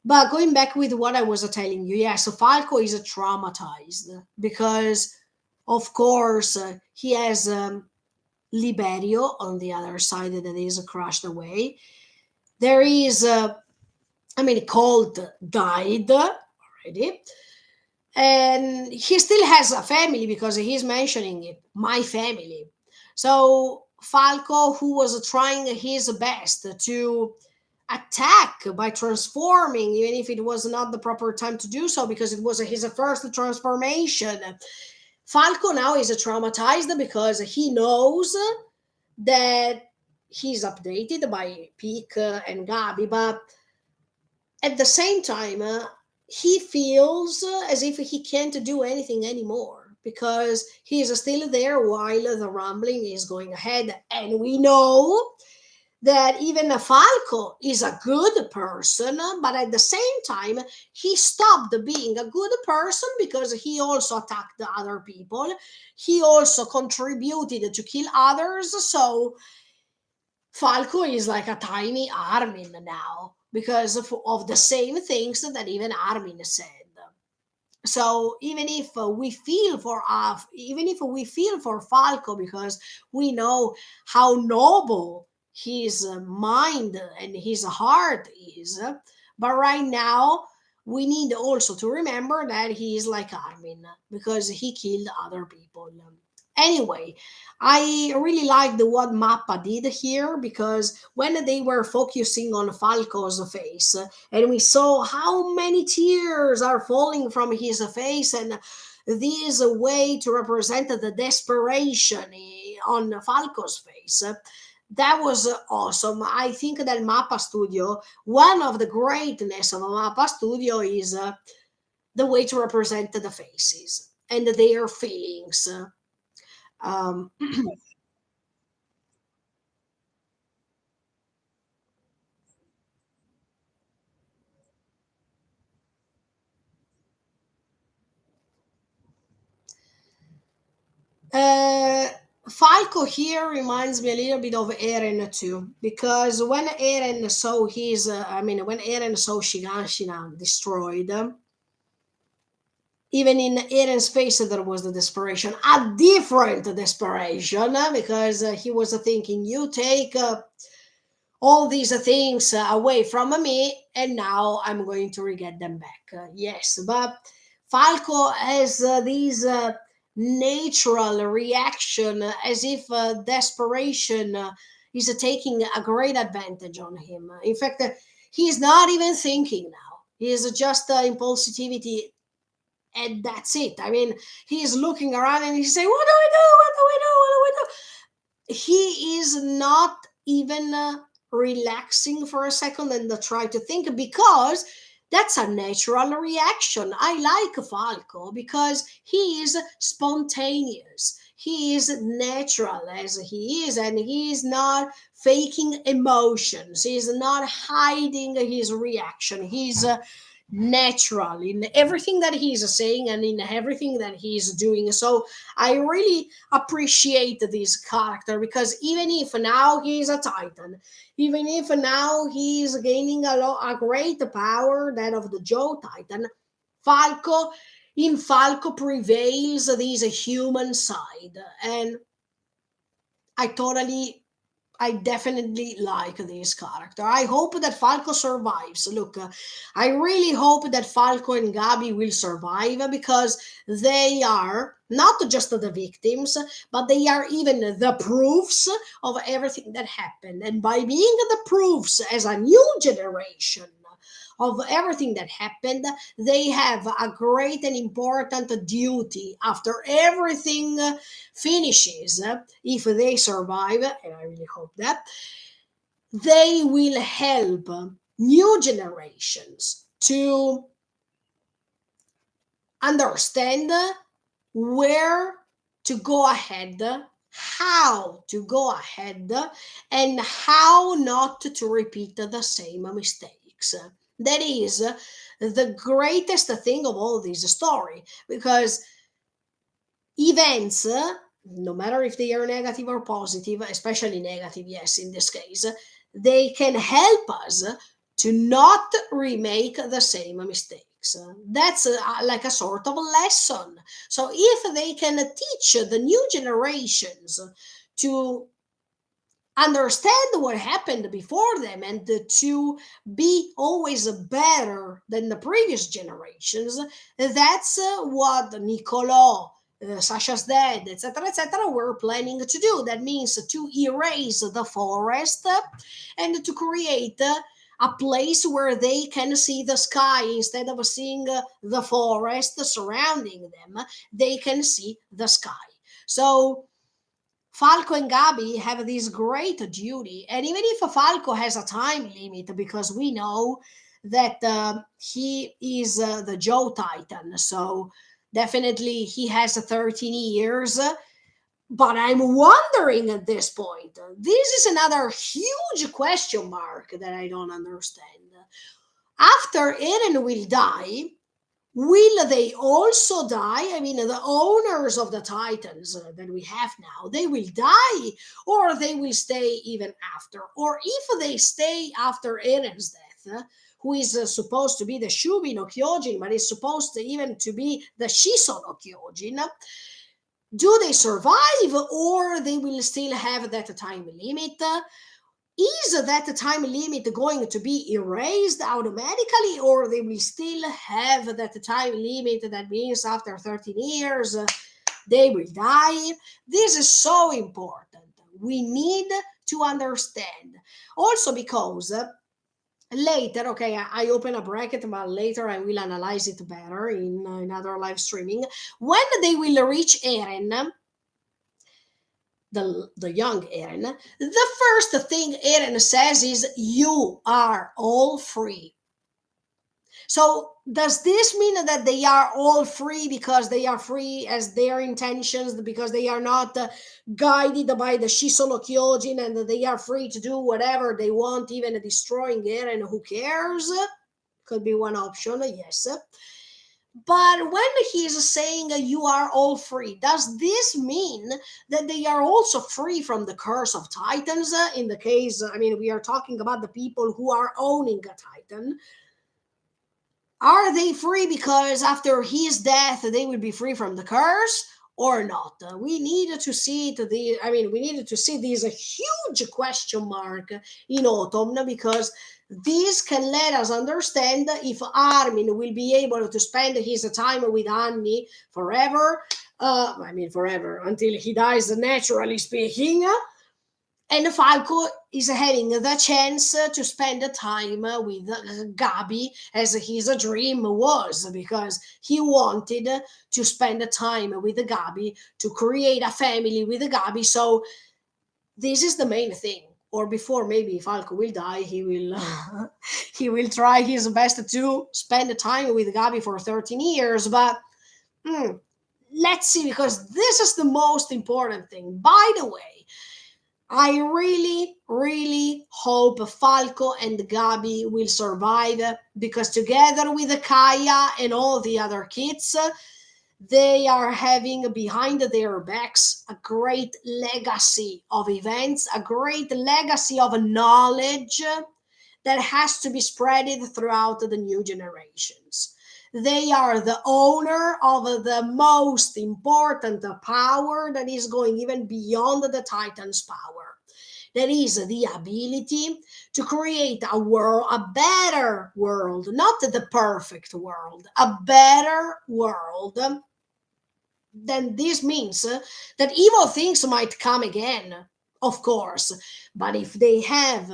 But going back with what I was telling you, yes, Falco is traumatized because, of course, he has Liberio on the other side that is crushed away. There is, I mean, Colt died already, and he still has a family because he's mentioning it, my family. So Falco, who was trying his best to attack by transforming, even if it was not the proper time to do so because it was his first transformation. Falco now is traumatized because he knows that he's updated by Peak and Gabi, but at the same time, he feels as if he can't do anything anymore because he is still there while the rumbling is going ahead. And we know that even Falco is a good person, but at the same time, he stopped being a good person because he also attacked the other people. He also contributed to kill others. So Falco is like a tiny Armin now because of the same things that even Armin said. So even if even if we feel for Falco because we know how noble his mind and his heart is, but right now we need also to remember that he is like Armin because he killed other people. Anyway, I really liked what Mappa did here because when they were focusing on Falco's face and we saw how many tears are falling from his face, and this way to represent the desperation on Falco's face. That was awesome. I think that Mappa Studio, one of the greatness of Mappa Studio is the way to represent the faces and their feelings. Um, Uh, Falco here reminds me a little bit of Eren too, because when Eren saw when Eren saw Shiganshina destroyed, even in Eren's face there was the desperation, a different desperation, because he was thinking, you take all these things away from me, and now I'm going to get them back. Yes, but Falco has these natural reaction as if desperation is taking a great advantage on him. In fact, he's not even thinking now. He is just impulsivity, and that's it. I mean, he's looking around and he's saying, "What do I do? What do I do? What do I do?" He is not even relaxing for a second and try to think because that's a natural reaction. I like Falco because he is spontaneous. He is natural as he is, and he is not faking emotions. He is not hiding his reaction. He's natural in everything that he's saying and in everything that he's doing. So I really appreciate this character because even if now he's a titan, even if now he's gaining a great power, that of the Joe Titan, Falco in Falco prevails this human side, and I totally I definitely like this character. I hope that Falco survives. Look, I really hope that Falco and Gabi will survive because they are not just the victims, but they are even the proofs of everything that happened. And by being the proofs as a new generation of everything that happened, they have a great and important duty after everything finishes. If they survive, and I really hope that, they will help new generations to understand where to go ahead, how to go ahead, and how not to repeat the same mistakes. That is the greatest thing of all this story, because events, no matter if they are negative or positive, especially negative, yes, in this case, they can help us to not remake the same mistakes. That's like a sort of lesson. So if they can teach the new generations to understand what happened before them and to be always better than the previous generations, that's what Niccolo, Sasha's dad, etc., were planning to do. That means to erase the forest and to create a place where they can see the sky instead of seeing the forest surrounding them. They can see the sky. So Falco and Gabi have this great duty, and even if Falco has a time limit, because we know that he is the Joe Titan, so definitely he has 13 years. But I'm wondering at this point, this is another huge question mark that I don't understand. After Eren will die, will they also die? I mean, the owners of the Titans that we have now, they will die, or they will stay even after. Or if they stay after Eren's death, who is supposed to be the Shubi no Kyojin, but is supposed to even to be the Shiso no Kyojin, do they survive, or they will still have that time limit? Is that time limit going to be erased automatically, or they will still have that time limit? That means after 13 years they will die. This is so important. We need to understand also, because later, okay, I open a bracket, but later I will analyze it better in another live streaming. When they will reach Eren, the young Eren, the first thing Eren says is, "You are all free." So, does this mean that they are all free because they are free as their intentions, because they are not guided by the Shisono Kyojin, and they are free to do whatever they want, even destroying Eren? Who cares? Could be one option, yes. But when he is saying you are all free, does this mean that they are also free from the curse of Titans? In the case, I mean, we are talking about the people who are owning a Titan. Are they free because after his death they will be free from the curse, or not? We needed to see it. We needed to see this a huge question mark in autumn, because this can let us understand if Armin will be able to spend his time with Annie forever. Forever until he dies, naturally speaking, and Falco is having the chance to spend time with Gabi as his dream was, because he wanted to spend time with Gabi, to create a family with Gabi. So this is the main thing. Or before maybe Falco will die, he will he will try his best to spend time with Gabi for 13 years. But let's see, because this is the most important thing. By the way, I really, really hope Falco and Gabi will survive, because together with Kaya and all the other kids, they are having behind their backs a great legacy of events, a great legacy of knowledge that has to be spreaded throughout the new generations. They are the owner of the most important power that is going even beyond the Titan's power. That is the ability to create a world, a better world, not the perfect world, a better world. Then this means that evil things might come again, of course, but if they have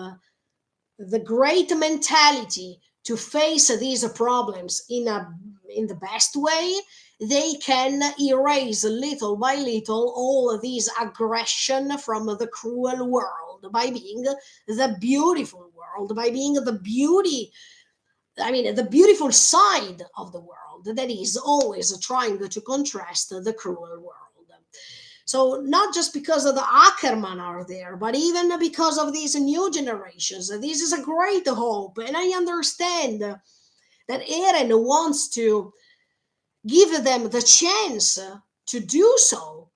the great mentality to face these problems in the best way, they can erase little by little all these aggression from the cruel world by being the beautiful world, by being the beauty, I mean, the beautiful side of the world that is always trying to contrast the cruel world. So not just because of the Ackerman are there, but even because of these new generations. This is a great hope, and I understand that Eren wants to give them the chance to do so.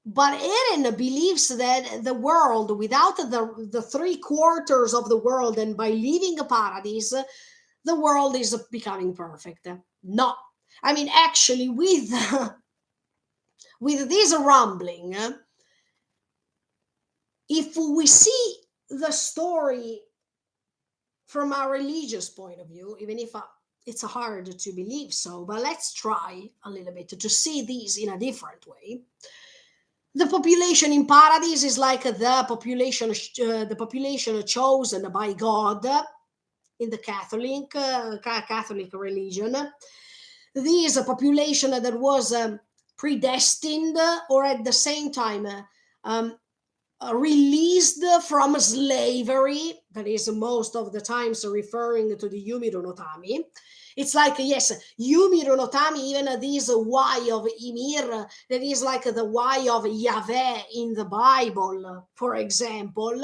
But Eren believes that the world, without the three quarters of the world, and by leaving a paradise, the world is becoming perfect. No, I mean, actually, with with this rambling, if we see the story from a religious point of view, even if it's hard to believe so, but let's try a little bit to see these in a different way. The population in paradise is like the population chosen by God in the Catholic religion. This is a population that was predestined, or at the same time um, released from slavery. That is most of the times referring to the Yumiro no Tami. It's like, yes, Yumiro no Tami, even this Y of Ymir, that is like the Y of Yahweh in the Bible, for example.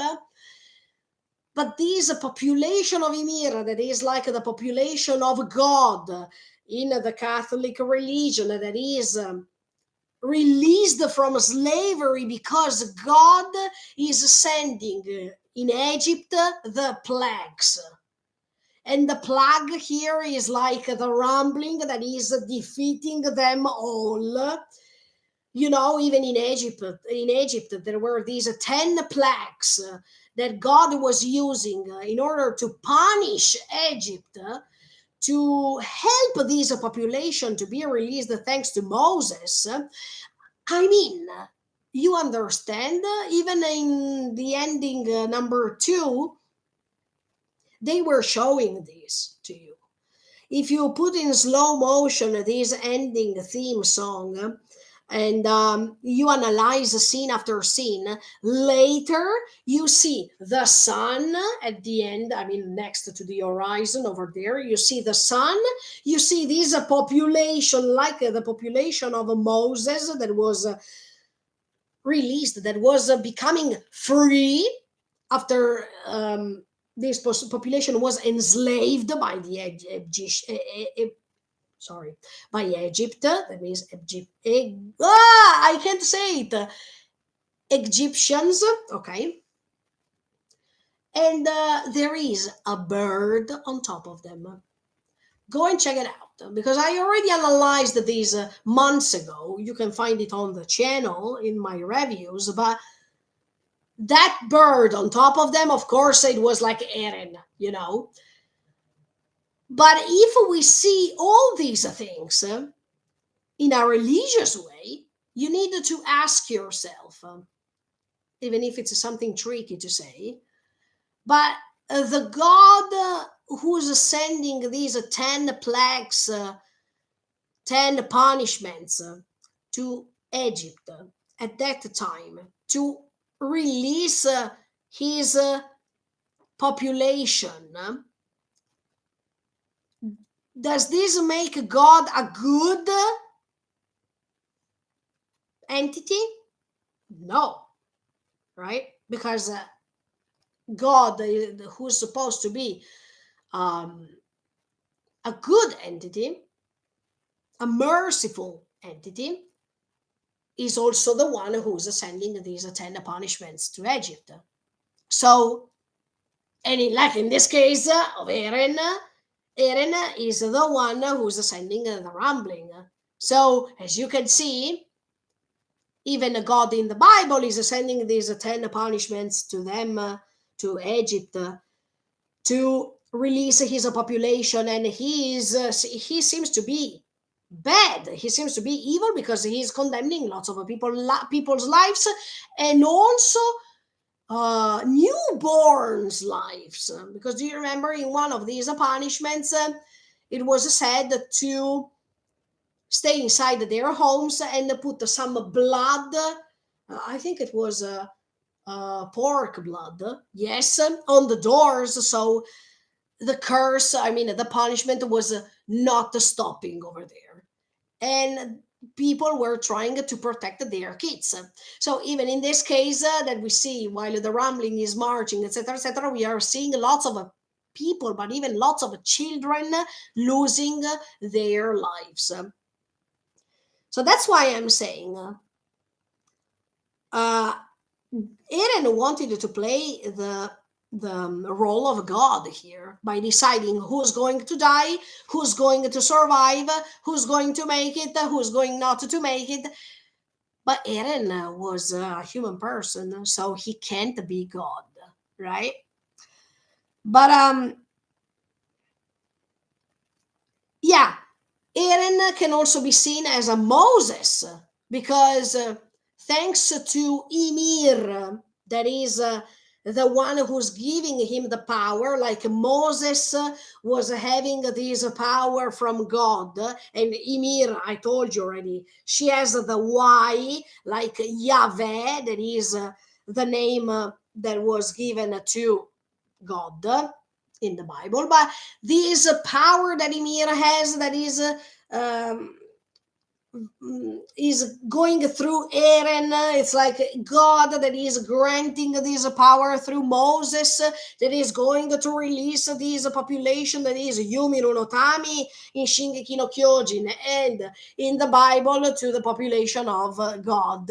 But this population of Ymir, that is like the population of God in the Catholic religion, that is released from slavery because God is sending in Egypt the plagues. And the plague here is like the rumbling that is defeating them all. You know, even in Egypt, there were these 10 plagues that God was using in order to punish Egypt, to help this population to be released thanks to Moses. I mean, you understand, even in the ending number 2, they were showing this to you. If you put in slow motion this ending theme song, and you analyze scene after scene, later you see the sun at the end. I mean, next to the horizon over there, you see the sun. You see this population, like the population of Moses, that was released, that was becoming free after this population was enslaved by the sorry, by Egypt. That means Egypt. I can't say it. Egyptians. Okay. And there is a bird on top of them. Go and check it out, because I already analyzed these months ago. You can find it on the channel in my reviews. But that bird on top of them, of course, it was like Eren, you know. But if we see all these things in a religious way, you need to ask yourself, even if it's something tricky to say, but the God who's sending these 10 plagues, 10 punishments to Egypt at that time to release his population, does this make God a good entity? No, right? Because God, who's supposed to be um, a good entity, a merciful entity, is also the one who's sending these 10 punishments to Egypt. So, and like in this case of Eren, Eren is the one who's sending the rumbling. So, as you can see, Even God in the Bible is sending these 10 punishments to them, to Egypt, to release his population, and he seems to be bad. He seems to be evil because he's condemning lots of people's lives, and also newborns' lives. Because do you remember in one of these punishments, it was said to stay inside their homes and put some blood. I think it was pork blood, yes, on the doors. So the curse, I mean, the punishment was not stopping over there. And people were trying to protect their kids. So even in this case that we see while the rumbling is marching, etc., we are seeing lots of people, but even lots of children losing their lives. So that's why I'm saying uh, Eren wanted to play the role of God here by deciding who's going to die, who's going to survive, who's going to make it, who's going not to make it. But Eren was a human person, so he can't be God, right? But yeah, Eren can also be seen as a Moses because thanks to Ymir, that is the one who's giving him the power, like Moses was having this power from God, and Ymir, I told you already, she has the Y, like Yahweh, that is the name that was given to God in the Bible. But this power that Ymir has, that um, is going through Eren. It's like God that is granting this power through Moses, that is going to release this population that is Yumi no Tami in Shingeki no Kyojin, and in the Bible to the population of God,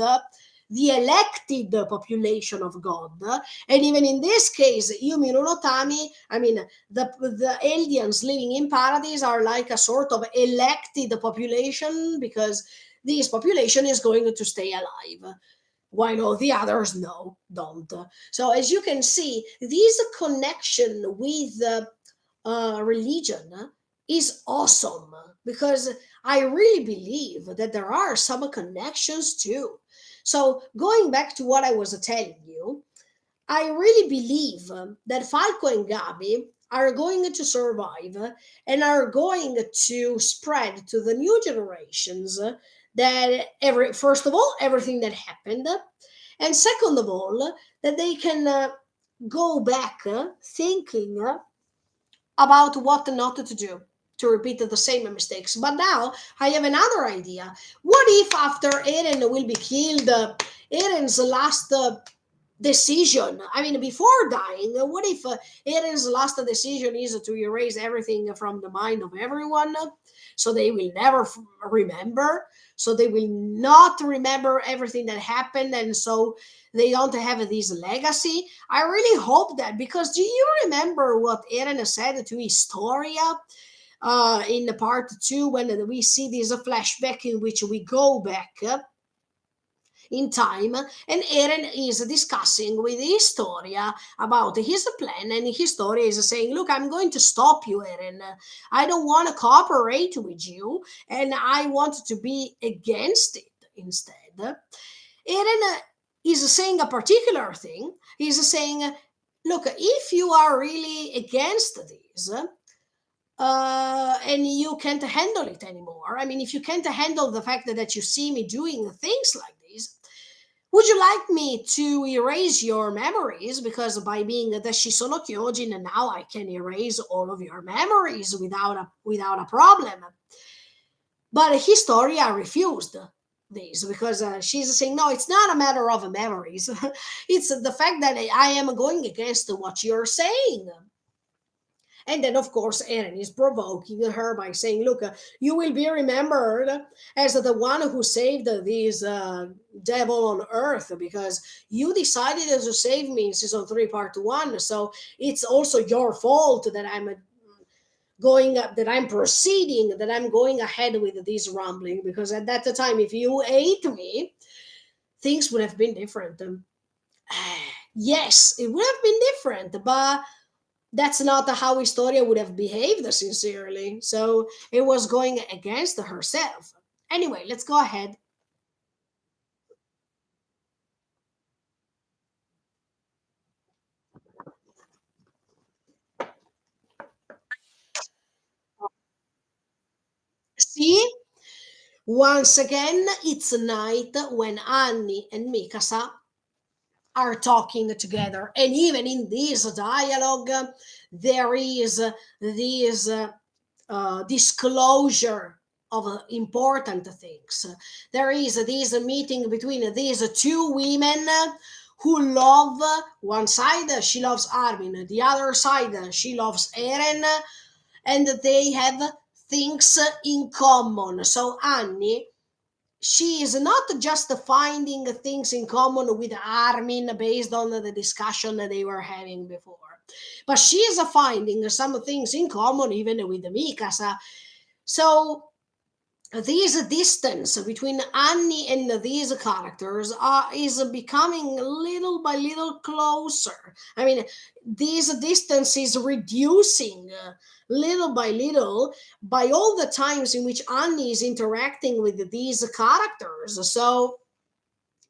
the elected population of God. And even in this case, Yumi no Tami, I mean, the aliens living in paradise are like a sort of elected population, because this population is going to stay alive while all the others no don't. So as you can see, this connection with religion is awesome, because I really believe that there are some connections too. So going back to what I was telling you, I really believe that Falco and Gabi are going to survive and are going to spread to the new generations that every first of all everything that happened, and second of all that they can go back thinking about what not to do to repeat the same mistakes. But now I have another idea. What if after Eren will be killed, Eren's last decision, I mean, before dying, what if Eren's last decision is to erase everything from the mind of everyone, so they will never remember, so they will not remember everything that happened, and so they don't have this legacy? I really hope that, because do you remember what Eren said to Historia in the part 2, when we see this flashback in which we go back in time, and Eren is discussing with Historia about his plan, and Historia is saying, look, I'm going to stop you, Eren. I don't want to cooperate with you, and I want to be against it instead. Eren is saying a particular thing. He's saying, look, if you are really against this, and you can't handle it anymore, I mean, if you can't handle the fact that you see me doing things like this, would you like me to erase your memories? Because by being the Shisono Kyojin, now I can erase all of your memories without a problem. But Historia refused this, because she's saying, no, it's not a matter of memories. It's the fact that I am going against what you're saying. And then, of course, Eren is provoking her by saying, look, you will be remembered as the one who saved this devil on Earth, because you decided to save me in season 3, part 1. So it's also your fault that I'm proceeding, that I'm going ahead with this rumbling, because at that time, if you ate me, things would have been different. Yes, it would have been different, but that's not how Historia would have behaved sincerely. So it was going against herself. Anyway, let's go ahead. See, once again, it's a night when Annie and Mikasa are talking together. And even in this dialogue, there is this disclosure of important things. There is this meeting between these two women who love one side, she loves Armin, the other side, she loves Eren, and they have things in common. So Annie, she is not just finding things in common with Armin based on the discussion that they were having before, but she is finding some things in common even with Mikasa. So this distance between Annie and these characters is becoming little by little closer. I mean, this distance is reducing little by little by all the times in which Annie is interacting with these characters. So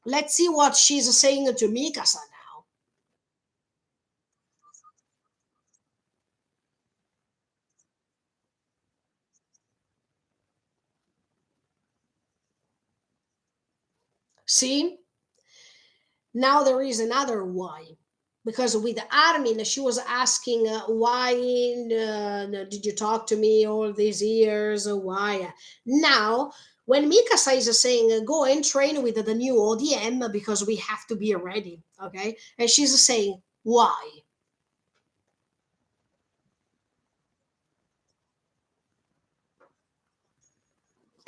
let's see what she's saying to Mikasa now. See, now there is another why. Because with Armin, she was asking, why did you talk to me all these years? Why? Now, when Mikasa is saying, go and train with the new ODM because we have to be ready, okay? And she's saying, why?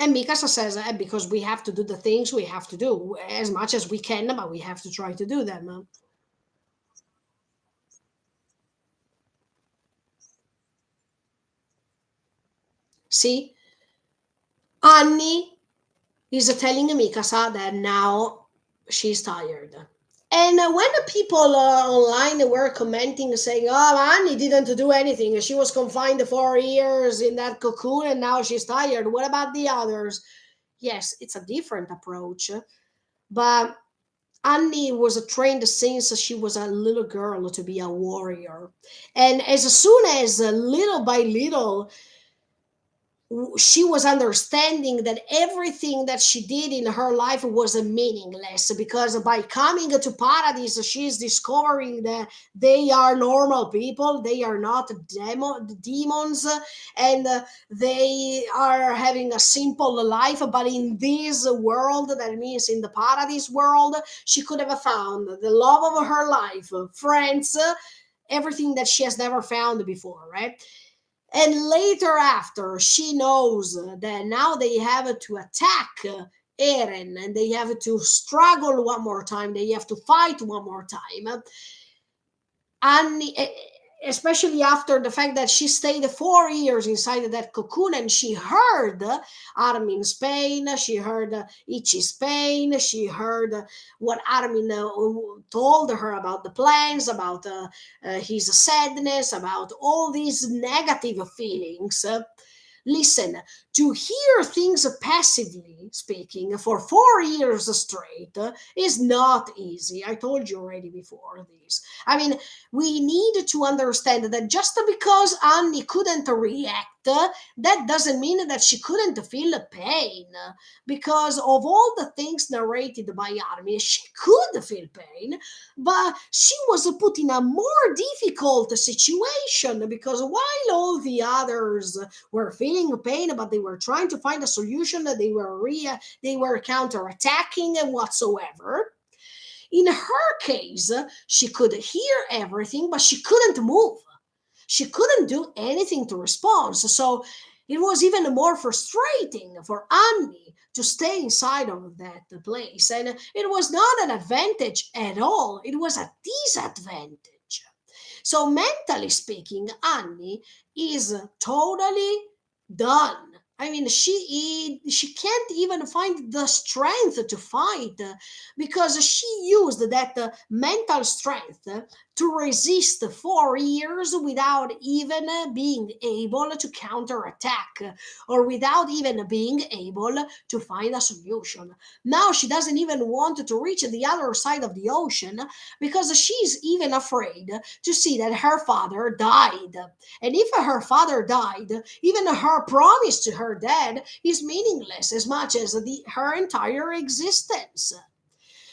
And Mikasa says, because we have to do the things we have to do as much as we can, but we have to try to do them. See, Annie is telling Mikasa that now she's tired. And when the people online were commenting saying, oh, Annie didn't do anything. She was confined 4 years in that cocoon and now she's tired. What about the others? Yes, it's a different approach. But Annie was trained since she was a little girl to be a warrior. And as soon as little by little she was understanding that everything that she did in her life was meaningless because by coming to paradise she's discovering that they are normal people, they are not demons, and they are having a simple life, but in this world, that means in the paradise world, she could have found the love of her life, friends, everything that she has never found before, right? And later after she knows that now they have to attack Eren and they have to struggle one more time, they have to fight one more time. Annie, especially after the fact that she stayed 4 years inside of that cocoon and she heard Armin's pain, she heard Ichi's pain, she heard what Armin told her about the plans, about his sadness, about all these negative feelings. Listen, to hear things passively speaking for 4 years straight is not easy. I told you already before this. I mean, we need to understand that just because Annie couldn't react, that doesn't mean that she couldn't feel pain. Because of all the things narrated by Armin, she could feel pain, but she was put in a more difficult situation because while all the others were feeling pain, but they were trying to find a solution, they were counterattacking and whatsoever. In her case, she could hear everything, but she couldn't move. She couldn't do anything to respond. So it was even more frustrating for Annie to stay inside of that place. And it was not an advantage at all, it was a disadvantage. So, mentally speaking, Annie is totally done. I mean, she can't even find the strength to fight, because she used that mental strength to resist 4 years without even being able to counterattack, or without even being able to find a solution. Now she doesn't even want to reach the other side of the ocean, because she's even afraid to see that her father died. And if her father died, even her promise to her dad is meaningless as much as her entire existence.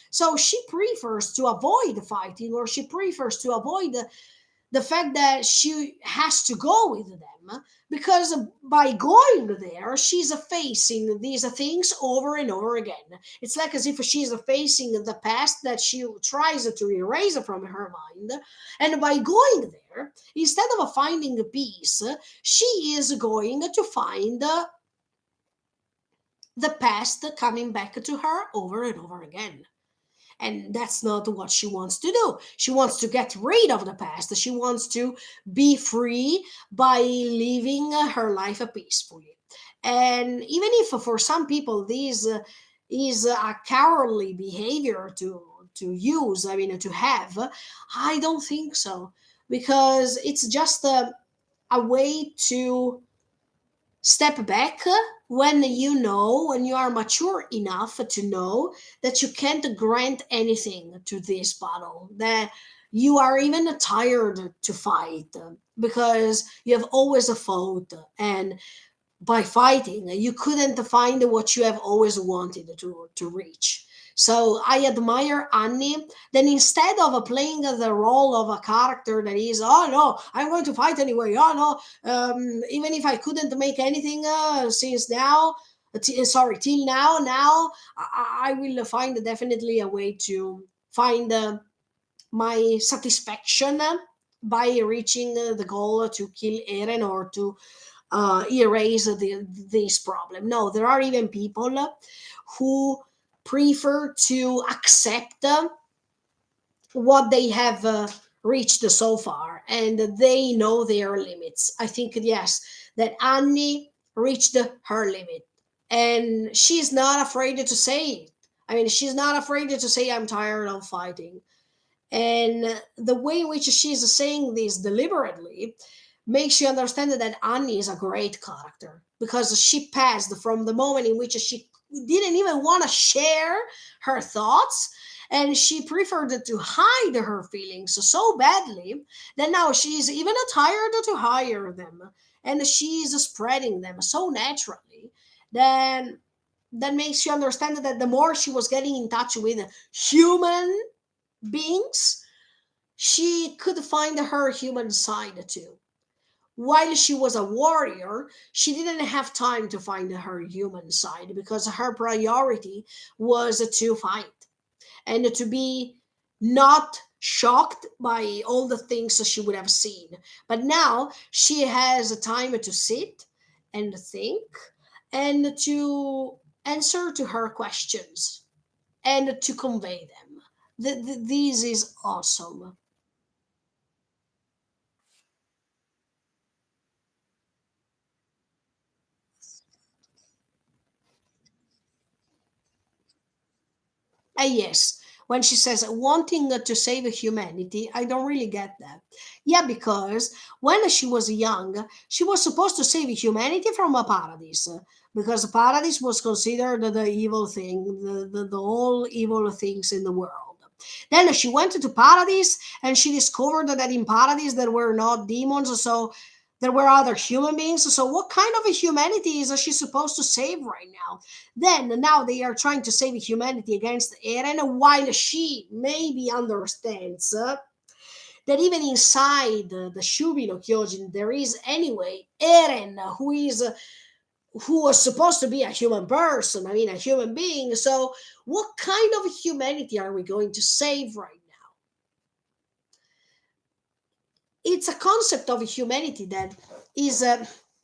So she prefers to avoid fighting, or she prefers to avoid the fact that she has to go with them, because by going there she's facing these things over and over again. It's like as if she's facing the past that she tries to erase from her mind, and by going there, instead of finding peace, she is going to find the past coming back to her over and over again. And that's not what she wants to do. She wants to get rid of the past. She wants to be free by living her life peacefully. And even if for some people this is a cowardly behavior to use, I mean to have, I don't think so, because it's just a way to step back when when you are mature enough to know that you can't grant anything to this battle, that you are even tired to fight, because you have always fought, and by fighting you couldn't find what you have always wanted to reach. So I admire Annie. Then instead of playing the role of a character that is, oh no, I'm going to fight anyway, oh no, even if I couldn't make anything since now, sorry, till now I will find definitely a way to find my satisfaction by reaching the goal to kill Eren, or to erase this problem. No, there are even people who prefer to accept what they have reached so far, and they know their limits. I think, yes, that Annie reached her limit, and she's not afraid to say it. I mean, she's not afraid to say, I'm tired of fighting. And the way in which she's saying this deliberately makes you understand that Annie is a great character, because she passed from the moment in which she didn't even want to share her thoughts, and she preferred to hide her feelings so badly that now she's even tired to hire them, and she's spreading them so naturally that that makes you understand that the more she was getting in touch with human beings, she could find her human side too. While she was a warrior, she didn't have time to find her human side, because her priority was to fight and to be not shocked by all the things she would have seen. But now she has time to sit and think, and to answer to her questions, and to convey them. This is awesome. Yes, when she says wanting to save humanity, I don't really get that. Yeah, because when she was young, she was supposed to save humanity from a paradise, because paradise was considered the evil thing, the all evil things in the world. Then she went to paradise, and she discovered that in paradise there were not demons, so there were other human beings. So what kind of a humanity is she supposed to save right now? Then now they are trying to save humanity against Eren, while she maybe understands that even inside the Shubino Kyojin there is anyway Eren, who was supposed to be a human person. I mean, a human being. So what kind of humanity are we going to save right now? It's a concept of humanity that is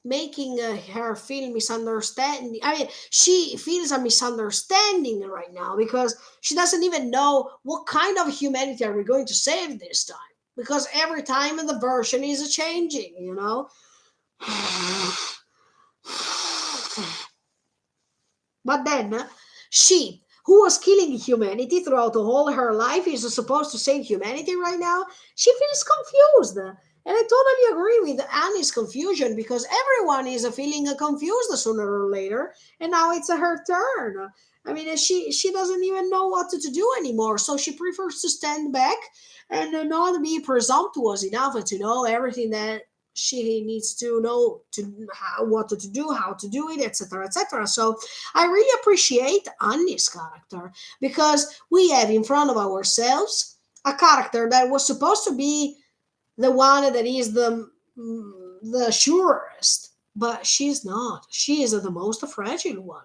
making her feel misunderstanding. I mean, she feels a misunderstanding right now, because she doesn't even know what kind of humanity are we going to save this time, because every time the version is changing. But then she, who was killing humanity throughout all her life, is supposed to save humanity right now. She feels confused. And I totally agree with Annie's confusion because everyone is feeling confused sooner or later. And now it's her turn. I mean, she doesn't even know what to do anymore. So she prefers to stand back and not be presumptuous enough to know everything that she needs to know to how, what to do, how to do it, etc., etc. So I really appreciate Annie's character because we have in front of ourselves a character that was supposed to be the one that is the surest, but she's not. She is the most fragile one.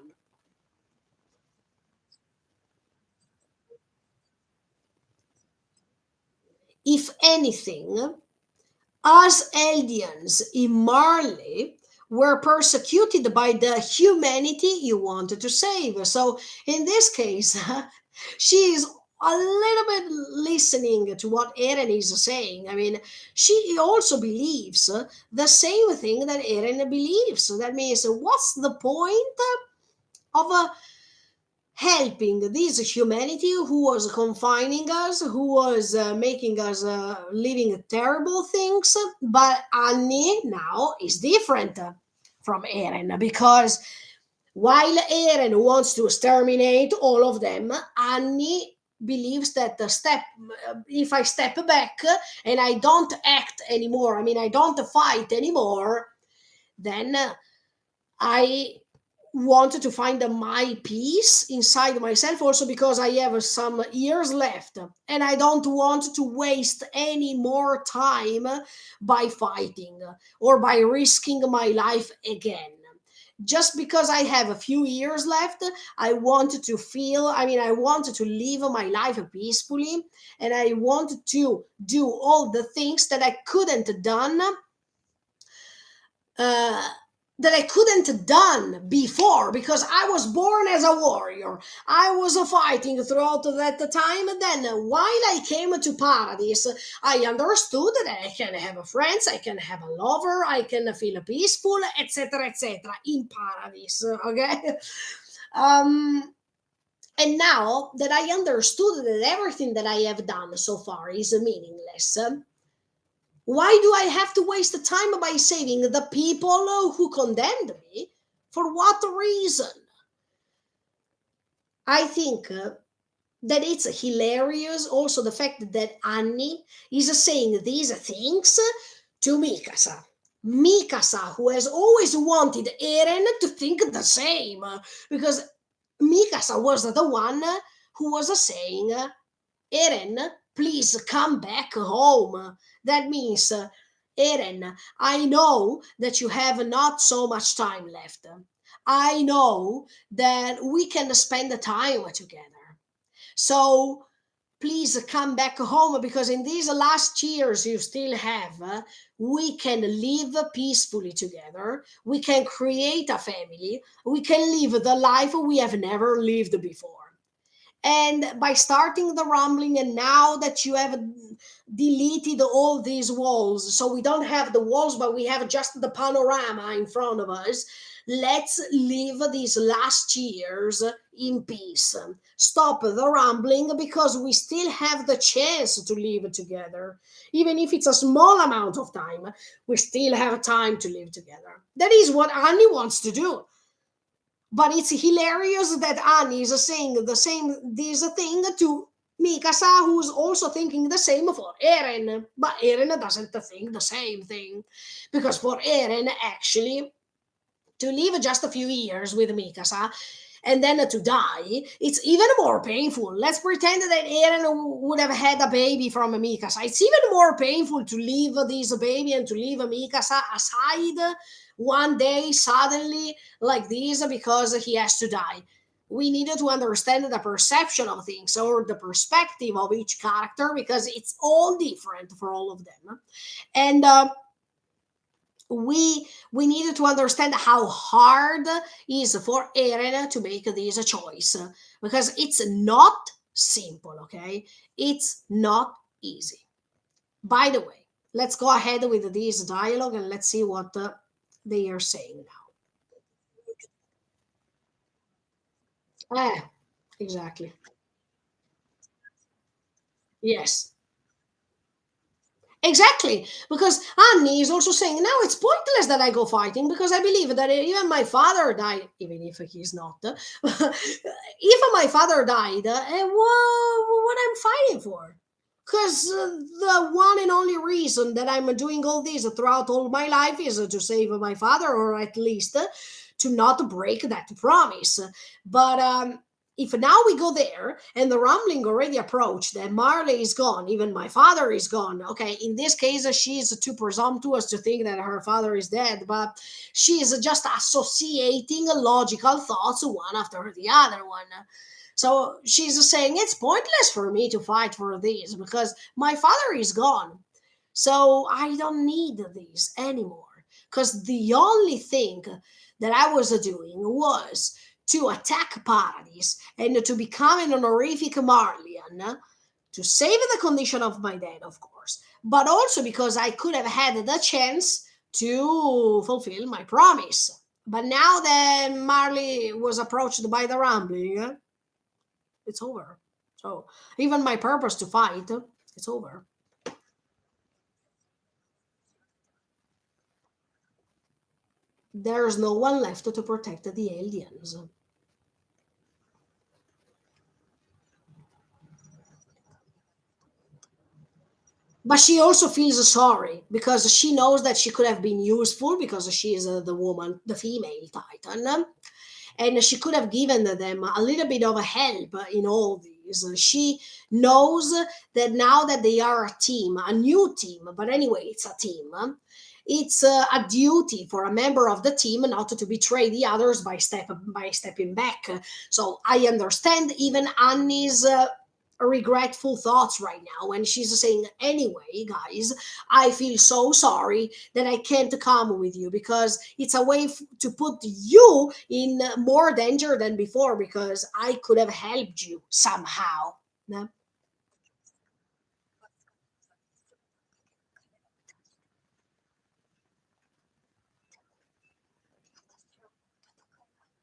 If anything, us Eldians in Marley were persecuted by the humanity you wanted to save. So in this case, she is a little bit listening to what Eren is saying. I mean, she also believes the same thing that Eren believes. So that means, what's the point of helping this humanity who was confining us, who was making us living terrible things? But Annie now is different from Eren because while Eren wants to exterminate all of them, Annie believes that the step, if I step back and I don't act anymore, I mean, I don't fight anymore, then I wanted to find my peace inside myself also because I have some years left and I don't want to waste any more time by fighting or by risking my life again. Just because I have a few years left, I wanted to feel, I mean, I wanted to live my life peacefully and I wanted to do all the things that I couldn't done uh, that I couldn't done before because I was born as a warrior. I was fighting throughout that time. And then while I came to Paradise, I understood that I can have friends, I can have a lover, I can feel peaceful, etc., etc. in Paradise. Okay. Um, and now that I understood that everything that I have done so far is meaningless, why do I have to waste the time by saving the people who condemned me? For what reason? I think that it's hilarious also the fact that Annie is saying these things to Mikasa. Mikasa, who has always wanted Eren to think the same, because Mikasa was the one who was saying, Eren, please come back home. That means, Eren, I know that you have not so much time left. I know that we can spend the time together. So please come back home because in these last years you still have, we can live peacefully together. We can create a family. We can live the life we have never lived before. And by starting the rumbling, and now that you have deleted all these walls, so we don't have the walls but we have just the panorama in front of us, let's live these last years in peace. Stop the rumbling because we still have the chance to live together. Even if it's a small amount of time, we still have time to live together. That is what Annie wants to do. But it's hilarious that Annie is saying the same this thing to Mikasa, who's also thinking the same for Eren. But Eren doesn't think the same thing. Because for Eren, actually, to live just a few years with Mikasa and then to die, it's even more painful. Let's pretend that Eren would have had a baby from Mikasa. It's even more painful to leave this baby and to leave Mikasa aside one day suddenly like this because he has to die. We needed to understand the perception of things or the perspective of each character because it's all different for all of them. And we needed to understand how hard it is for Eren to make this choice because it's not simple, okay? It's not easy. By the way, let's go ahead with this dialogue and let's see what they are saying now. Exactly. Yes. Exactly, because Annie is also saying now it's pointless that I go fighting because I believe that even my father died, even if he's not. If my father died, what I'm fighting for? Because the one and only reason that I'm doing all this throughout all my life is to save my father, or at least to not break that promise. But if now we go there and the rumbling already approached and Marley is gone, even my father is gone. Okay, in this case, she is too presumptuous to think that her father is dead, but she is just associating logical thoughts one after the other one. So she's saying it's pointless for me to fight for this because my father is gone. So I don't need this anymore. Because the only thing that I was doing was to attack Paradise and to become an honorific Marlian to save the condition of my dad, of course, but also because I could have had the chance to fulfill my promise. But now that Marley was approached by the rambling, it's over. So even my purpose to fight, it's over. There's no one left to protect the aliens. But she also feels sorry because she knows that she could have been useful because she is the woman, the female Titan, and she could have given them a little bit of a help in all these. She knows that now that they are a team, a new team, but anyway, it's a team. It's a duty for a member of the team not to betray the others by stepping back. So I understand even Annie's regretful thoughts right now when she's saying, anyway, guys, I feel so sorry that I can't come with you because it's a way to put you in more danger than before because I could have helped you somehow. No?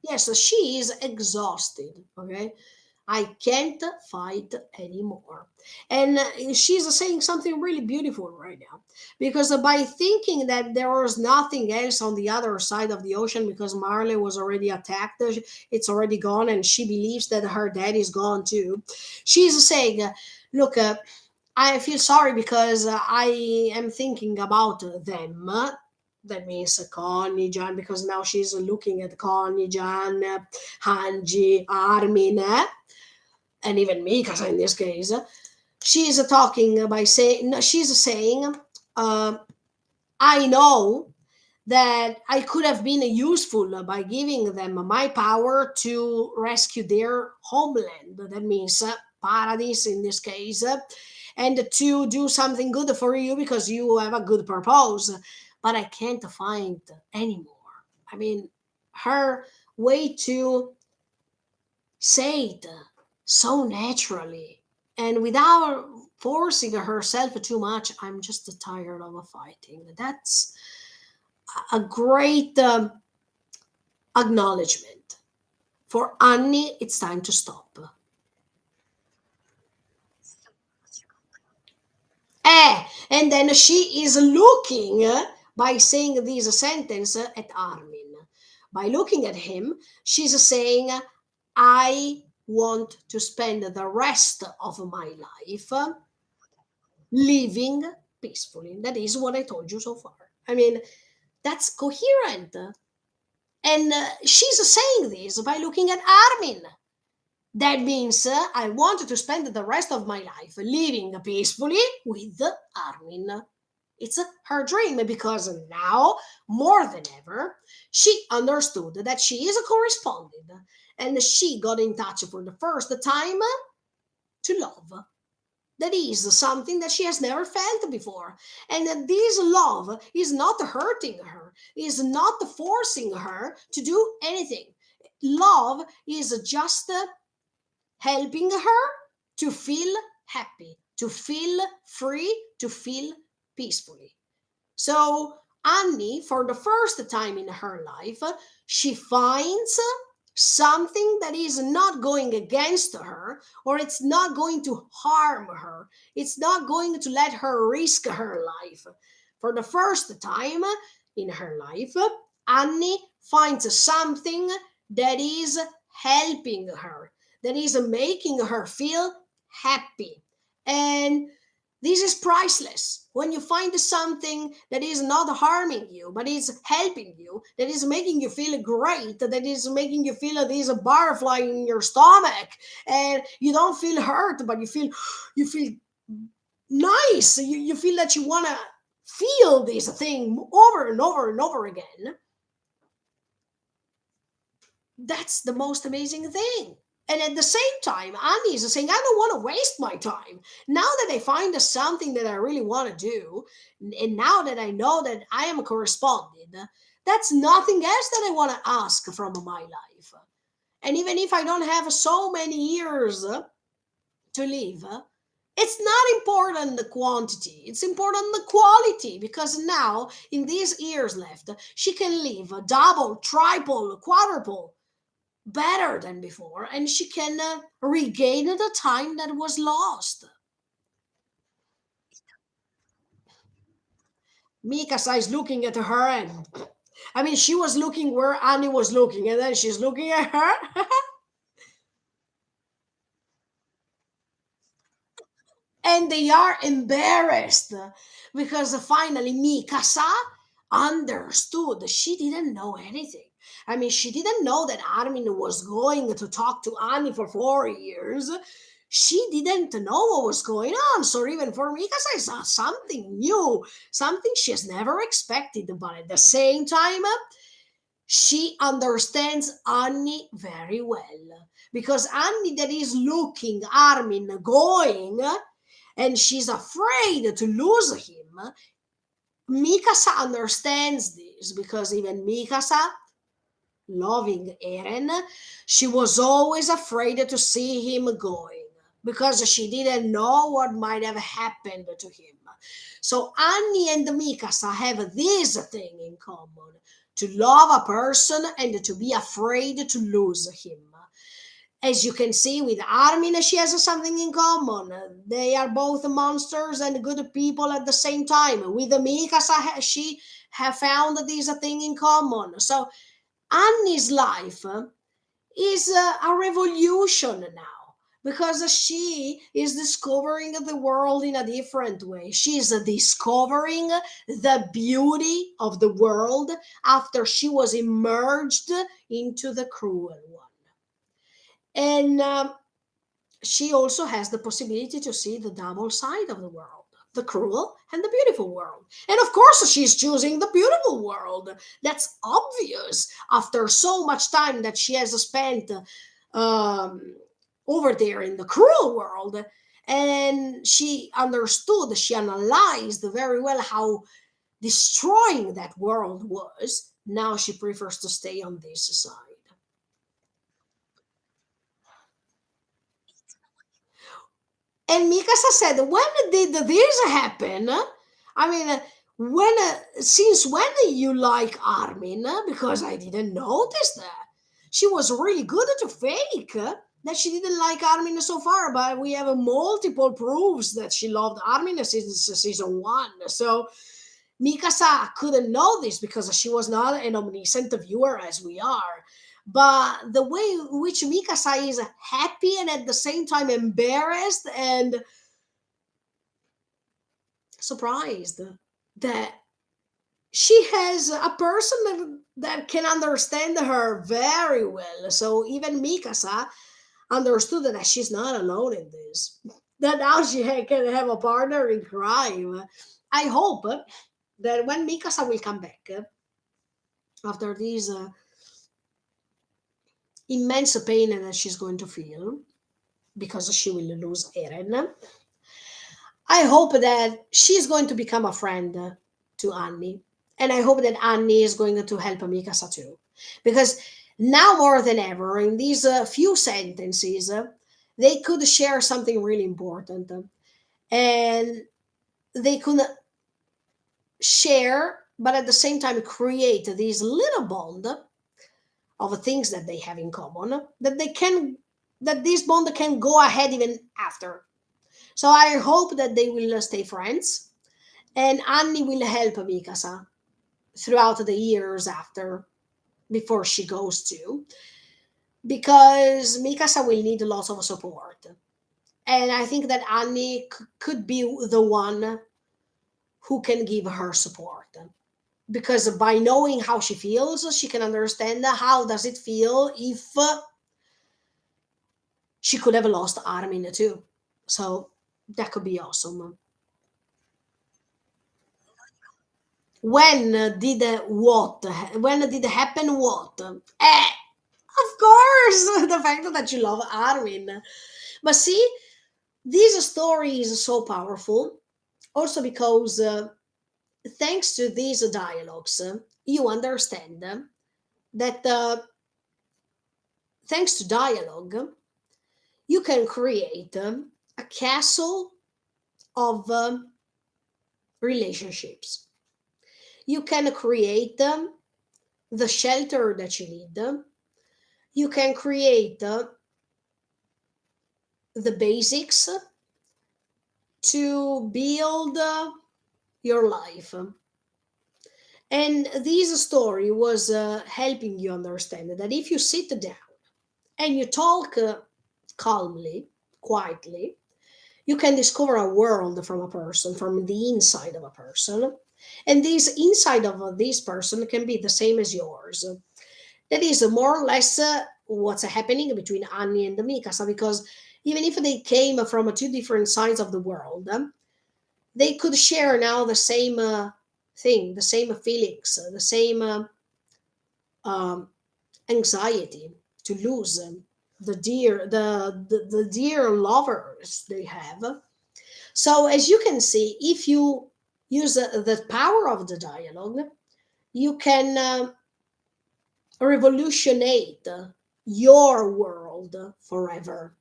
Yes, she is exhausted. Okay, I can't fight anymore. And she's saying something really beautiful right now. Because by thinking that there was nothing else on the other side of the ocean because Marley was already attacked, it's already gone, and she believes that her dad is gone too. She's saying, look, I feel sorry because I am thinking about them. That means Connie Jan, because now she's looking at Connie Jan, Hanji, Armin, and even Mikasa in this case. She is talking by saying, no, she's saying, uh, I know that I could have been useful by giving them my power to rescue their homeland. That means Paradise in this case, and to do something good for you because you have a good purpose. But I can't find anymore. I mean, her way to say it so naturally and without forcing herself too much. I'm just tired of fighting. That's a great acknowledgement. For Annie, it's time to stop. And then she is looking by saying this sentence at Armin. By looking at him, she's saying, I want to spend the rest of my life living peacefully. That is what I told you so far. I mean, that's coherent. And she's saying this by looking at Armin. That means I want to spend the rest of my life living peacefully with Armin. It's her dream because now, more than ever, she understood that she is corresponded and she got in touch for the first time to love. That is something that she has never felt before. And that this love is not hurting her, is not forcing her to do anything. Love is just helping her to feel happy, to feel free, to feel peacefully. So, Annie, for the first time in her life, she finds something that is not going against her, or it's not going to harm her. It's not going to let her risk her life. For the first time in her life, Annie finds something that is helping her, that is making her feel happy. And this is priceless. When you find something that is not harming you, but is helping you, that is making you feel great, that is making you feel this butterfly in your stomach, and you don't feel hurt, but you feel nice. You feel that you wanna feel this thing over and over and over again. That's the most amazing thing. And at the same time, Annie is saying, I don't want to waste my time. Now that I find something that I really want to do, and now that I know that I am corresponded, that's nothing else that I want to ask from my life. And even if I don't have so many years to live, it's not important the quantity, it's important the quality, because now in these years left, she can live double, triple, quadruple better than before, and she can regain the time that was lost. Mikasa is looking at her, and I mean, she was looking where Annie was looking, and then she's looking at her. And they are embarrassed because finally Mikasa understood. She didn't know anything. I mean, she didn't know that Armin was going to talk to Annie for 4 years. She didn't know what was going on. So even for Mikasa, it's something new, something she has never expected. But at the same time, she understands Annie very well, because Annie that is looking Armin going, and she's afraid to lose him. Mikasa understands this, because even Mikasa, loving Eren, she was always afraid to see him going, because she didn't know what might have happened to him. So Annie and Mikasa have this thing in common: to love a person and to be afraid to lose him. As you can see with Armin, she has something in common. They are both monsters and good people at the same time. With Mikasa, she have found this thing in common. So Annie's life is a revolution now, because she is discovering the world in a different way. She is discovering the beauty of the world after she was immersed into the cruel one. And she also has the possibility to see the double side of the world, the cruel and the beautiful world. And of course, she's choosing the beautiful world. That's obvious after so much time that she has spent um, over there in the cruel world. And she understood, she analyzed very well how destroying that world was. Now she prefers to stay on this side. And Mikasa said, "When did this happen? I mean, when since when you like Armin? Because I didn't notice that. She was really good to fake that she didn't like Armin so far, but we have multiple proofs that she loved Armin since season one. So Mikasa couldn't know this because she was not an omniscient viewer as we are. But the way in which Mikasa is happy and at the same time embarrassed and surprised that she has a person that can understand her very well. So even Mikasa understood that she's not alone in this. That now she can have a partner in crime. I hope that when Mikasa will come back after this immense pain that she's going to feel because she will lose Eren, I hope that she's going to become a friend to Annie. And I hope that Annie is going to help Mikasa too. Because now more than ever, in these few sentences, they could share something really important. And they could share, but at the same time create this little bond of things that they have in common, that this bond can go ahead even after. So I hope that they will stay friends, and Annie will help Mikasa throughout the years after, before she goes to, because Mikasa will need lots of support. And I think that Annie could be the one who can give her support, because by knowing how she feels, she can understand how does it feel if she could have lost Armin too. So that could be awesome. When did what? When did happen what? Of course, the fact that you love Armin. But see, this story is so powerful also because thanks to these dialogues, you understand that thanks to dialogue, you can create a castle of relationships. You can create the shelter that you need. You can create the basics to build your life. And this story was helping you understand that if you sit down and you talk calmly, quietly, you can discover a world from a person, from the inside of a person. And this inside of this person can be the same as yours. That is more or less what's happening between Annie and Mikasa, because even if they came from two different sides of the world, they could share now the same thing, the same feelings, the same um, anxiety to lose the dear lovers they have. So as you can see, if you use the power of the dialogue, you can revolutionate your world forever,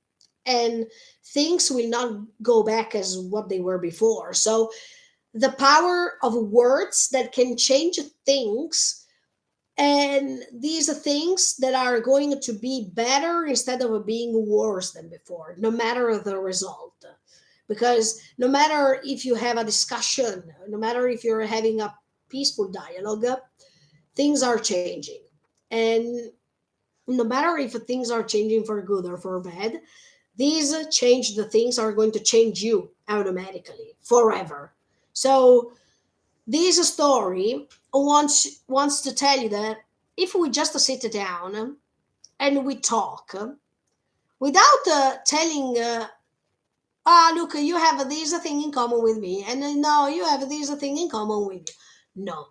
and things will not go back as what they were before. So the power of words that can change things, and these are things that are going to be better instead of being worse than before, no matter the result. Because no matter if you have a discussion, no matter if you're having a peaceful dialogue, things are changing. And no matter if things are changing for good or for bad, these change the things are going to change you automatically forever. So this story wants to tell you that if we just sit down and we talk without telling look, you have this thing in common with me, and no, you have this thing in common with me. No,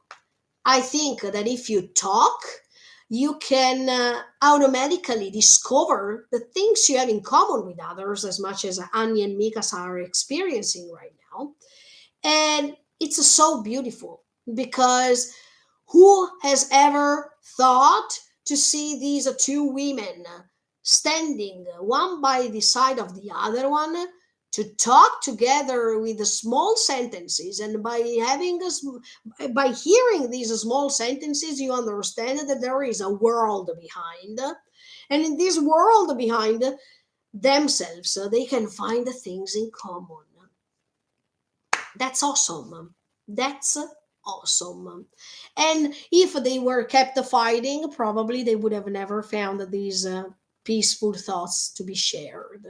I think that if you talk, you can automatically discover the things you have in common with others, as much as Anya and Mikasa are experiencing right now. And it's so beautiful because who has ever thought to see these two women standing one by the side of the other one to talk together with the small sentences, and by having us by hearing these small sentences you understand that there is a world behind, and in this world behind themselves they can find the things in common. That's awesome. That's awesome. And if they were kept fighting, probably they would have never found these peaceful thoughts to be shared.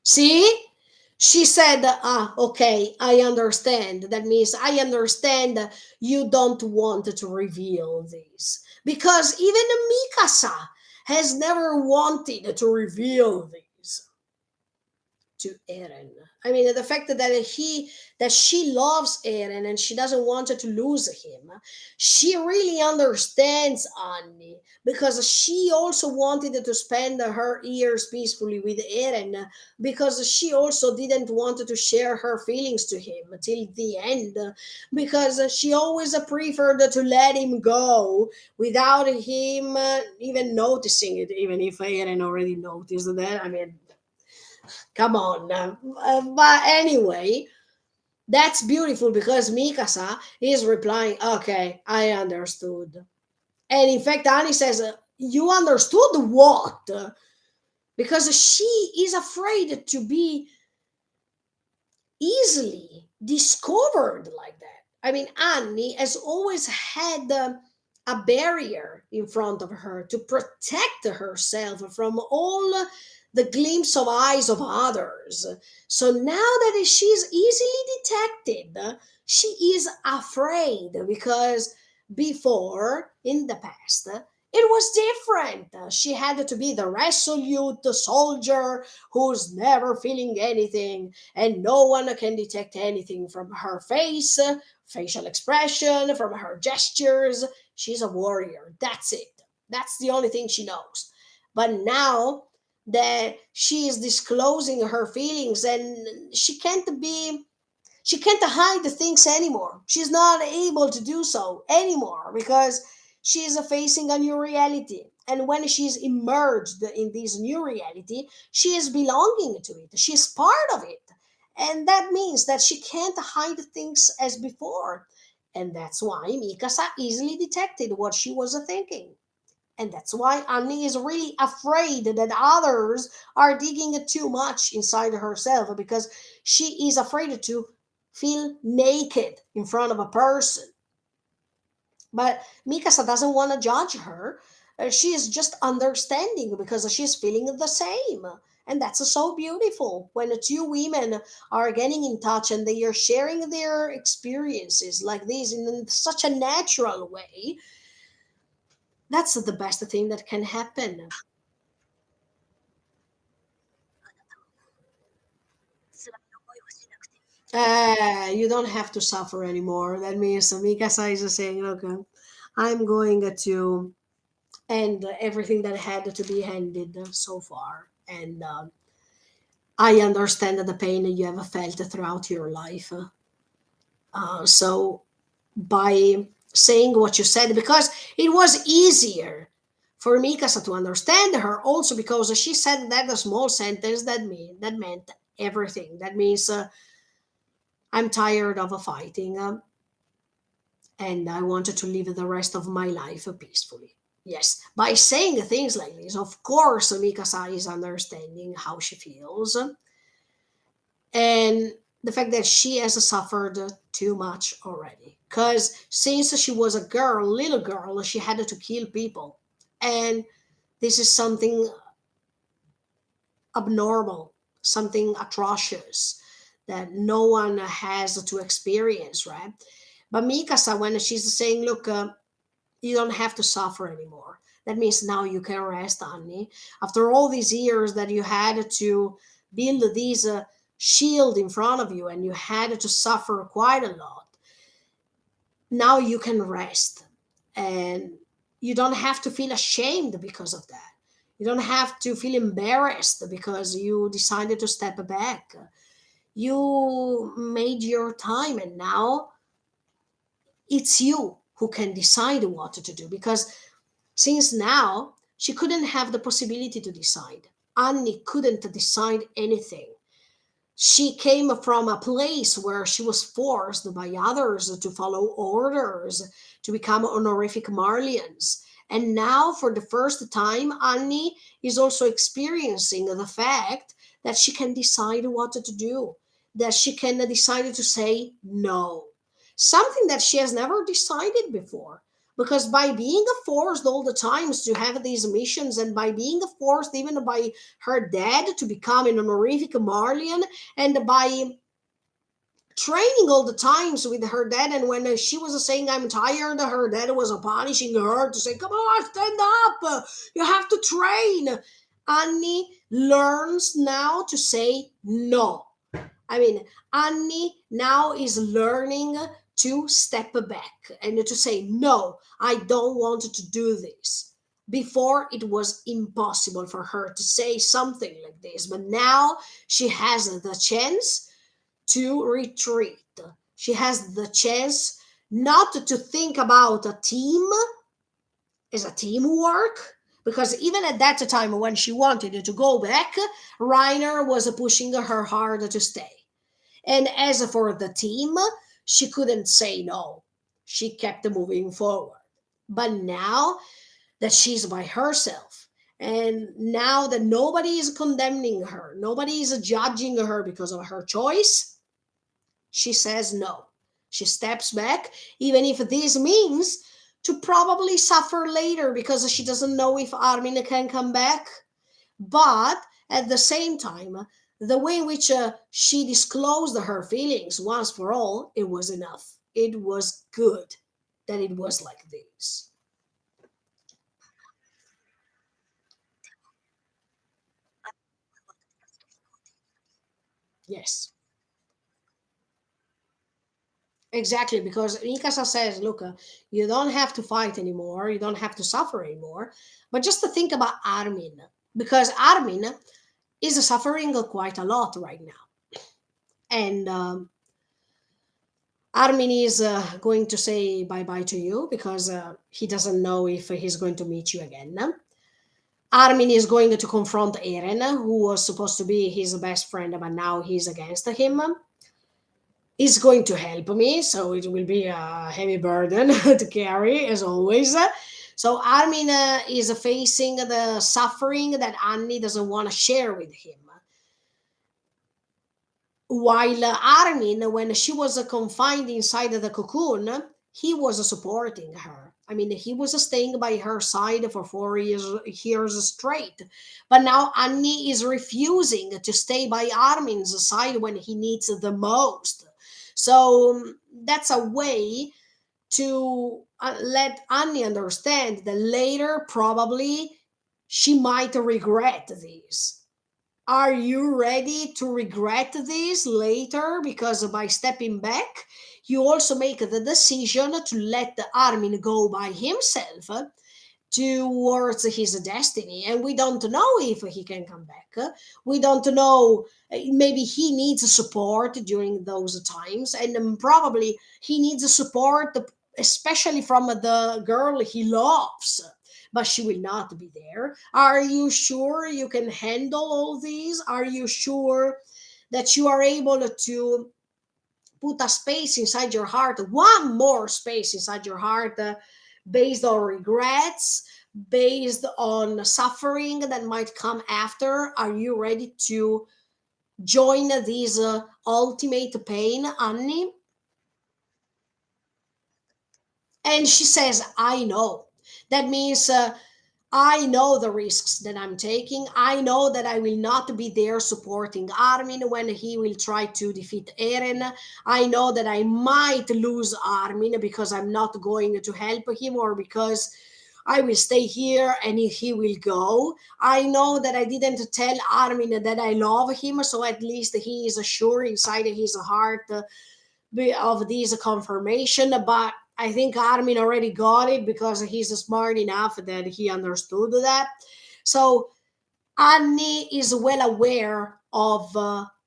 See? She said, okay, I understand. That means I understand you don't want to reveal this. Because even Mikasa has never wanted to reveal this to Eren. I mean, the fact that she loves Eren and she doesn't want to lose him. She really understands Annie because she also wanted to spend her years peacefully with Eren, because she also didn't want to share her feelings to him till the end, because she always preferred to let him go without him even noticing it, even if Eren already noticed that. I mean, come on. But anyway, That's beautiful because Mikasa is replying, okay, I understood. And in fact, Annie says, you understood what? Because she is afraid to be easily discovered like that. I mean, Annie has always had a barrier in front of her to protect herself from all the glimpse of eyes of others. So now that she's easily detected, she is afraid because before, in the past, it was different. She had to be the resolute soldier who's never feeling anything, and no one can detect anything from her face, facial expression, from her gestures. She's a warrior. That's it. That's the only thing she knows. But now that she is disclosing her feelings, and she can't hide the things anymore. She's not able to do so anymore because she is facing a new reality. And when she's immersed in this new reality, she is belonging to it. She's part of it. And that means that she can't hide things as before. And that's why Mikasa easily detected what she was thinking. And that's why Annie is really afraid that others are digging too much inside herself because she is afraid to feel naked in front of a person. But Mikasa doesn't want to judge her. She is just understanding because she's feeling the same. And that's so beautiful when the two women are getting in touch and they are sharing their experiences like this in such a natural way. That's the best thing that can happen. You don't have to suffer anymore. That means Mikasa is saying, look, I'm going to end everything that had to be ended so far. And I understand the pain you have felt throughout your life. So by saying what you said, because it was easier for Mikasa to understand her, also because she said that a small sentence that meant everything. That means I'm tired of fighting. And I wanted to live the rest of my life peacefully. Yes, by saying things like this, of course, Mikasa is understanding how she feels and the fact that she has suffered too much already. Because since she was a girl, little girl, she had to kill people. And this is something abnormal, something atrocious that no one has to experience, right? But Mikasa, when she's saying, look, you don't have to suffer anymore. That means now you can rest, Annie. After all these years that you had to build this shield in front of you and you had to suffer quite a lot, now you can rest. And you don't have to feel ashamed because of that. You don't have to feel embarrassed because you decided to step back. You made your time, and now it's you who can decide what to do because since now she couldn't have the possibility to decide. Annie couldn't decide anything. She came from a place where she was forced by others to follow orders to become honorific Marlians. And now, for the first time, Annie is also experiencing the fact that she can decide what to do, that she can decide to say no. Something that she has never decided before. Because by being forced all the times to have these missions, and by being forced even by her dad to become an honorific Marlian, and by training all the times with her dad, and when she was saying I'm tired, her dad was punishing her to say come on, stand up, you have to train. Annie learns now to say no. I mean, Annie now is learning to step back and to say no, I don't want to do this. Before it was impossible for her to say something like this, but now she has the chance to retreat. She has the chance not to think about a team as a teamwork, because even at that time when she wanted to go back, Reiner was pushing her hard to stay. And as for the team, she couldn't say no. She kept moving forward. But now that she's by herself, and now that nobody is condemning her, nobody is judging her because of her choice, she says no. She steps back, even if this means to probably suffer later because she doesn't know if Armin can come back. But at the same time, the way in which she disclosed her feelings once for all, it was enough. It was good that it was like this. Yes, exactly. Because Mikasa says, look, you don't have to fight anymore. You don't have to suffer anymore. But just to think about Armin, because Armin is suffering quite a lot right now. And Armin is going to say bye bye to you because he doesn't know if he's going to meet you again. Armin is going to confront Eren, who was supposed to be his best friend, but now he's against him. He's going to help me, so it will be a heavy burden to carry, as always. So Armin is facing the suffering that Annie doesn't want to share with him. While Armin, when she was confined inside the cocoon, he was supporting her. I mean, he was staying by her side for 4 years straight. But now Annie is refusing to stay by Armin's side when he needs the most. So that's a way to let Annie understand that later, probably, she might regret this. Are you ready to regret this later? Because by stepping back, you also make the decision to let the Armin go by himself towards his destiny. And we don't know if he can come back. We don't know. Maybe he needs support during those times. And probably he needs support, especially from the girl he loves, but she will not be there. Are you sure you can handle all these? Are you sure that you are able to put a space inside your heart, one more space inside your heart, based on regrets, based on suffering that might come after? Are you ready to join this ultimate pain, Annie? And she says, I know. That means I know the risks that I'm taking. I know that I will not be there supporting Armin when he will try to defeat Eren. I know that I might lose Armin because I'm not going to help him, or because I will stay here and he will go. I know that I didn't tell Armin that I love him, so at least he is sure inside his heart of this confirmation. But I think Armin already got it because he's smart enough that he understood that. So Annie is well aware of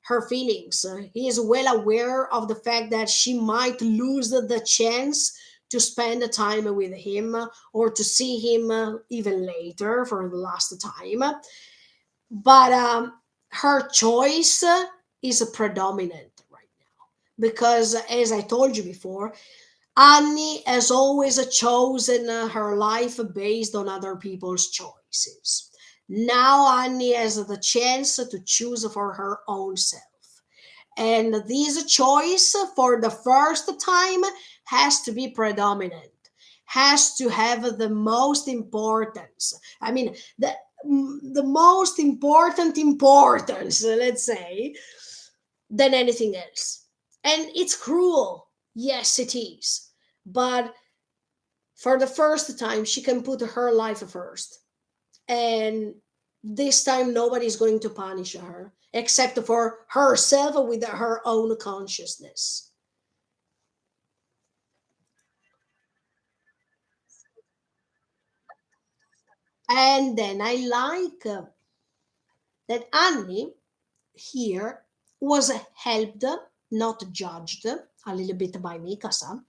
her feelings. He is well aware of the fact that she might lose the chance to spend time with him or to see him even later for the last time. But her choice is predominant right now because, as I told you before, Annie has always chosen her life based on other people's choices. Now Annie has the chance to choose for her own self. And this choice, for the first time, has to be predominant, has to have the most importance. I mean, the most important importance, let's say, than anything else. And it's cruel. Yes, it is. But for the first time, she can put her life first. And this time, nobody's going to punish her except for herself with her own consciousness. And then I like that Annie here was helped, not judged, a little bit by Mikasa.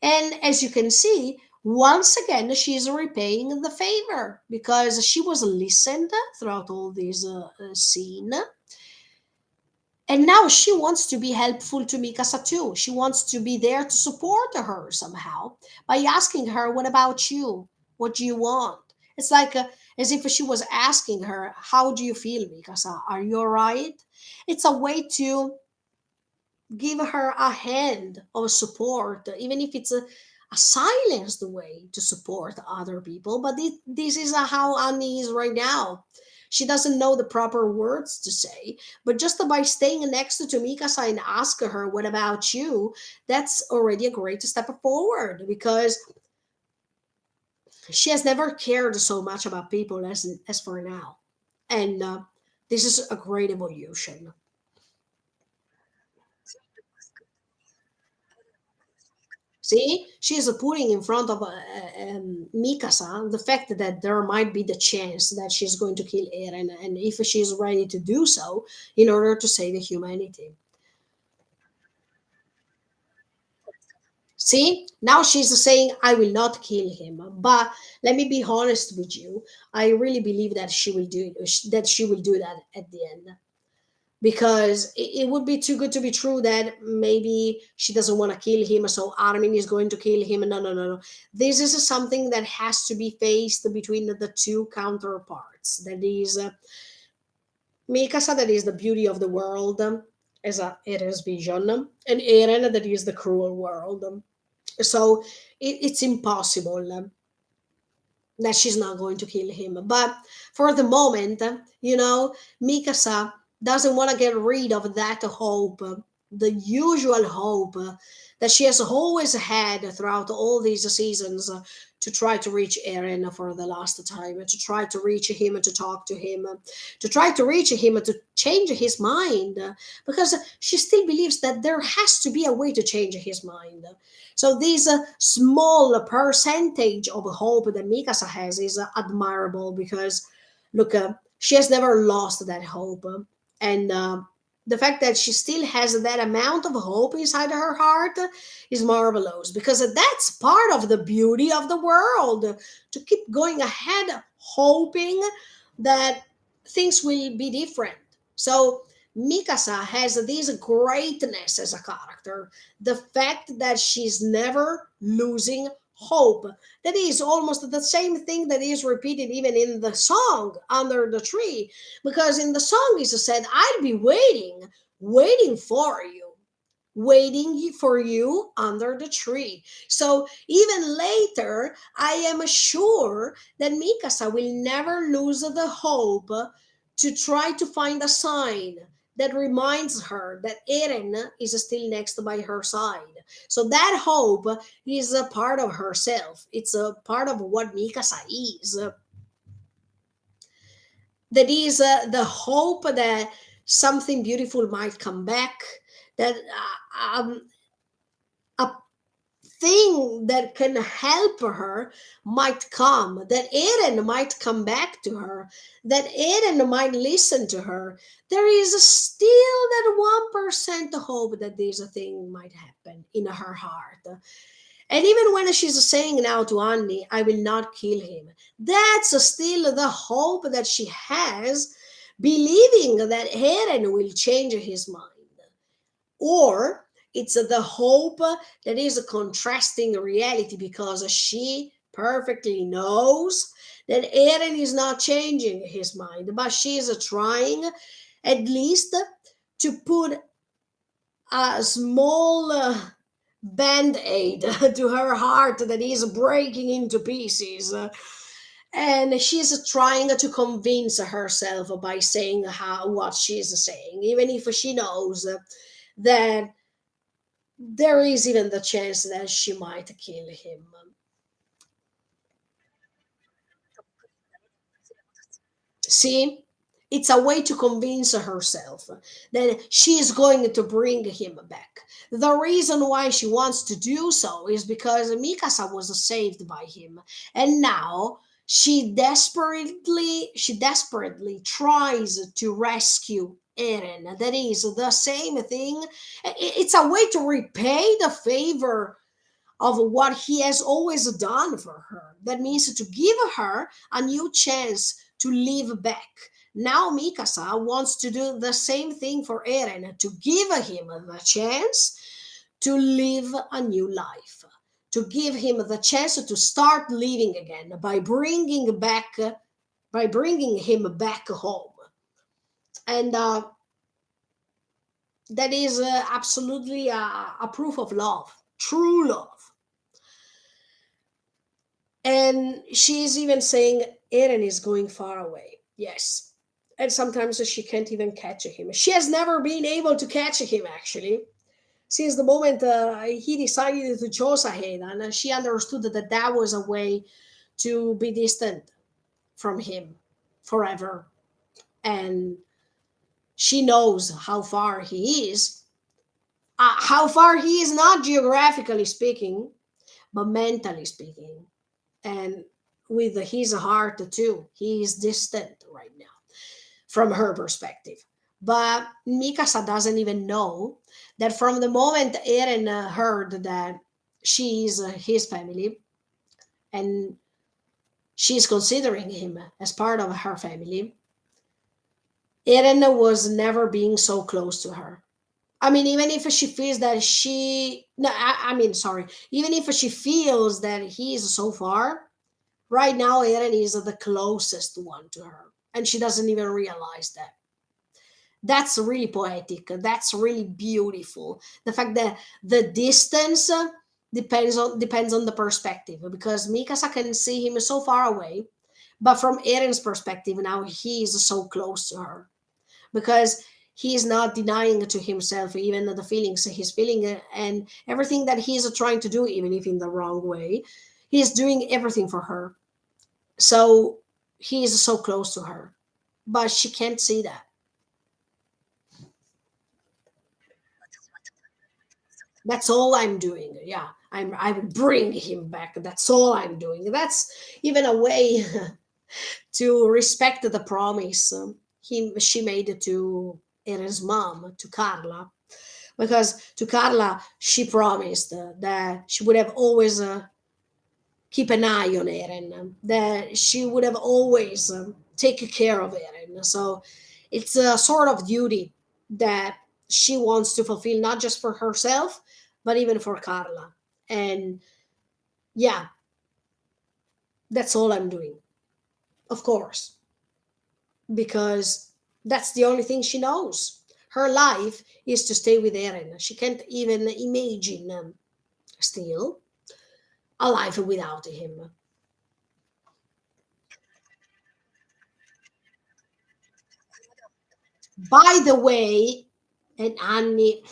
And as you can see, once again, she's repaying the favor because she was listened throughout all this scene. And now she wants to be helpful to Mikasa too. She wants to be there to support her somehow by asking her, "What about you? What do you want?" It's like as if she was asking her, "How do you feel, Mikasa? Are you all right?" It's a way to give her a hand of support, even if it's a silenced way to support other people. But this is how Annie is right now. She doesn't know the proper words to say, but just by staying next to Mikasa and ask her, "What about you?" That's already a great step forward because she has never cared so much about people as for now. And this is a great evolution. See, she is putting in front of Mikasa the fact that there might be the chance that she's going to kill Eren, and if she's ready to do so in order to save humanity. See, now she's saying, "I will not kill him." But let me be honest with you. I really believe that she will do it, that she will do that at the end. Because it would be too good to be true that maybe she doesn't want to kill him, so Armin is going to kill him. No, no, no, no. This is something that has to be faced between the two counterparts. That is Mikasa, that is the beauty of the world, as it is vision, and Eren, that is the cruel world. So it's impossible that she's not going to kill him. But for the moment, Mikasa doesn't want to get rid of that hope, the usual hope that she has always had throughout all these seasons, to try to reach Eren for the last time, to try to reach him, to talk to him, to try to reach him, to change his mind, because she still believes that there has to be a way to change his mind. So this small percentage of hope that Mikasa has is admirable because, look, she has never lost that hope, and the fact that she still has that amount of hope inside her heart is marvelous because that's part of the beauty of the world, to keep going ahead, hoping that things will be different. So Mikasa has this greatness as a character, the fact that she's never losing hope. That is almost the same thing that is repeated even in the song Under the Tree, because in the song it said, "I'll be waiting, waiting for you." Waiting for you under the tree. So even later, I am sure that Mikasa will never lose the hope to try to find a sign that reminds her that Eren is still next by her side. So that hope is a part of herself. It's a part of what Mikasa is. That is the hope that something beautiful might come back, that a thing that can help her might come, that Eren might come back to her, that Eren might listen to her. There is still that 1% hope that this thing might happen in her heart. And even when she's saying now to Annie, "I will not kill him," that's still the hope that she has, believing that Eren will change his mind. Or it's the hope that is a contrasting reality because she perfectly knows that Eren is not changing his mind, but she is trying at least to put a small band-aid to her heart that is breaking into pieces. And she's trying to convince herself by saying what she's saying, even if she knows that there is even the chance that she might kill him. See, it's a way to convince herself that she is going to bring him back. The reason why she wants to do so is because Mikasa was saved by him, and now she desperately tries to rescue Eren. That is the same thing. It's a way to repay the favor of what he has always done for her. That means to give her a new chance to live back. Now Mikasa wants to do the same thing for Eren, to give him the chance to live a new life, to give him the chance to start living again by bringing him back home. And that is absolutely a proof of love, true love. And she's even saying Eren is going far away. Yes. And sometimes she can't even catch him. She has never been able to catch him, actually, since the moment he decided to choose ahead. And she understood that that was a way to be distant from him forever. And she knows how far he is. How far he is, not geographically speaking, but mentally speaking. And with his heart too, he is distant right now from her perspective. But Mikasa doesn't even know that from the moment Eren heard that she is his family, and she's considering him as part of her family, Eren was never being so close to her. I mean, even if she feels that she, no, I mean, sorry, even if she feels that he is so far, right now Eren is the closest one to her, and she doesn't even realize that. That's really poetic. That's really beautiful. The fact that the distance depends on the perspective, because Mikasa can see him so far away, but from Eren's perspective, now he is so close to her, because he is not denying to himself even the feelings he's feeling, and everything that he's trying to do, even if in the wrong way. He is doing everything for her, so he is so close to her, but she can't see that. That's all I'm doing. Yeah, I will bring him back. That's all I'm doing. That's even a way to respect the promise she made to Eren's mom, to Carla, because to Carla she promised that she would have always keep an eye on Eren, that she would have always take care of Eren. So it's a sort of duty that she wants to fulfill, not just for herself, but even for Carla. And yeah, that's all I'm doing, of course, because that's the only thing she knows. Her life is to stay with Eren. She can't even imagine still a life without him. By the way, and Annie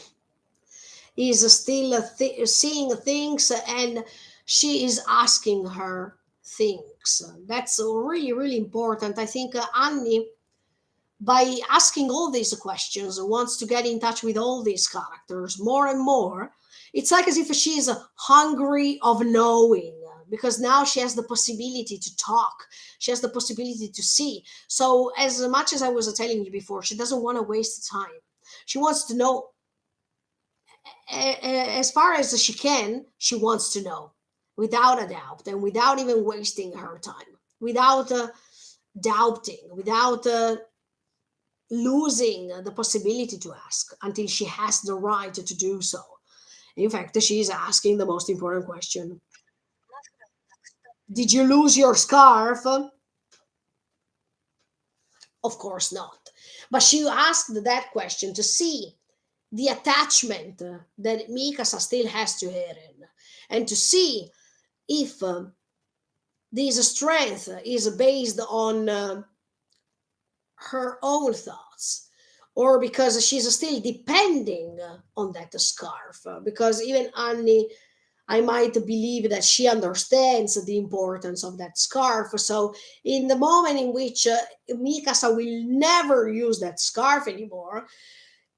is still seeing things, and she is asking her things. That's really, really important. I think Annie, by asking all these questions, wants to get in touch with all these characters more and more. It's like as if she is hungry of knowing, because now she has the possibility to talk. She has the possibility to see. So, as much as I was telling you before, she doesn't want to waste time. She wants to know as far as she can. She wants to know without a doubt, and without even wasting her time, without doubting, without losing the possibility to ask until she has the right to do so. In fact, she is asking the most important question: did you lose your scarf? Of course not. But she asked that question to see the attachment that Mikasa still has to Eren, and to see if this strength is based on her own thoughts, or because she's still depending on that scarf. Because even Annie, I might believe that she understands the importance of that scarf. So, in the moment in which Mikasa will never use that scarf anymore,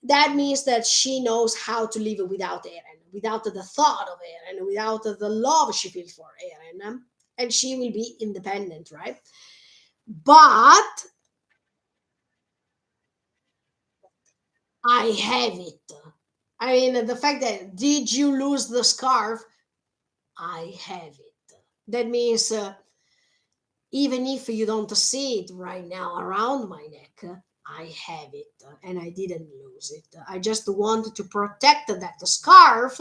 that means that she knows how to live without Eren, without the thought of Eren, without the love she feels for Eren, and she will be independent, right? But I have it. I mean, the fact that did you lose the scarf? I have it. That means even if you don't see it right now around my neck, I have it and I didn't lose it. I just wanted to protect that scarf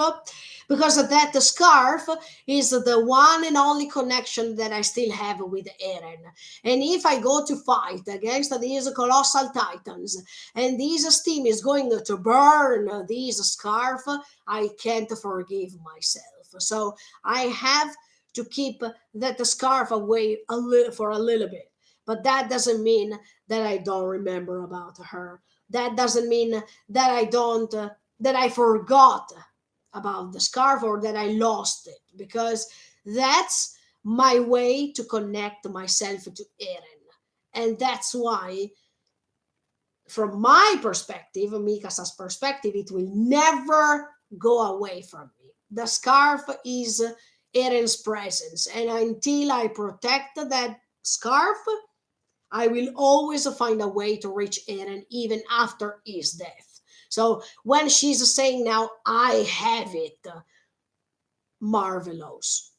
because that scarf is the one and only connection that I still have with Eren. And if I go to fight against these colossal titans and this steam is going to burn this scarf, I can't forgive myself. So I have to keep that scarf away for a little bit. But that doesn't mean that I don't remember about her. That doesn't mean that I don't that I forgot about the scarf or that I lost it, because that's my way to connect myself to Eren. And that's why, from my perspective, Mikasa's perspective, it will never go away from me. The scarf is Eren's presence, and until I protect that scarf, I will always find a way to reach Eren even after his death. So when she's saying now, I have it, marvelous.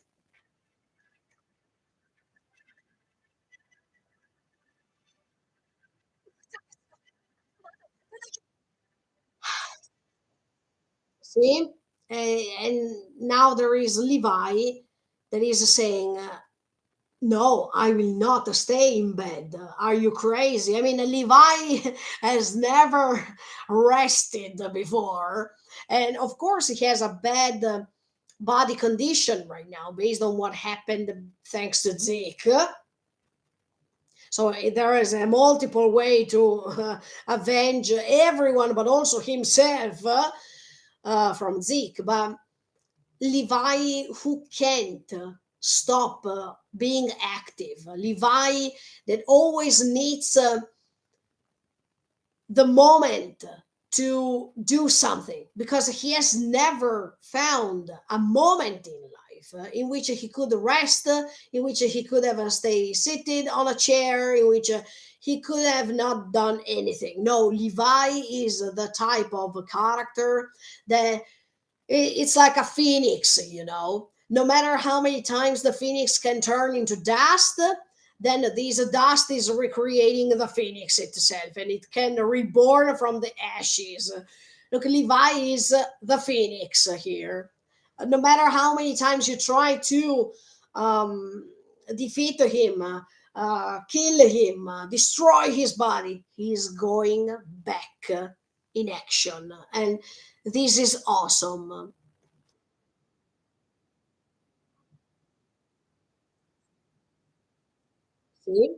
See? And now there is Levi that is saying, no, I will not stay in bed. Are you crazy? I mean, Levi has never rested before. And of course, he has a bad body condition right now based on what happened thanks to Zeke. So there is a multiple way to avenge everyone, but also himself from Zeke. But Levi who can't stop being active. Levi that always needs the moment to do something because he has never found a moment in life in which he could rest, in which he could have stay seated on a chair, in which he could have not done anything. No, Levi is the type of character that it's like a phoenix, you know. No matter how many times the phoenix can turn into dust, then this dust is recreating the phoenix itself and it can reborn from the ashes. Look, Levi is the phoenix here. No matter how many times you try to defeat him, kill him, destroy his body, he's going back in action. And this is awesome. See?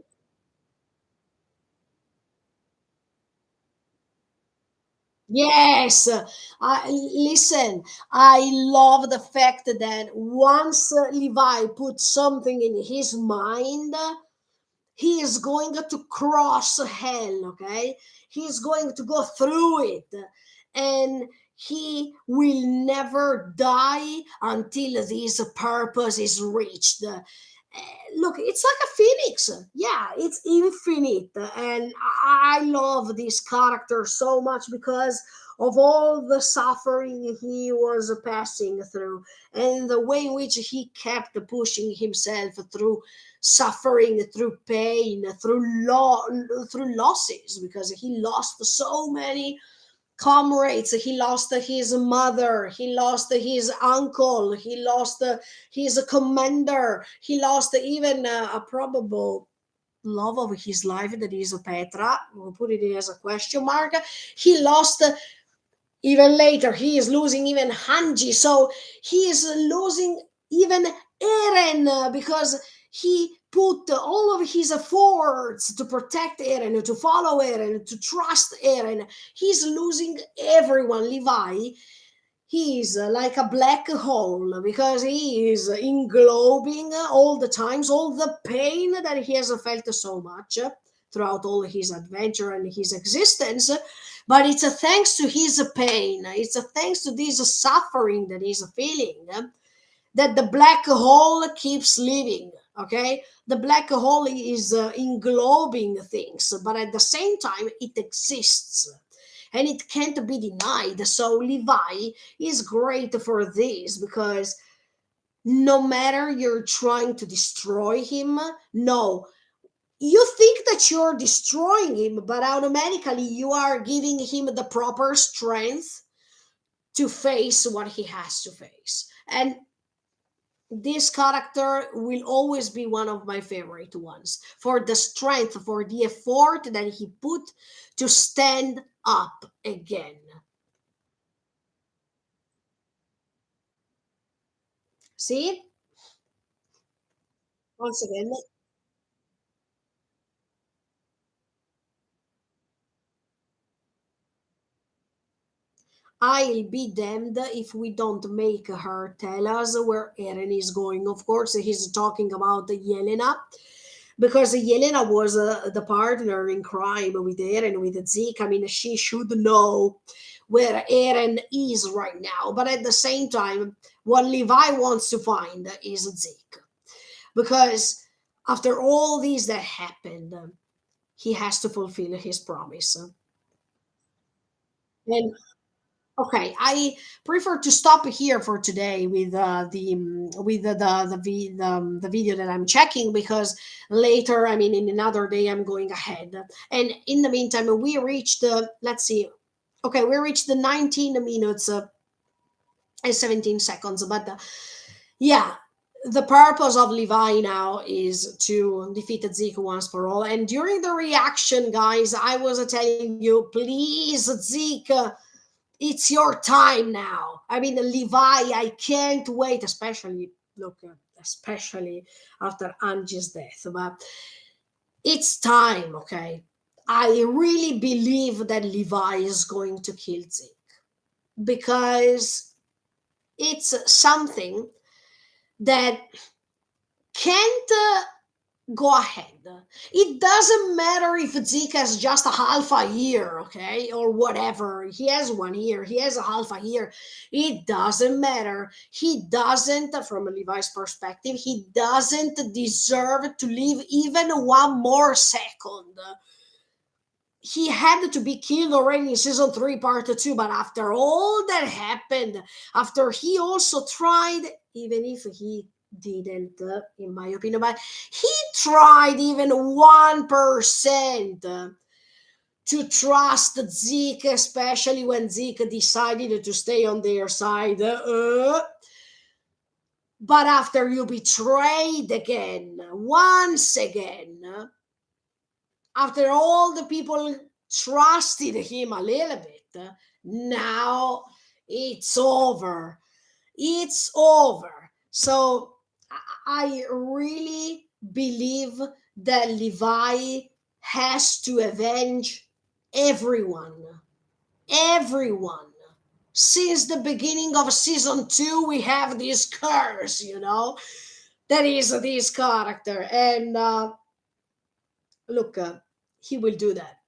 Yes, listen, I love the fact that once Levi puts something in his mind, he is going to cross hell, okay? He's going to go through it, and he will never die until this purpose is reached. Look, it's like a phoenix. Yeah, it's infinite, and I love this character so much because of all the suffering he was passing through and the way in which he kept pushing himself through suffering, through pain, through losses, because he lost so many comrades. He lost his mother, he lost his uncle, he lost his commander, he lost even a probable love of his life, that is Petra. We'll put it as a question mark. He lost even later, he is losing even Hanji, so he is losing even Eren because he put all of his efforts to protect Eren, to follow Eren, to trust Eren. He's losing everyone. Levi, he is like a black hole because he is englobing all the times all the pain that he has felt so much throughout all his adventure and his existence. But it's a thanks to his pain, it's a thanks to this suffering that he's feeling, that the black hole keeps living. Okay, the black hole is englobing things, but at the same time it exists and it can't be denied. So Levi is great for this because No matter you're trying to destroy him, no, you think that you're destroying him, but automatically you are giving him the proper strength to face what he has to face. And this character will always be one of my favorite ones for the strength, for the effort that he put to stand up again. See, once again, I'll be damned if we don't make her tell us where Eren is going. Of course, he's talking about Yelena, because Yelena was the partner in crime with Eren, with Zeke. I mean, she should know where Eren is right now. But at the same time, what Levi wants to find is Zeke. Because after all these that happened, he has to fulfill his promise. And okay, I prefer to stop here for today with the video that I'm checking, because later, I mean, in another day, I'm going ahead. And in the meantime, we reached let's see, okay, we reached the 19 minutes and 17 seconds. But yeah, the purpose of Levi now is to defeat Zeke once for all. And during the reaction, guys, I was telling you, please, Zeke. It's your time now. I mean, Levi, I can't wait, especially, look, especially after Angie's death. But it's time, okay? I really believe that Levi is going to kill Zeke, because it's something that can't go ahead. It doesn't matter if Zeke has just a half a year, okay, or whatever. He has 1 year, he has a half a year. It doesn't matter. He doesn't, from Levi's perspective, he doesn't deserve to live even one more second. He had to be killed already in season 3, part 2. But after all that happened, after he also tried, even if he didn't, in my opinion, but he tried even 1% to trust Zeke, especially when Zeke decided to stay on their side. But after you betrayed again, once again, after all the people trusted him a little bit, now it's over. It's over. So I really believe that Levi has to avenge everyone. Everyone. Since the beginning of season 2, we have this curse, that is this character. And look, he will do that.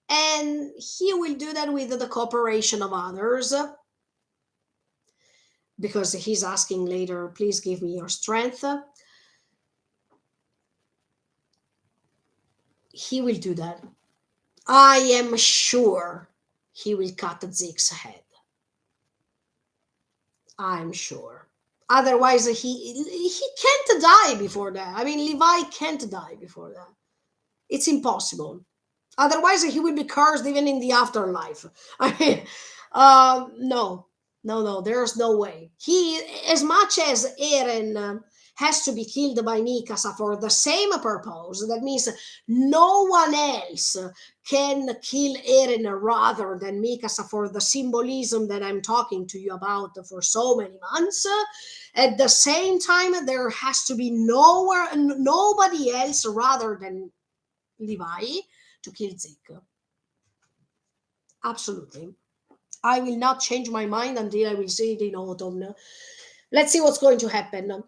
And he will do that with the cooperation of others, because he's asking later, please give me your strength. He will do that. I am sure he will cut Zeke's head. I'm sure. Otherwise, he can't die before that. I mean, Levi can't die before that. It's impossible. Otherwise, he will be cursed even in the afterlife. I mean, no, no, no. There's no way. He, as much as Eren has to be killed by Mikasa for the same purpose, that means no one else can kill Eren rather than Mikasa, for the symbolism that I'm talking to you about for so many months. At the same time, there has to be nobody else rather than Levi to kill Zeke. Absolutely. I will not change my mind until I will see it in autumn. Let's see what's going to happen.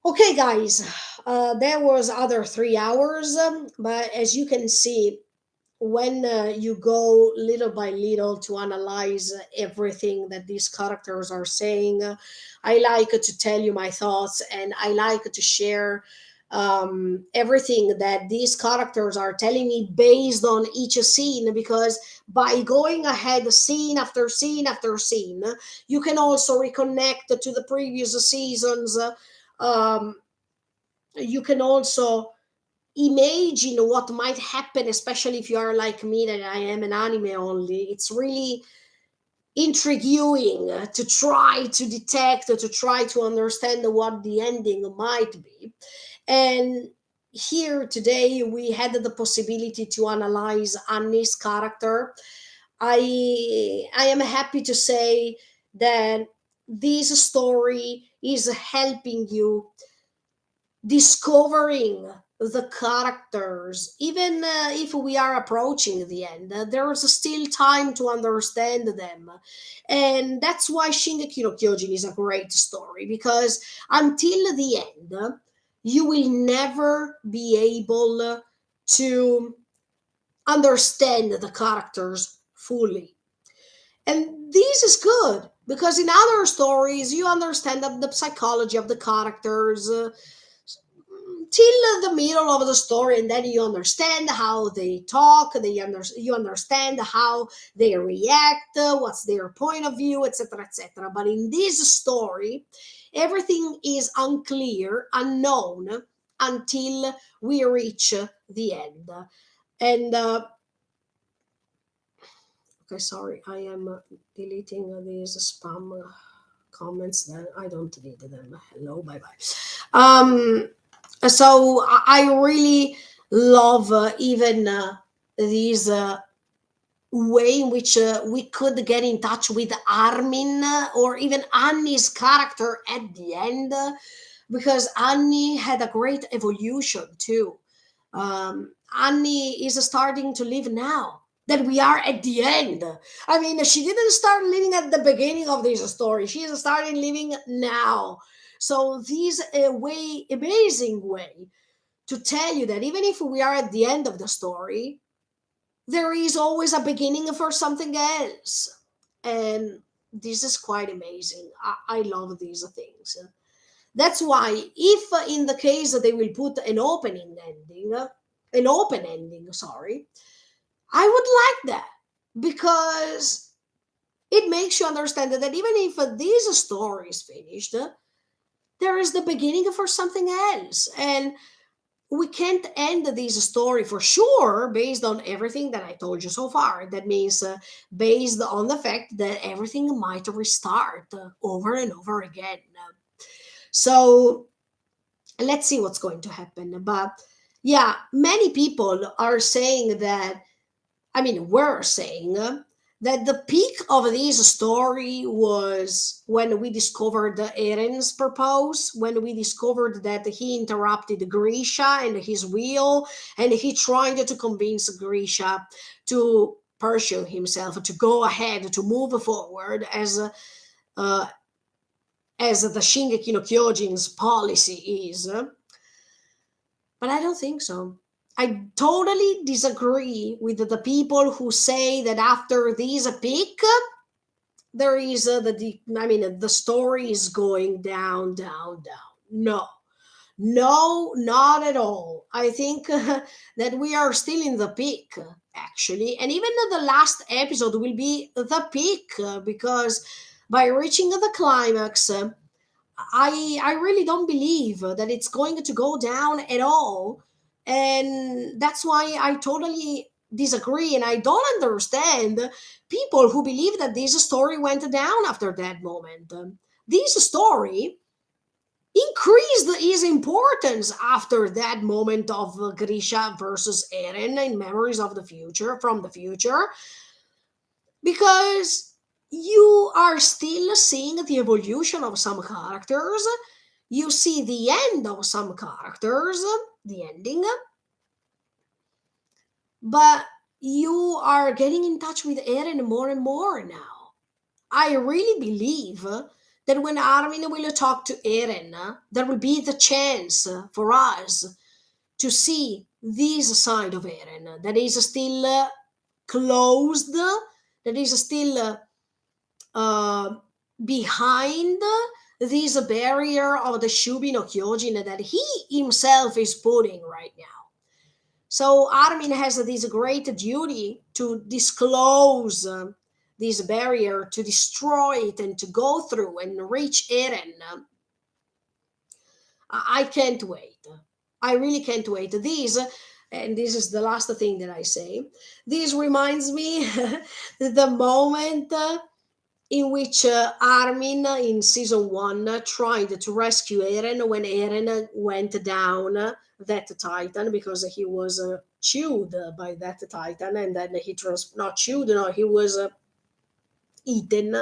Okay, guys, there was other 3 hours, but as you can see, when you go little by little to analyze everything that these characters are saying, I like to tell you my thoughts, and I like to share everything that these characters are telling me based on each scene, because by going ahead scene after scene after scene, you can also reconnect to the previous seasons. Um, you can also imagine what might happen, especially if you are like me, that I am an anime only. It's really intriguing to try to detect, to try to understand what the ending might be. And here today we had the possibility to analyze Annie's character. I am happy to say that this story is helping you discovering the characters. Even if we are approaching the end, there's still time to understand them. And that's why Shingeki no Kyojin is a great story, because until the end, you will never be able to understand the characters fully. And this is good, because in other stories you understand the psychology of the characters, till the middle of the story, and then you understand how they talk, you understand how they react, what's their point of view, etc., etc. But in this story, everything is unclear, unknown, until we reach the end. And okay, sorry, I am deleting these spam comments. Then I don't delete them. Hello, bye bye. So I really love even these way in which we could get in touch with Armin, or even Annie's character at the end, because Annie had a great evolution too. Annie is starting to live now that we are at the end. I mean, she didn't start living at the beginning of this story. She is starting living now. So this a way, amazing way to tell you that even if we are at the end of the story, there is always a beginning for something else. And this is quite amazing. I love these things. That's why, if in the case that they will put an open ending, sorry, I would like that, because it makes you understand that even if this story is finished, there is the beginning for something else. And we can't end this story for sure based on everything that I told you so far. That means based on the fact that everything might restart over and over again. So let's see what's going to happen. But yeah, many people are saying that, I mean, we're saying that the peak of this story was when we discovered Eren's purpose, when we discovered that he interrupted Grisha and his will, and he tried to convince Grisha to pursue himself, to go ahead, to move forward uh, as the Shingeki no Kyojin's policy is. But I don't think so. I totally disagree with the people who say that after this peak, there is I mean, the story is going down, down, down. No, no, not at all. I think that we are still in the peak, actually. And even the last episode will be the peak, because by reaching the climax, I really don't believe that it's going to go down at all. And that's why I totally disagree, and I don't understand people who believe that this story went down after that moment. This story increased its importance after that moment of Grisha versus Eren in Memories of the Future, from the future, because you are still seeing the evolution of some characters. You see the end of some characters, the ending, but you are getting in touch with Eren more and more now. I really believe that when Armin will talk to Eren, there will be the chance for us to see this side of Eren that is still closed, that is still uh, behind this barrier of the Shubi no Kyojin that he himself is putting right now. So Armin has this great duty to disclose this barrier, to destroy it, and to go through and reach Eren. I can't wait. I really can't wait. These, and this is the last thing that I say, this reminds me the moment in which Armin in season one tried to rescue Eren when Eren went down that Titan because he was chewed by that Titan, and then not chewed, no, he was eaten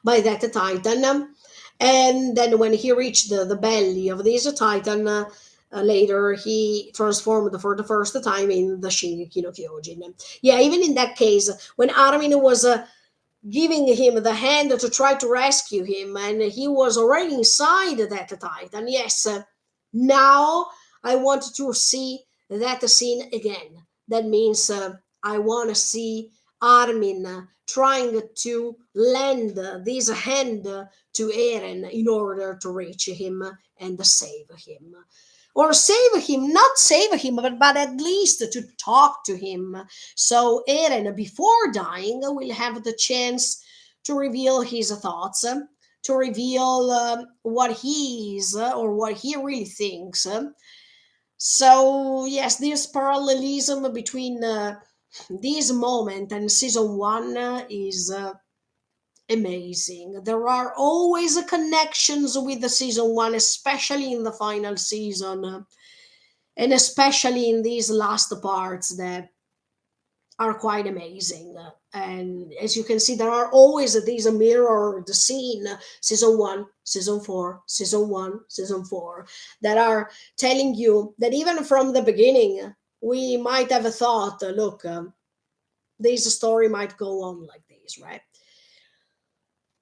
by that Titan. And then when he reached the belly of this Titan, later he transformed for the first time in the Shingeki no Kyojin. Yeah, even in that case, when Armin was giving him the hand to try to rescue him, and he was already inside that Titan. Yes, now I want to see that scene again. That means I want to see Armin trying to lend this hand to Eren in order to reach him and save him. Or save him, not save him, but at least to talk to him. So Eren, before dying, will have the chance to reveal his thoughts, to reveal what he is or what he really thinks. So, yes, this parallelism between this moment and season one is amazing. There are always connections with the season one, especially in the final season, and especially in these last parts that are quite amazing. And as you can see, there are always these mirrored scene, season one, season four, season one, season four, that are telling you that even from the beginning, we might have a thought, look, this story might go on like this, right?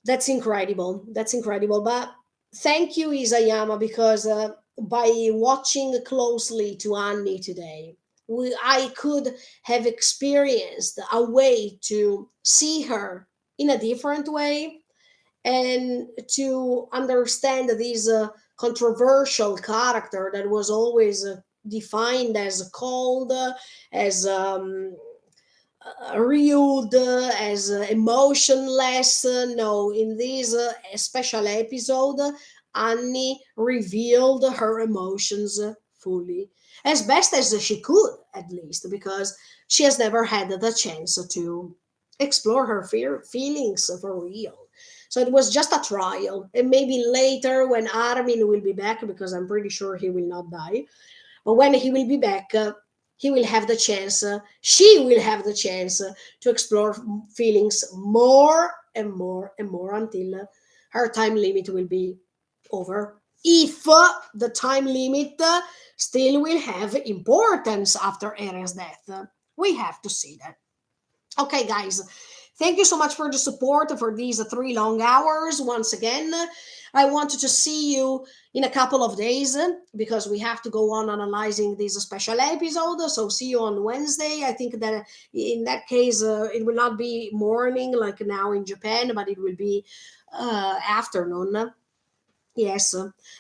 That's incredible. That's incredible. But thank you, Isayama, because by watching closely to Annie today, I could have experienced a way to see her in a different way and to understand this controversial character that was always defined as cold, as rude, as emotionless. No, in this special episode, Annie revealed her emotions fully, as best as she could, at least, because she has never had the chance to explore her feelings for real. So it was just a trial, and maybe later when Armin will be back, because I'm pretty sure he will not die, but when he will be back, he will have the chance, she will have the chance to explore feelings more and more and more until her time limit will be over. If the time limit still will have importance after Eren's death, we have to see that. Okay, guys, thank you so much for the support for these 3 long hours. Once again, I wanted to see you in a couple of days because we have to go on analyzing this special episode. So, see you on Wednesday. I think that in that case, it will not be morning like now in Japan, but it will be afternoon. Yes,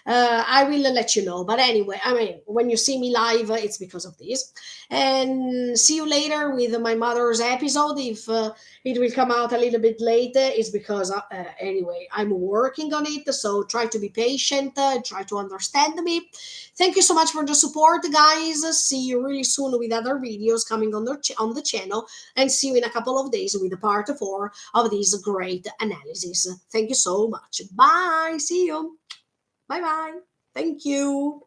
I will let you know. But anyway, I mean, when you see me live, it's because of this. And see you later with my mother's episode. If it will come out a little bit later, it's because, anyway, I'm working on it. So try to be patient, try to understand me. Thank you so much for the support, guys. See you really soon with other videos coming on on the channel. And see you in a couple of days with the part 4 of this great analysis. Thank you so much. Bye. See you. Bye bye. Thank you.